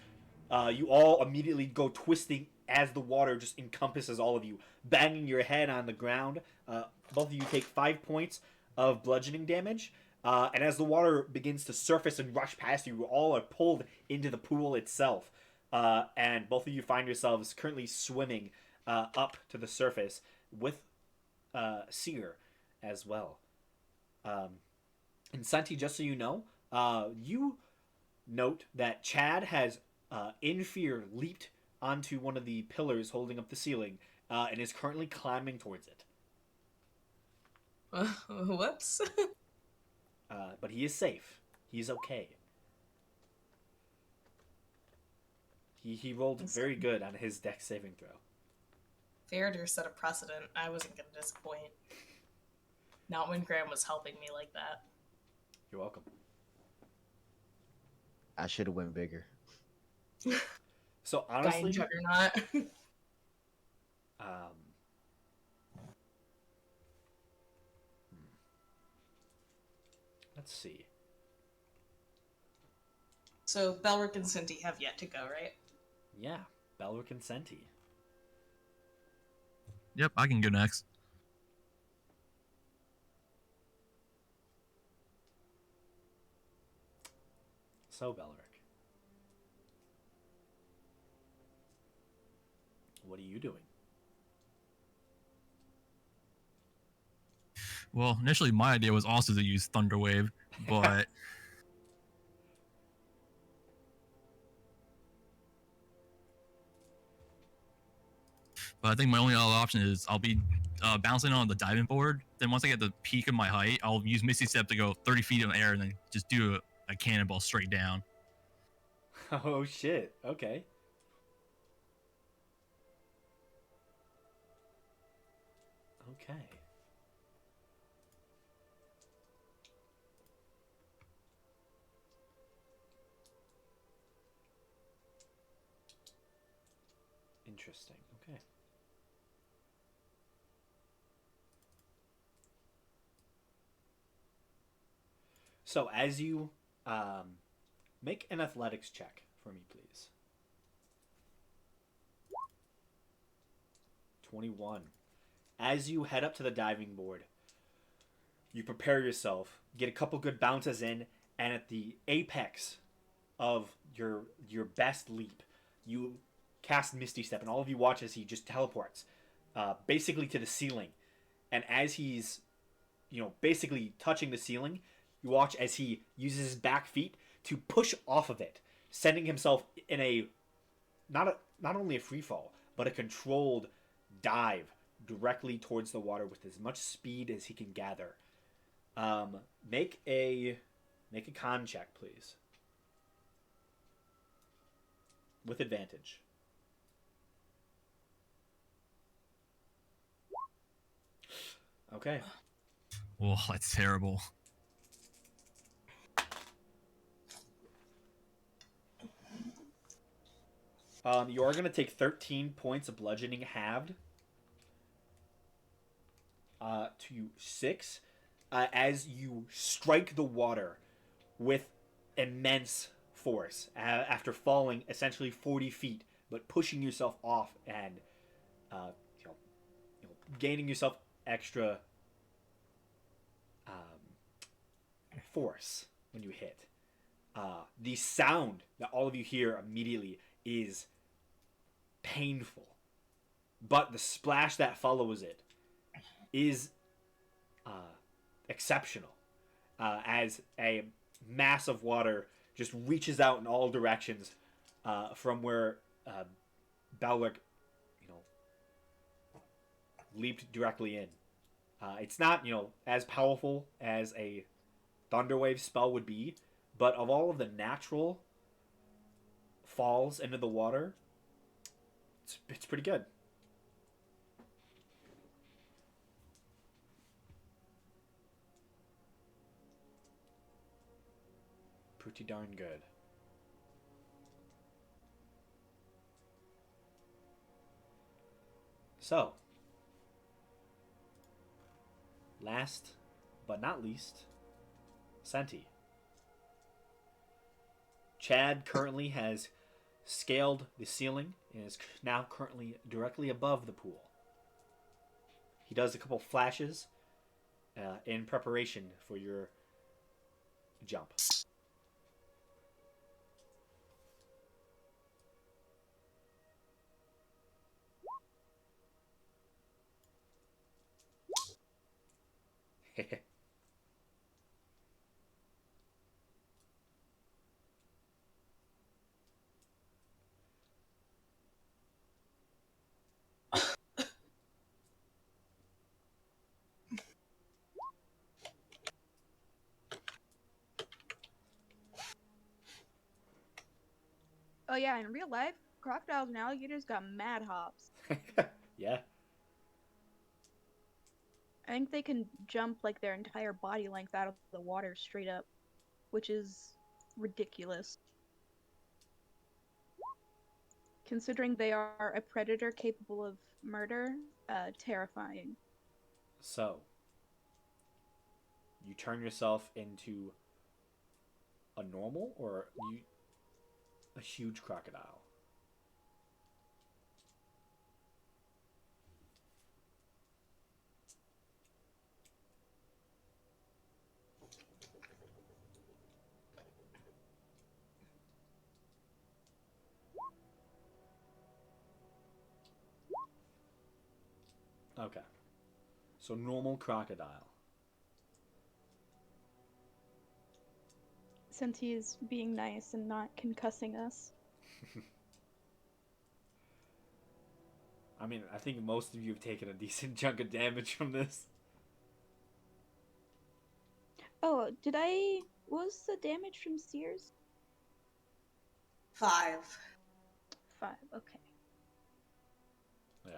You all immediately go twisting as the water just encompasses all of you, banging your head on the ground. Both of you take 5 points of bludgeoning damage. And as the water begins to surface and rush past you, you all are pulled into the pool itself. And both of you find yourselves currently swimming up to the surface with Seer as well. And Santi, just so you know, you note that Chad has, in fear, leaped onto one of the pillars holding up the ceiling and is currently climbing towards it.
Whoops.
But he is safe. He's okay. He rolled very good on his dex saving throw.
Fairdeer set a precedent. I wasn't gonna disappoint. Not when Graham was helping me like that.
You're welcome.
I should have went bigger.
So
Dying
honestly,
juggernaut.
um, let's see.
So Belric and Senti have yet to go, right?
Yeah, Belric and Senti.
Yep, I can go next.
So Belric, what are you doing?
Well, initially my idea was also to use Thunderwave, but I think my only other option is I'll be bouncing on the diving board. Then once I get the peak of my height, I'll use Misty Step to go 30 feet in the air and then just do a cannonball straight down.
Oh shit! Okay. Okay. Interesting. Okay. So as you make an athletics check for me, please. 21. As you head up to the diving board, you prepare yourself, get a couple good bounces in, and at the apex of your best leap, you cast Misty Step, and all of you watch as he just teleports basically to the ceiling. And as he's, basically touching the ceiling, you watch as he uses his back feet to push off of it, sending himself in a not only a free fall, but a controlled dive directly towards the water with as much speed as he can gather. Make a con check, please, with advantage. Okay.
Oh, that's terrible.
You are going to take 13 points of bludgeoning halved to 6 as you strike the water with immense force after falling essentially 40 feet, but pushing yourself off and uh, you know, gaining yourself extra force when you hit. The sound that all of you hear immediately is painful, but the splash that follows it is exceptional, as a mass of water just reaches out in all directions from where Balric, leaped directly in. It's not, as powerful as a Thunderwave spell would be, but of all of the natural falls into the water, it's pretty good. Pretty darn good. So, last but not least, Senti. Chad currently has scaled the ceiling and is now currently directly above the pool. He does a couple flashes in preparation for your jump.
Oh yeah, in real life, crocodiles and alligators got mad hops.
Yeah.
I think they can jump like their entire body length out of the water straight up, which is ridiculous. Considering they are a predator capable of murder, terrifying.
So, you turn yourself into a normal or a huge crocodile? Okay. So normal crocodile.
Since he's being nice and not concussing us.
I mean, I think most of you have taken a decent chunk of damage from this.
Oh, what was the damage from Sears?
5.
5, okay.
Yeah.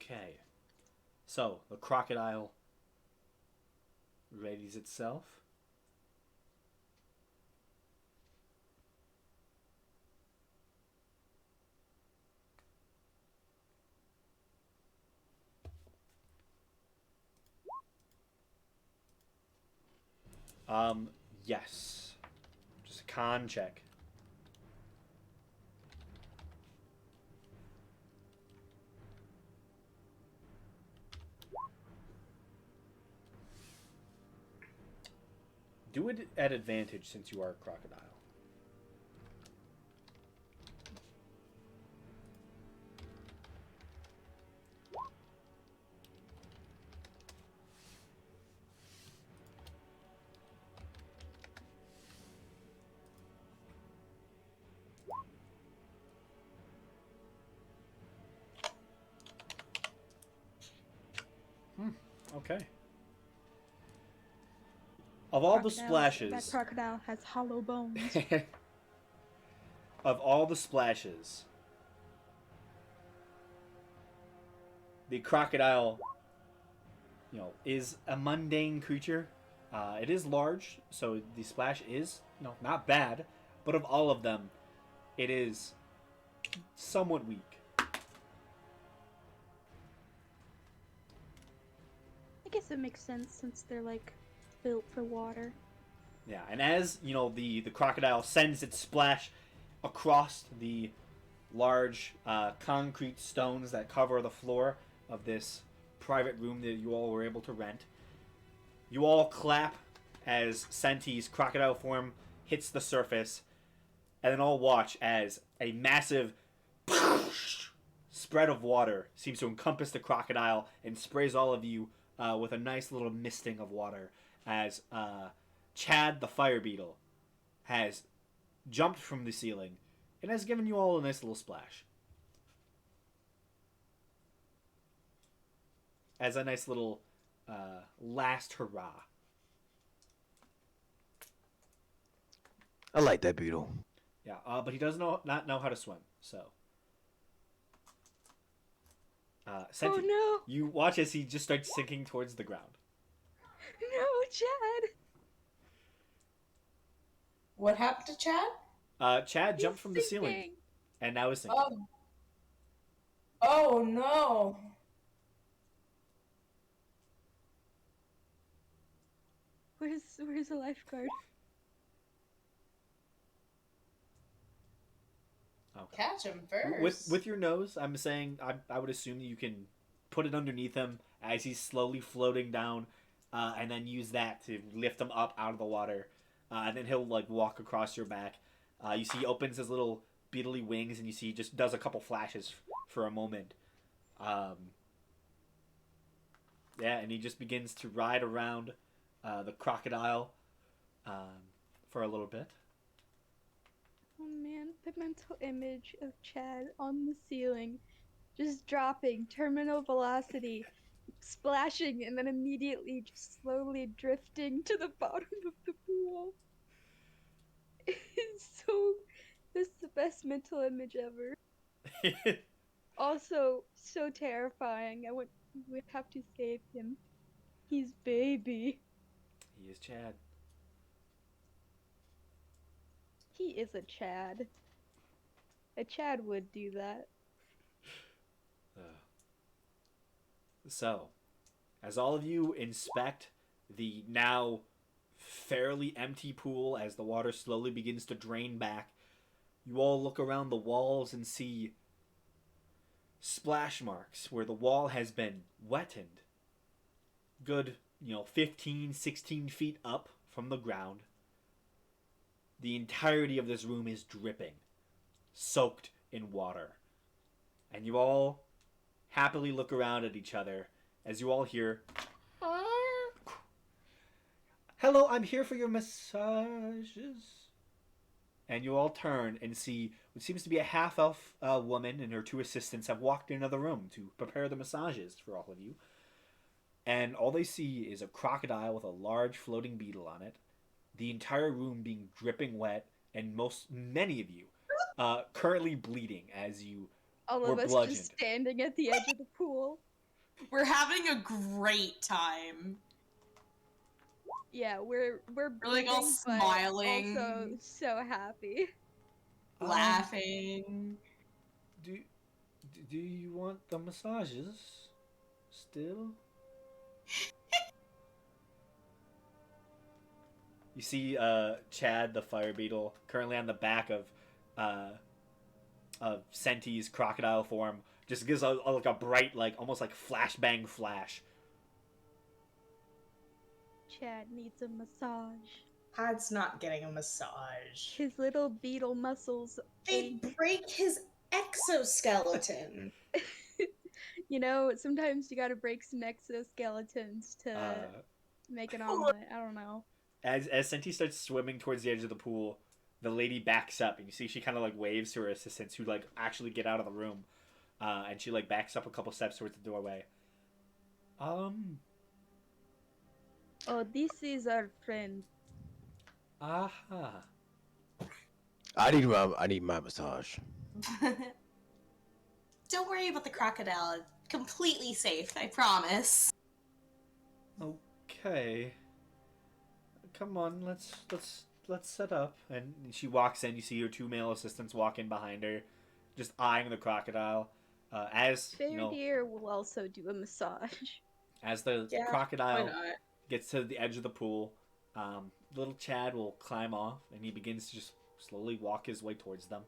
Okay. So, the crocodile readies itself. Yes. Just a con check. Do it at advantage since you are a crocodile. Okay. Of all the
That
splashes,
crocodile has hollow bones.
of all the splashes, the crocodile, is a mundane creature. It is large, so the splash is, not bad. But of all of them, it is somewhat weak.
I guess it makes sense since they're like built for water.
Yeah, and as the crocodile sends its splash across the large concrete stones that cover the floor of this private room that you all were able to rent, you all clap as Senti's crocodile form hits the surface, and then all watch as a massive spread of water seems to encompass the crocodile and sprays all of you with a nice little misting of water as Chad the fire beetle has jumped from the ceiling and has given you all a nice little splash. As a nice little last hurrah.
I like that beetle.
Yeah, but he does not know how to swim, so. Senti,
Oh no!
you watch as he just starts sinking towards the ground.
No, Chad!
What happened to Chad?
Chad jumped from the ceiling
sinking.
and now is sinking.
Oh. Oh no.
Where's the lifeguard?
Okay.
Catch him first.
With your nose, I'm saying I would assume that you can put it underneath him as he's slowly floating down, and then use that to lift him up out of the water, and then he'll like walk across your back. You see, he opens his little beetly wings, and you see he just does a couple flashes for a moment. Yeah, and he just begins to ride around the crocodile for a little bit.
Oh man, the mental image of Chad on the ceiling, just dropping terminal velocity, splashing, and then immediately just slowly drifting to the bottom of the pool. It's so. This is the best mental image ever. Also, so terrifying. We have to save him. He's baby.
He is Chad.
He is a Chad. A Chad would do that.
So, as all of you inspect the now fairly empty pool as the water slowly begins to drain back, you all look around the walls and see splash marks where the wall has been wetted. Good, 15, 16 feet up from the ground. The entirety of this room is dripping, soaked in water. And you all happily look around at each other as you all hear, "Hello, I'm here for your massages." And you all turn and see what seems to be a half-elf woman and her two assistants have walked into the room to prepare the massages for all of you. And all they see is a crocodile with a large floating beetle on it, the entire room being dripping wet, and many of you currently bleeding as you
All
were
of us
bludgeoned.
just standing at the edge of the pool.
We're having a great time.
Yeah, we're
like all
bleeding, but
smiling.
also so happy.
Laughing.
Do you want the massages still? You see Chad the fire beetle currently on the back of Senti's crocodile form, just gives like a bright, like almost like flashbang flash.
Chad needs a massage.
Chad's not getting a massage.
His little beetle muscles
They
ache.
break his exoskeleton.
Sometimes you gotta break some exoskeletons to make an omelet. I don't know.
As Senti starts swimming towards the edge of the pool, the lady backs up, and you see she kind of like waves to her assistants, who like actually get out of the room, and she like backs up a couple steps towards the doorway.
Oh, this is our friend.
Aha.
I need my massage.
Don't worry about the crocodile. It's completely safe, I promise.
Okay. Come on, let's set up. And she walks in. You see your two male assistants walk in behind her, just eyeing the crocodile. As you know,
Fairdeer will also do a massage.
as the
Yeah, why
crocodile
not?
gets to the edge of the pool, little Chad will climb off, and he begins to just slowly walk his way towards them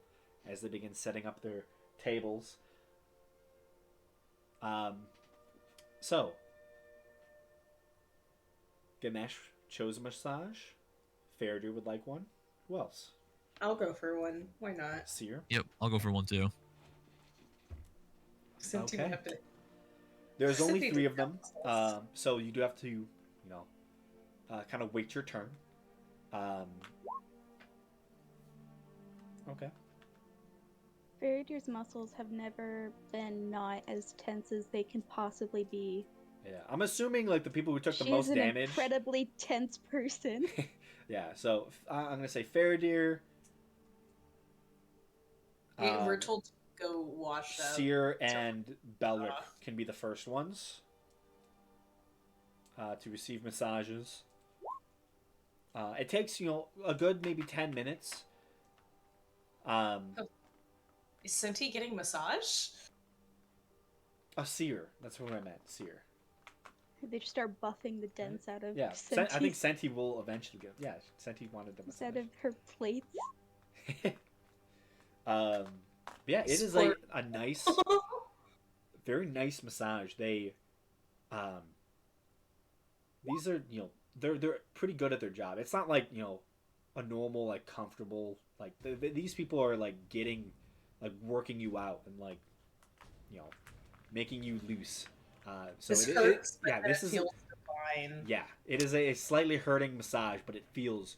as they begin setting up their tables. So Ganesh chose a massage. Fairdeer would like one. Who else?
I'll go for one. Why not?
Seer.
Yep, I'll go for one too.
Since
Okay.
you have to.
There's only
Cynthia
3
did
of them,
that.
so you do have to, kind of wait your turn. Okay.
Fairdeer's muscles have never been not as tense as they can possibly be.
Yeah, I'm assuming like the people who took the
She
most
is an
damage.
incredibly tense person.
Yeah, so I'm gonna say Fairdeer.
We're told to go wash up.
Seer and Belric can be the first ones to receive massages. It takes a good maybe 10 minutes.
Is Cinti getting massage?
A Seer. That's what I meant. Seer.
They just start buffing the dents out of
Yeah, I think Senti will eventually get. Yeah, Senti wanted the massage.
out of her plates.
Yeah, it is like a nice, very nice massage. They, these are they're pretty good at their job. It's not like a normal like comfortable like these people are like getting like working you out and like making you loose. So
this
it
hurts, but
yeah,
then
this
it
is
feels fine.
yeah, it is a slightly hurting massage, but it feels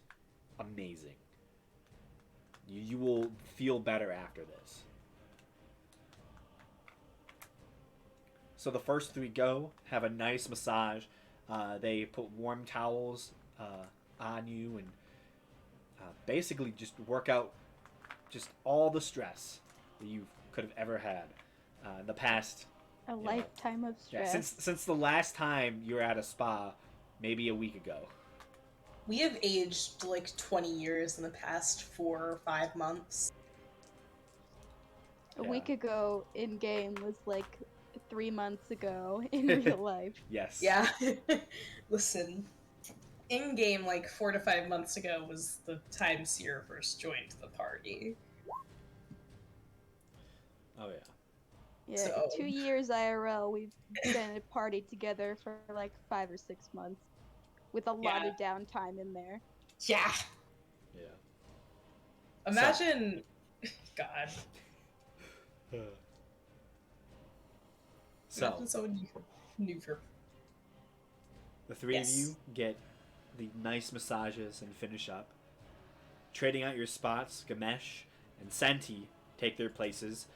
amazing. You will feel better after this. So the first 3 go, have a nice massage. They put warm towels on you and basically just work out just all the stress that you could have ever had in the past.
A lifetime of
Yeah,
stress.
since the last time you were at a spa, maybe a week ago.
We have aged like 20 years in the past 4 or 5 months.
A week ago in game was like 3 months ago in real life.
Yes.
Yeah. Listen, in game like 4 to 5 months ago was the time Seer first joined the party.
Oh yeah.
Yeah,
So-
2 years IRL. We've been at a party together for like 5 or 6 months, with a lot of downtime in there.
Yeah.
Yeah.
Imagine, God.
So
Imagine someone new for.
the 3 of you get the nice massages and finish up. Trading out your spots, Gamesh and Senti take their places,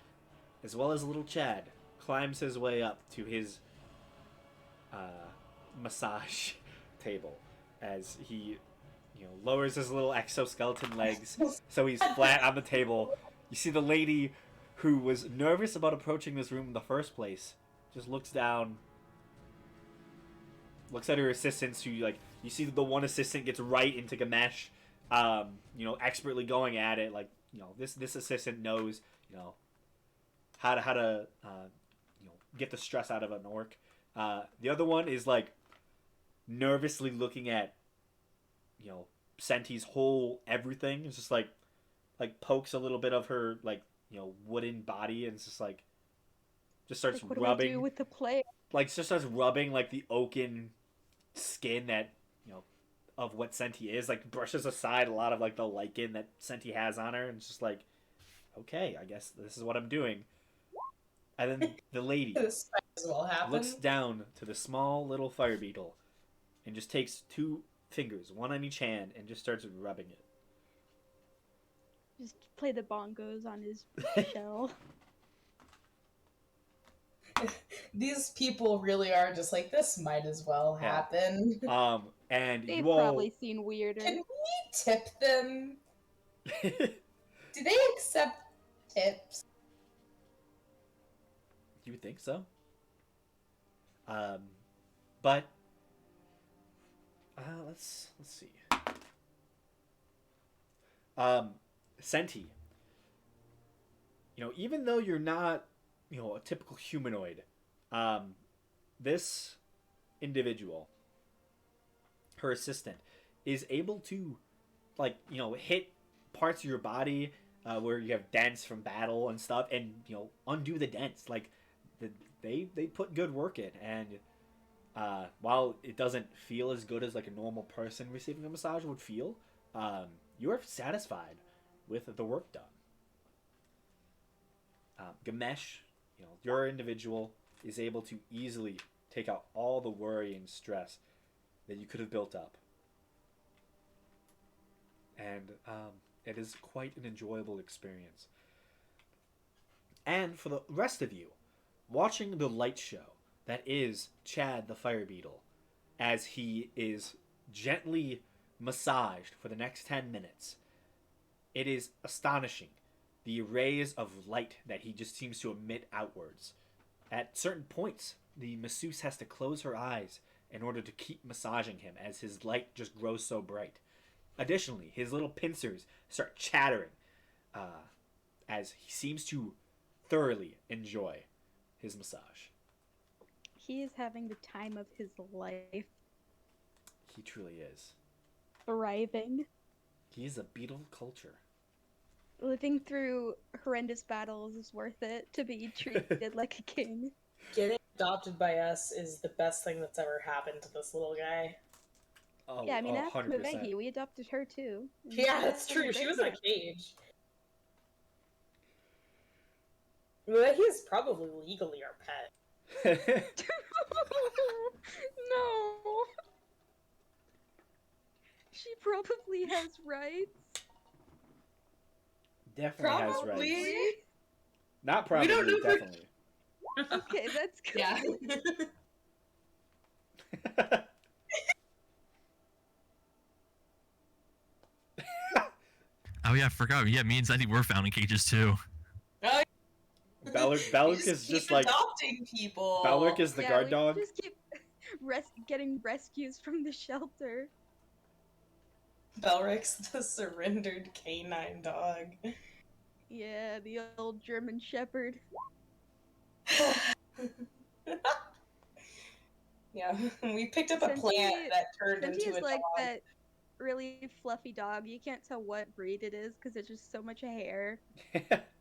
as well as little Chad climbs his way up to his massage table as he lowers his little exoskeleton legs so he's flat on the table. You see the lady who was nervous about approaching this room in the first place just looks down, looks at her assistants who you see the one assistant gets right into Gamesh, expertly going at it like this assistant knows how to get the stress out of an orc. The other one is like nervously looking at Senti's whole everything. It's just like pokes a little bit of her wooden body and it's just just starts
Like, what
rubbing
do we do with the player?
just starts rubbing the oaken skin that of what Senti is, brushes aside a lot of the lichen that Senti has on her and it's just okay, I guess this is what I'm doing. And then the lady
This might as well happen.
looks down to the small little fire beetle and just takes 2 fingers, one on each hand, and just starts rubbing it.
Just play the bongos on his shell.
These people really are just like, this might as well happen.
And
They've
you all
probably seen weirder.
Can we tip them? Do they accept tips?
You would think so. But let's see. Senti, even though you're not, a typical humanoid, this individual, her assistant, is able to, like, hit parts of your body where you have dents from battle and stuff, and undo the dents. Like, they put good work in, and while it doesn't feel as good as like a normal person receiving a massage would feel, you are satisfied with the work done. Gamesh, your individual is able to easily take out all the worry and stress that you could have built up. And it is quite an enjoyable experience. And for the rest of you, watching the light show that is Chad the Fire Beetle as he is gently massaged for the next 10 minutes, it is astonishing the rays of light that he just seems to emit outwards. At certain points, the masseuse has to close her eyes in order to keep massaging him as his light just grows so bright. Additionally, his little pincers start chattering as he seems to thoroughly enjoy his massage.
He is having the time of his life.
He truly is.
Thriving.
He is a beetle culture.
Living through horrendous battles is worth it to be treated like a king.
Getting adopted by us is the best thing that's ever happened to this little guy.
Oh,
Yeah, I mean, ask
100%.
Mavegi. We adopted her too.
Yeah, that's true. She was in a cage. Mavegi is probably legally our pet.
No. She probably has rights.
Definitely has
Probably.
rights. Not probably,
We don't know for-
definitely.
Okay, that's good.
Yeah.
Oh yeah, I forgot. Yeah, me and Sandy were found in cages too.
Belric is just like
adopting people.
Belric is the
Yeah,
guard
we
dog.
just keep getting rescues from the shelter.
Belric's the surrendered canine dog.
Yeah, the old German Shepherd.
Yeah, we picked up a
Senti-
plant that turned
Senti
into
is
a
like
dog.
that really fluffy dog. You can't tell what breed it is because it's just so much hair.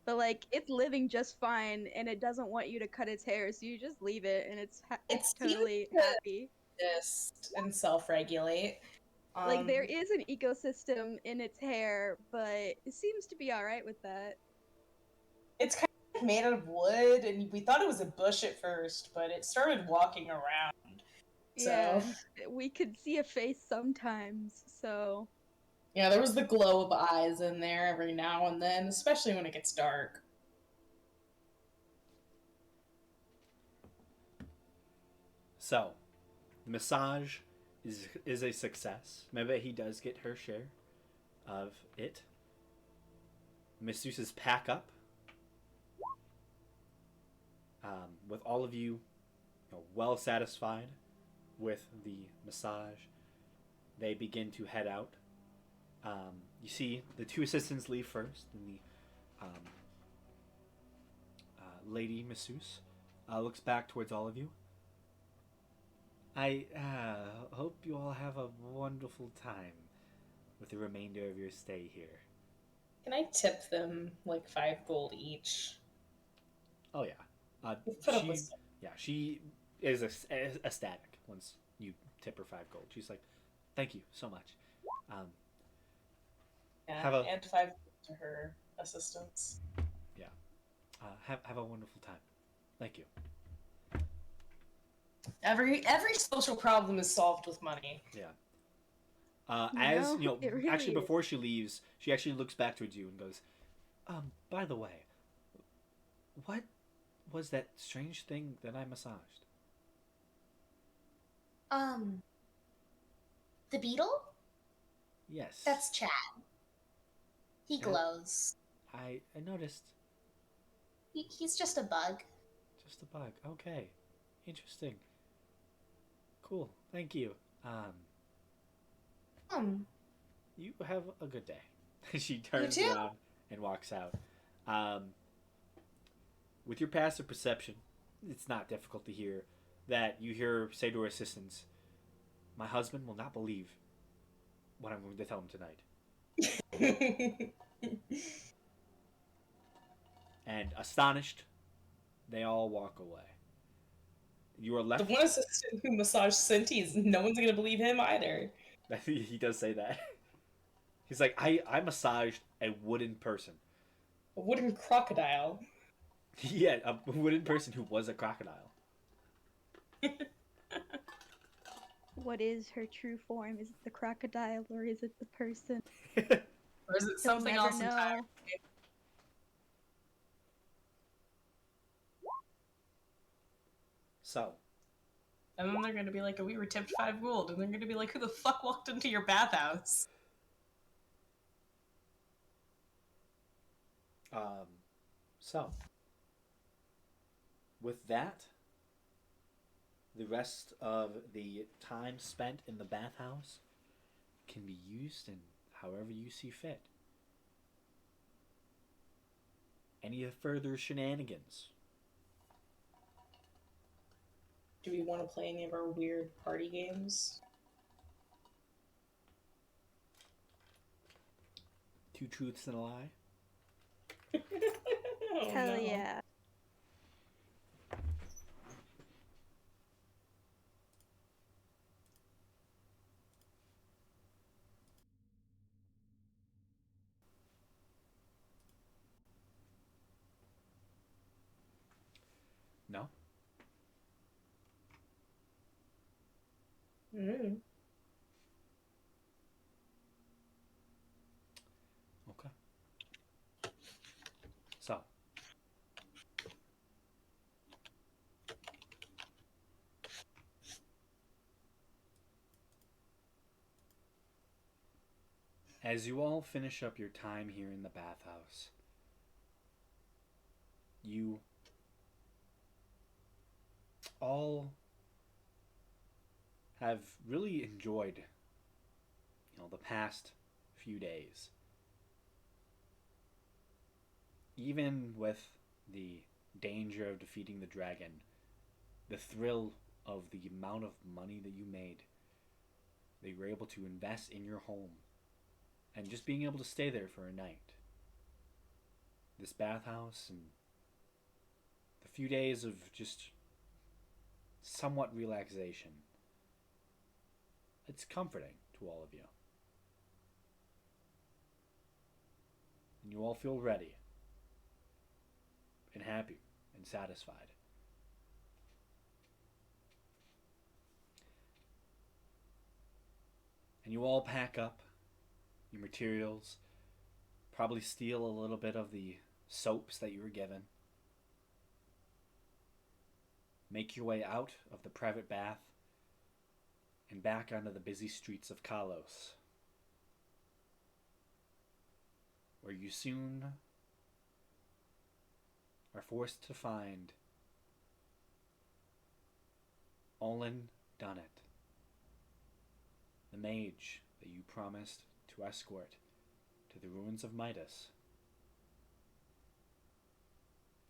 But like, it's living just fine, and it doesn't want you to cut its hair, so you just leave it, and it's
It
totally
seems to
happy.
exist and self-regulate.
Like, there is an ecosystem in its hair, but it seems to be alright with that.
It's kind of made out of wood, and we thought it was a bush at first, but it started walking around.
Yeah,
So
and we could see a face sometimes, so...
yeah, there was the glow of eyes in there every now and then, especially when it gets dark.
So, the massage is a success. Maybe he does get her share of it. Masseuses pack up. With all of you, well satisfied with the massage, they begin to head out. You see the two assistants leave first, and the lady masseuse looks back towards all of you. I hope you all have a wonderful time with the remainder of your stay here.
Can I tip them like 5 gold each?
Oh yeah,
We've put up with
she is ecstatic once you tip her 5 gold. She's like, "Thank you so much."
and 5 to her assistants.
Yeah, have a wonderful time. Thank you.
Every social problem is solved with money.
Yeah.
It really
actually,
is.
before she leaves, she actually looks back towards you and goes, by the way, what was that strange thing that I massaged?
The beetle?
Yes.
That's Chad. He
Yeah.
glows.
I noticed.
He's just a bug.
Just a bug. Okay. Interesting. Cool. Thank you. You have a good day. She turns
too.
around and walks out. With your passive perception, it's not difficult to hear that you hear say to her assistants, "My husband will not believe what I'm going to tell him tonight." And astonished, they all walk away. You are
The
left.
one assistant who massaged Cinti's, no one's gonna believe him either.
He does say that. He's like, I massaged a wooden person.
A wooden crocodile.
Yeah, a wooden person who was a crocodile.
What is her true form? Is it the crocodile or is it the person?
Or is it
He'll
something
never
else entirely?
know.
So,
And then they're gonna be like, we were tipped 5 gold. And they're gonna be like, who the fuck walked into your bathhouse?
um, so with that, the rest of the time spent in the bathhouse can be used in however you see fit. Any further shenanigans?
Do we want to play any of our weird party games?
Two truths and a lie?
Oh,
Hell
no.
yeah.
No?
Mm.
Okay. So, as you all finish up your time here in the bathhouse, you all have really enjoyed, the past few days. Even with the danger of defeating the dragon, the thrill of the amount of money that you made, that you were able to invest in your home, and just being able to stay there for a night. This bathhouse and the few days of just somewhat relaxation. It's comforting to all of you. And you all feel ready and happy and satisfied. And you all pack up your materials, probably steal a little bit of the soaps that you were given. Make your way out of the private bath and back onto the busy streets of Kalos, where you soon are forced to find Olin Dunnet, the mage that you promised to escort to the ruins of Midas.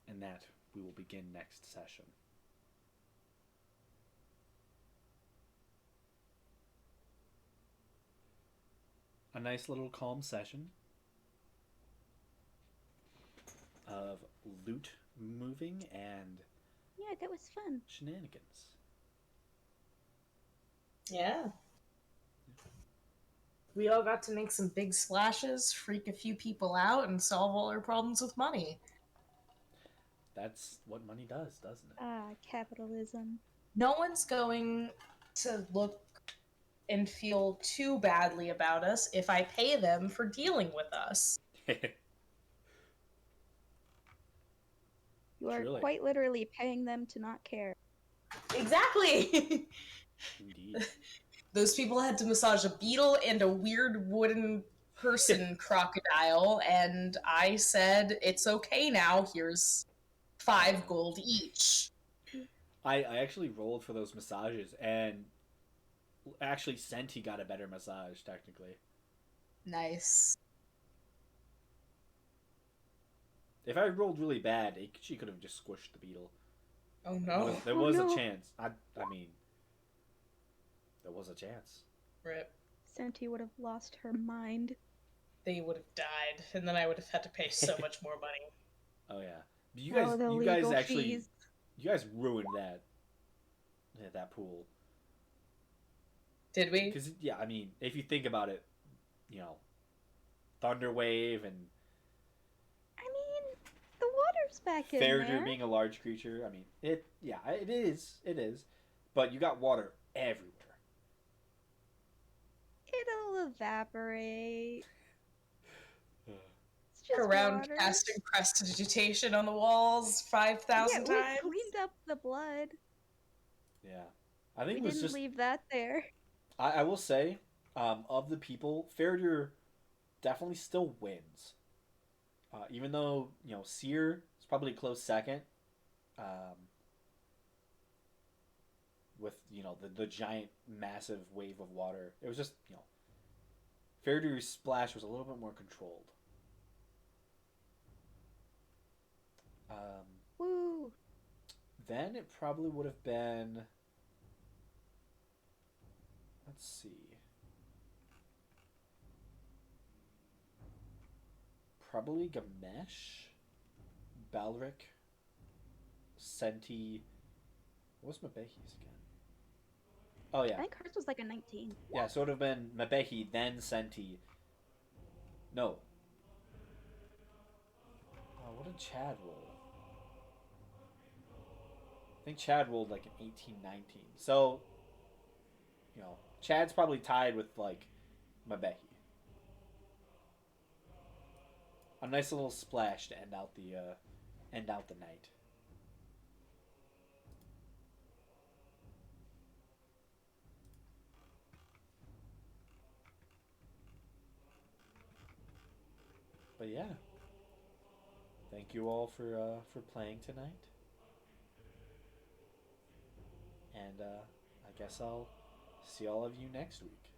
And that we will begin next session. A nice little calm session of loot moving and
Yeah, that was fun.
shenanigans.
Yeah. We all got to make some big splashes, freak a few people out, and solve all our problems with money.
That's what money does, doesn't it?
Ah, capitalism.
No one's going to look and feel too badly about us if I pay them for dealing with us.
You are
Truly.
quite literally paying them to not care.
Exactly!
Indeed.
Those people had to massage a beetle and a weird wooden person crocodile, and I said, it's okay now, here's 5 gold each.
I actually rolled for those massages, and actually Senti got a better massage, technically.
Nice.
If I rolled really bad, she could have just squished the beetle.
Oh no.
There was a chance. I mean, there was a chance.
Rip.
Senti would have lost her mind.
They would have died, and then I would have had to pay so much more money.
Oh yeah, but
The
you guys
legal
actually,
fees.
you guys ruined that pool.
Did we?
Because yeah, I mean, if you think about it, you know, Thunder Wave and
I mean, the water's back in
Farager
there.
being a large creature. I mean, it is, but you got water everywhere.
It'll evaporate. It's just
Around
water.
casting prestidigitation on the walls 5,000
Yeah,
times.
we cleaned up the blood.
Yeah, I think
We
it was
didn't
just.
leave that there.
I will say, of the people, Farager definitely still wins. Even though Seer is probably a close second. With the giant massive wave of water, it was just Farager's splash was a little bit more controlled.
Woo!
Then it probably would have been. Let's see. Probably Gamesh, Balric, Senti. What's Mabehi's again? Oh
I
yeah,
think hers was like a 19.
yeah. So it would have been Mabehi, then Senti. No. Oh, what did Chad roll? I think Chad rolled like an 18-19. So, Chad's probably tied with like Mabehi. A nice little splash to end out the night. But yeah, thank you all for playing tonight, and I guess I'll see all of you next week.